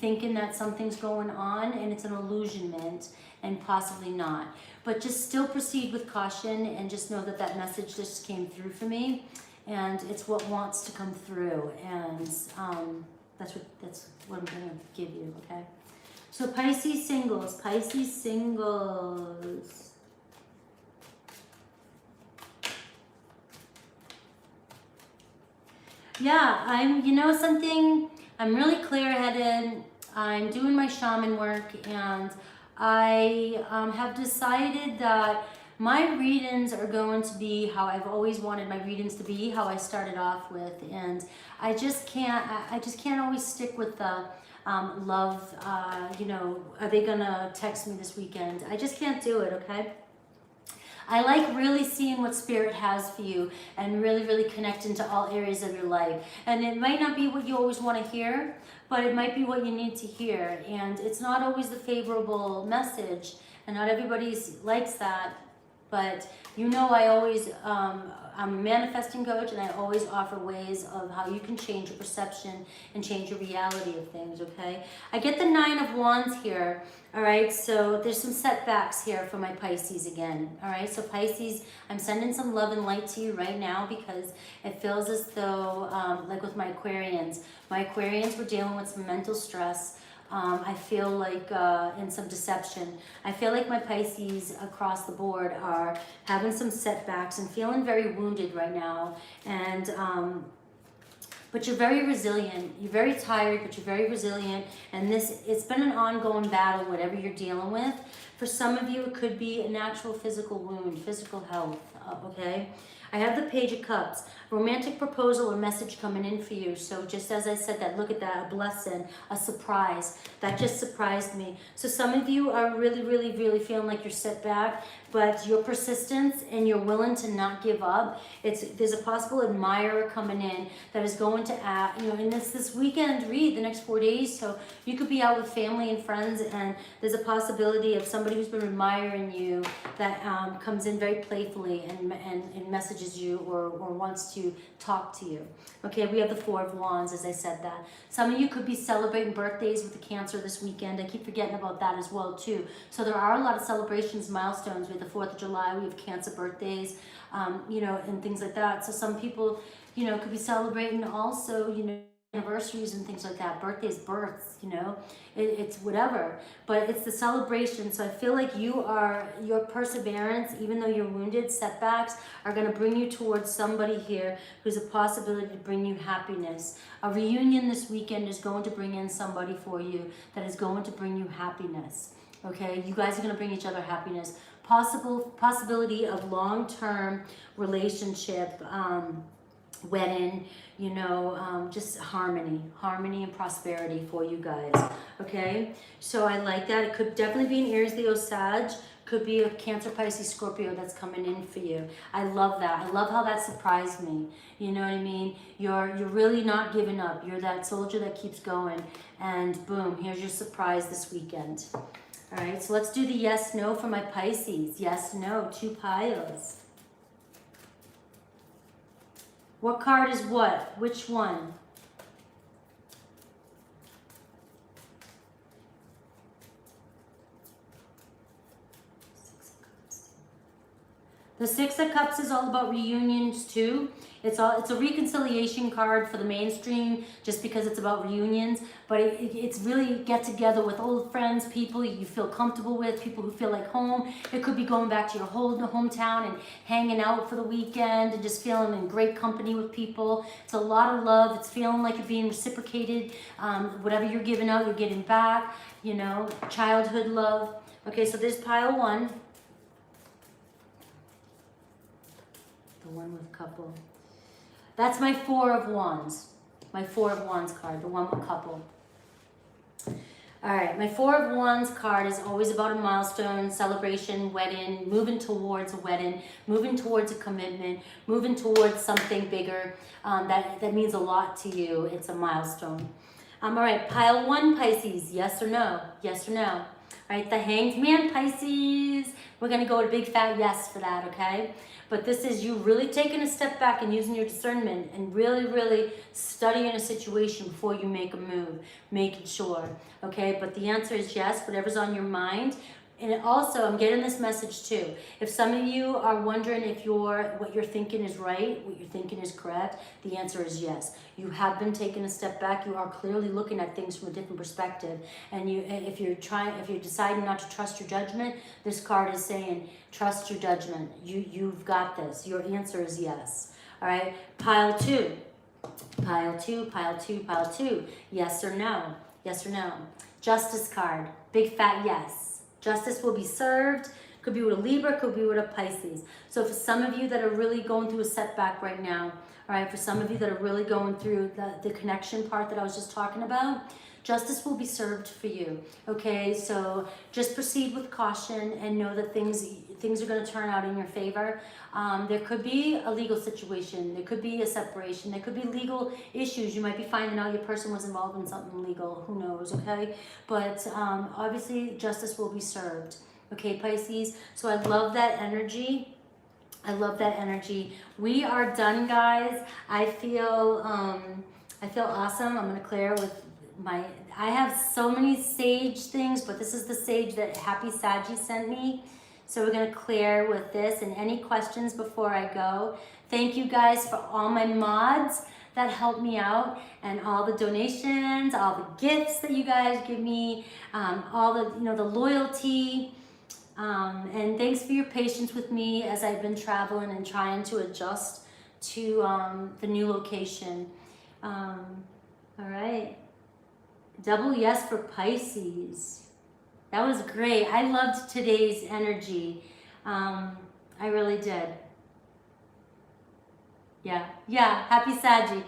thinking that something's going on and it's an illusionment and possibly not. But just still proceed with caution and just know that that message just came through for me and it's what wants to come through. And that's what I'm going to give you, okay? So Pisces singles. Yeah, you know something? I'm really clear-headed. I'm doing my shaman work, and I have decided that my readings are going to be how I've always wanted my readings to be, how I started off with, and I just can't always stick with the love, you know, are they gonna text me this weekend? I just can't do it, okay? I like really seeing what Spirit has for you and really connecting to all areas of your life. And it might not be what you always want to hear, but it might be what you need to hear. And it's not always the favorable message, and not everybody likes that. But you know, I always, I'm a manifesting coach, and I always offer ways of how you can change your perception and change your reality of things, okay? I get the 9 of Wands here, all right? So there's some setbacks here for my Pisces again, all right? So Pisces, I'm sending some love and light to you right now because it feels as though, like with my Aquarians were dealing with some mental stress, I feel like in some deception. I feel like my Pisces across the board are having some setbacks and feeling very wounded right now. And but you're very resilient. You're very tired, but you're very resilient. And it's been an ongoing battle, whatever you're dealing with. For some of you, it could be an actual physical wound, physical health, okay? I have the Page of Cups, romantic proposal or message coming in for you. So just as I said that, look at that, a blessing, a surprise. That just surprised me. So some of you are really, really, really feeling like you're set back, but your persistence and you're willing to not give up. There's a possible admirer coming in that is going to act, you know, and it's this weekend read, the next 4 days. So you could be out with family and friends, and there's a possibility of somebody who's been admiring you that comes in very playfully and messages you or wants to talk to you. Okay, we have the Four of Wands, as I said that. Some of you could be celebrating birthdays with the Cancer this weekend. I keep forgetting about that as well too. So there are a lot of celebrations, milestones. We have the 4th of July, we have Cancer birthdays, you know, and things like that. So some people, you know, could be celebrating also, you know, anniversaries and things like that, birthdays, births, you know, it's whatever, but it's the celebration. So I feel like your perseverance, even though you're wounded, setbacks are going to bring you towards somebody here who's a possibility to bring you happiness. A reunion this weekend is going to bring in somebody for you that is going to bring you happiness. Okay, you guys are going to bring each other happiness. Possibility of long-term relationship, wedding, you know, just harmony and prosperity for you guys. Okay, so I like that. It could definitely be an Aries, Leo, Sag. Could be a Cancer, Pisces, Scorpio that's coming in for you. I love that. I love how that surprised me. You know what I mean? You're really not giving up. You're that soldier that keeps going. And boom, here's your surprise this weekend. All right, so let's do the yes, no for my Pisces. Yes, no, 2 piles. What card is what? Which one? The Six of Cups is all about reunions too. It's a reconciliation card for the mainstream just because it's about reunions, but it's really get together with old friends, people you feel comfortable with, people who feel like home. It could be going back to your hometown and hanging out for the weekend and just feeling in great company with people. It's a lot of love. It's feeling like you're being reciprocated. Whatever you're giving out, you're getting back, you know, childhood love. Okay, so there's pile 1. The one with couple. That's my 4 of Wands. My 4 of Wands card, the one with couple. All right, my 4 of Wands card is always about a milestone, celebration, wedding, moving towards a wedding, moving towards a commitment, moving towards something bigger that means a lot to you. It's a milestone. All right, pile 1, Pisces, yes or no? Yes or no? All right, the Hanged Man, Pisces. We're going to go with a big fat yes for that, okay? But this is you really taking a step back and using your discernment and really, really studying a situation before you make a move, making sure, okay? But the answer is yes, whatever's on your mind. And also, I'm getting this message too. If some of you are wondering if what you're thinking is right, what you're thinking is correct, the answer is yes. You have been taking a step back. You are clearly looking at things from a different perspective. And if you're deciding not to trust your judgment, this card is saying, trust your judgment. You've got this. Your answer is yes. All right. Pile 2. Pile 2, pile 2, pile 2. Yes or no? Yes or no? Justice card. Big fat yes. Justice will be served. Could be with a Libra, could be with a Pisces. So for some of you that are really going through a setback right now, all right, for some of you that are really going through the connection part that I was just talking about, justice will be served for you, okay? So just proceed with caution and know that things are going to turn out in your favor. There could be a legal situation. There could be a separation. There could be legal issues. You might be finding out your person was involved in something legal. Who knows, okay? But obviously, justice will be served, okay, Pisces? So I love that energy. I love that energy. We are done, guys. I feel awesome. I'm going to clear with I have so many sage things, but this is the sage that Happy Saggy sent me. So we're going to clear with this. And any questions before I go? Thank you guys for all my mods that help me out, and all the donations, all the gifts that you guys give me, all the, you know, the loyalty. And thanks for your patience with me as I've been traveling and trying to adjust to the new location. All right. Double yes for Pisces. That was great. I loved today's energy. I really did. Yeah. Happy Saggy.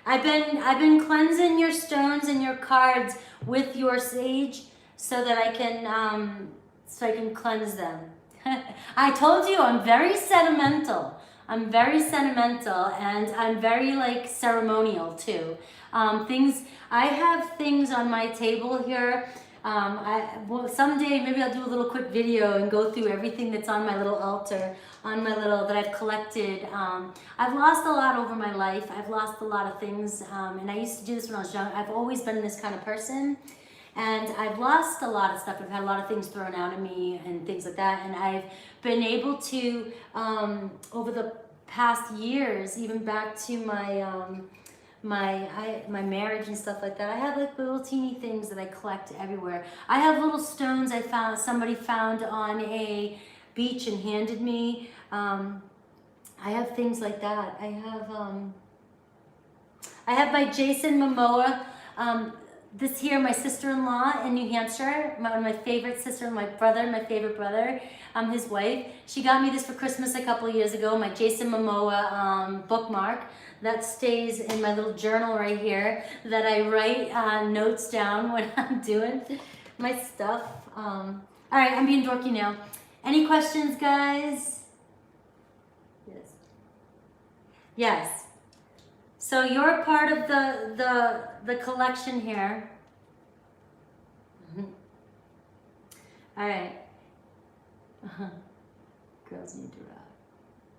I've been cleansing your stones and your cards with your sage so that I can cleanse them. I told you I'm very sentimental. I'm very sentimental, and I'm very like ceremonial too. I have things on my table here. Someday maybe I'll do a little quick video and go through everything that's on my little altar, that I've collected. I've lost a lot over my life. I've lost a lot of things, and I used to do this when I was young. I've always been this kind of person. And I've lost a lot of stuff. I've had a lot of things thrown out of me and things like that. And I've been able to, over the past years, even back to my my marriage and stuff like that, I have like little teeny things that I collect everywhere. I have little stones somebody found on a beach and handed me. I have things like that. I have by Jason Momoa. This here, my sister-in-law in New Hampshire, one of my favorite sister, my favorite brother, his wife. She got me this for Christmas a couple of years ago, my Jason Momoa bookmark. That stays in my little journal right here that I write notes down when I'm doing my stuff. All right, I'm being dorky now. Any questions, guys? Yes. Yes. So you're a part of the collection here. All right. Girls need to rock.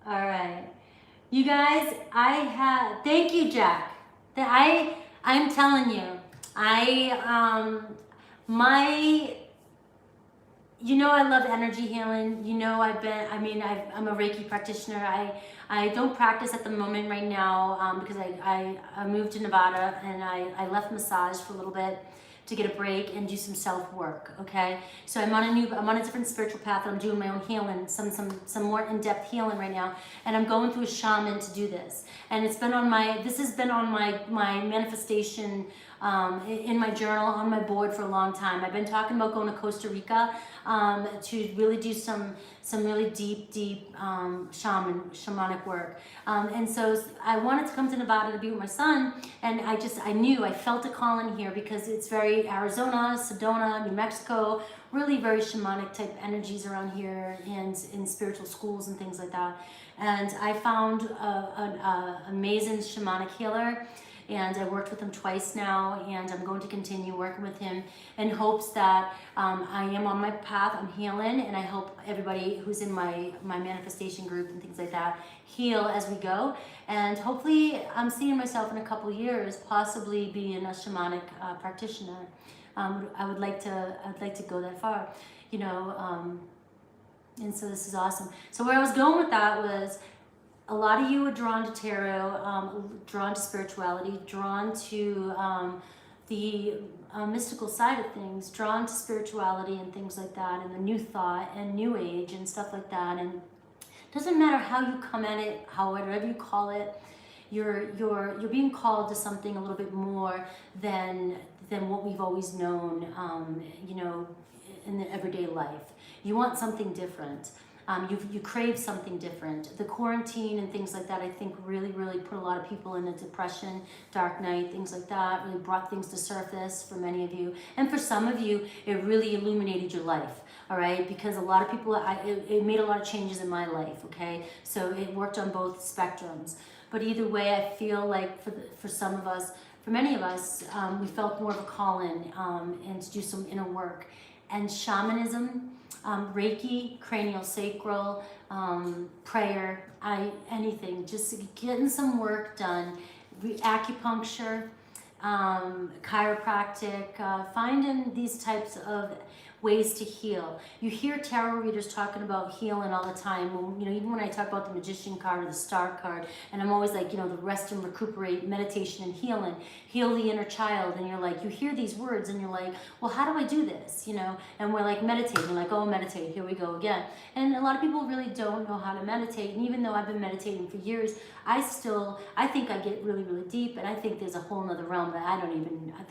All right. You guys, thank you, Jack. I'm telling you, you know, I love energy healing. You know, I'm a Reiki practitioner. I don't practice at the moment right now because I moved to Nevada, and I left massage for a little bit to get a break and do some self-work, okay? So I'm on a different spiritual path, and I'm doing my own healing, some more in-depth healing right now, and I'm going through a shaman to do this. And this has been on my manifestation in my journal, on my board for a long time. I've been talking about going to Costa Rica to really do some really deep shamanic work. And so I wanted to come to Nevada to be with my son, and I felt a calling here because it's very Arizona, Sedona, New Mexico, really very shamanic type energies around here, and in spiritual schools and things like that. And I found an amazing shamanic healer, and I worked with him twice now, and I'm going to continue working with him in hopes that I am on my path, I'm healing, and I hope everybody who's in my manifestation group and things like that heal as we go. And hopefully I'm seeing myself in a couple years possibly being a shamanic practitioner. I'd like to go that far, you know, and so this is awesome. So where I was going with that was, a lot of you are drawn to tarot, drawn to spirituality, drawn to the mystical side of things, drawn to spirituality and things like that, and the new thought and new age and stuff like that. And it doesn't matter how you come at it, whatever you call it, you're being called to something a little bit more than what we've always known, you know, in the everyday life. You want something different. You crave something different. The quarantine and things like that, I think really put a lot of people in a depression, dark night, things like that, really brought things to surface for many of you. And for some of you, it really illuminated your life, all right? Because a lot of people, it made a lot of changes in my life, okay? So it worked on both spectrums. But either way, I feel like for some of us, for many of us, we felt more of a calling and to do some inner work. And shamanism, Reiki, cranial sacral, prayer, anything, just getting some work done, acupuncture, chiropractic, finding these types of, ways to heal. You hear tarot readers talking about healing all the time. When, you know, even when I talk about the Magician card or the Star card, and I'm always like, you know, the rest and recuperate, meditation and healing, heal the inner child. And you're like, you hear these words and you're like, well, how do I do this? You know, and we're like meditating, like, oh, meditate, here we go again. And a lot of people really don't know how to meditate. And even though I've been meditating for years, I think I get really, really deep, and I think there's a whole nother realm that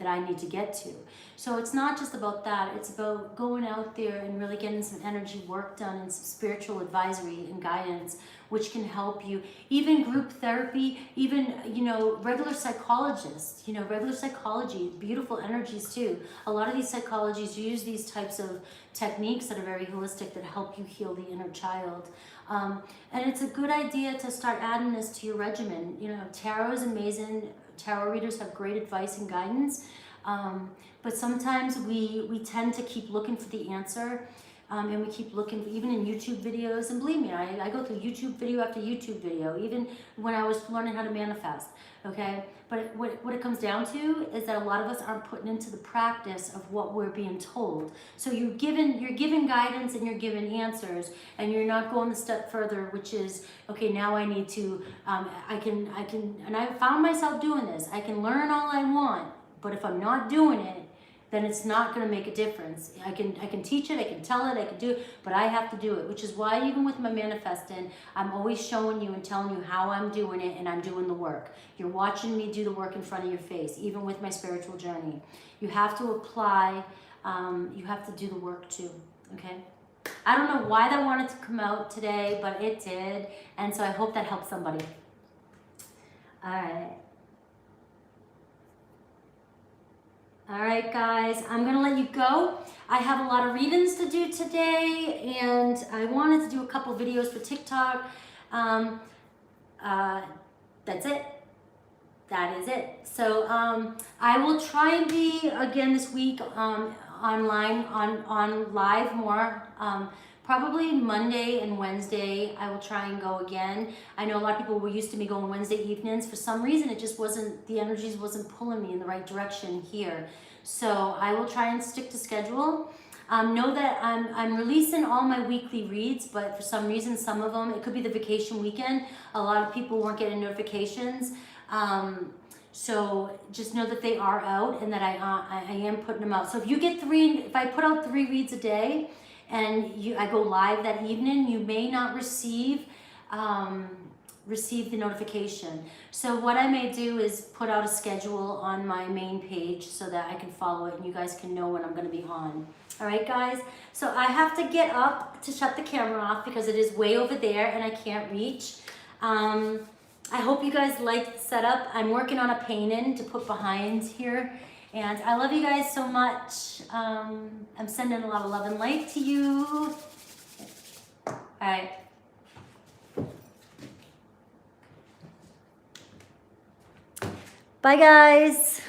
I need to get to. So it's not just about that, it's about going out there and really getting some energy work done and some spiritual advisory and guidance, which can help you. Even group therapy, even, you know, regular psychologists, you know, regular psychology, beautiful energies too. A lot of these psychologies use these types of techniques that are very holistic that help you heal the inner child. And it's a good idea to start adding this to your regimen. You know, tarot is amazing. Tarot readers have great advice and guidance. But sometimes we tend to keep looking for the answer. And we keep looking, even in YouTube videos, and believe me, I go through YouTube video after YouTube video, even when I was learning how to manifest, okay? But what it comes down to is that a lot of us aren't putting into the practice of what we're being told. So you're given guidance and you're given answers, and you're not going a step further, which is, okay, now I need to, and I found myself doing this. I can learn all I want, but if I'm not doing it, then it's not going to make a difference. I can teach it, I can tell it, I can do it, but I have to do it, which is why even with my manifesting, I'm always showing you and telling you how I'm doing it, and I'm doing the work. You're watching me do the work in front of your face, even with my spiritual journey. You have to apply, you have to do the work too, okay? I don't know why that wanted to come out today, but it did, and so I hope that helps somebody. All right. All right, guys, I'm gonna let you go. I have a lot of readings to do today, and I wanted to do a couple videos for TikTok. That's it. That is it. So I will try and be again this week online, on live more. Probably Monday and Wednesday, I will try and go again. I know a lot of people were used to me going Wednesday evenings. For some reason, it just wasn't, the energies wasn't pulling me in the right direction here. So I will try and stick to schedule. Know that I'm releasing all my weekly reads, but for some reason, some of them, it could be the vacation weekend. A lot of people weren't getting notifications. So just know that they are out and that I am putting them out. So if you get if I put out 3 reads a day, and I go live that evening, you may not receive the notification. So what I may do is put out a schedule on my main page so that I can follow it and you guys can know when I'm going to be on. All right, guys? So I have to get up to shut the camera off because it is way over there and I can't reach. I hope you guys like the setup. I'm working on a painting to put behind here. And I love you guys so much. I'm sending a lot of love and light to you. All right. Bye, guys.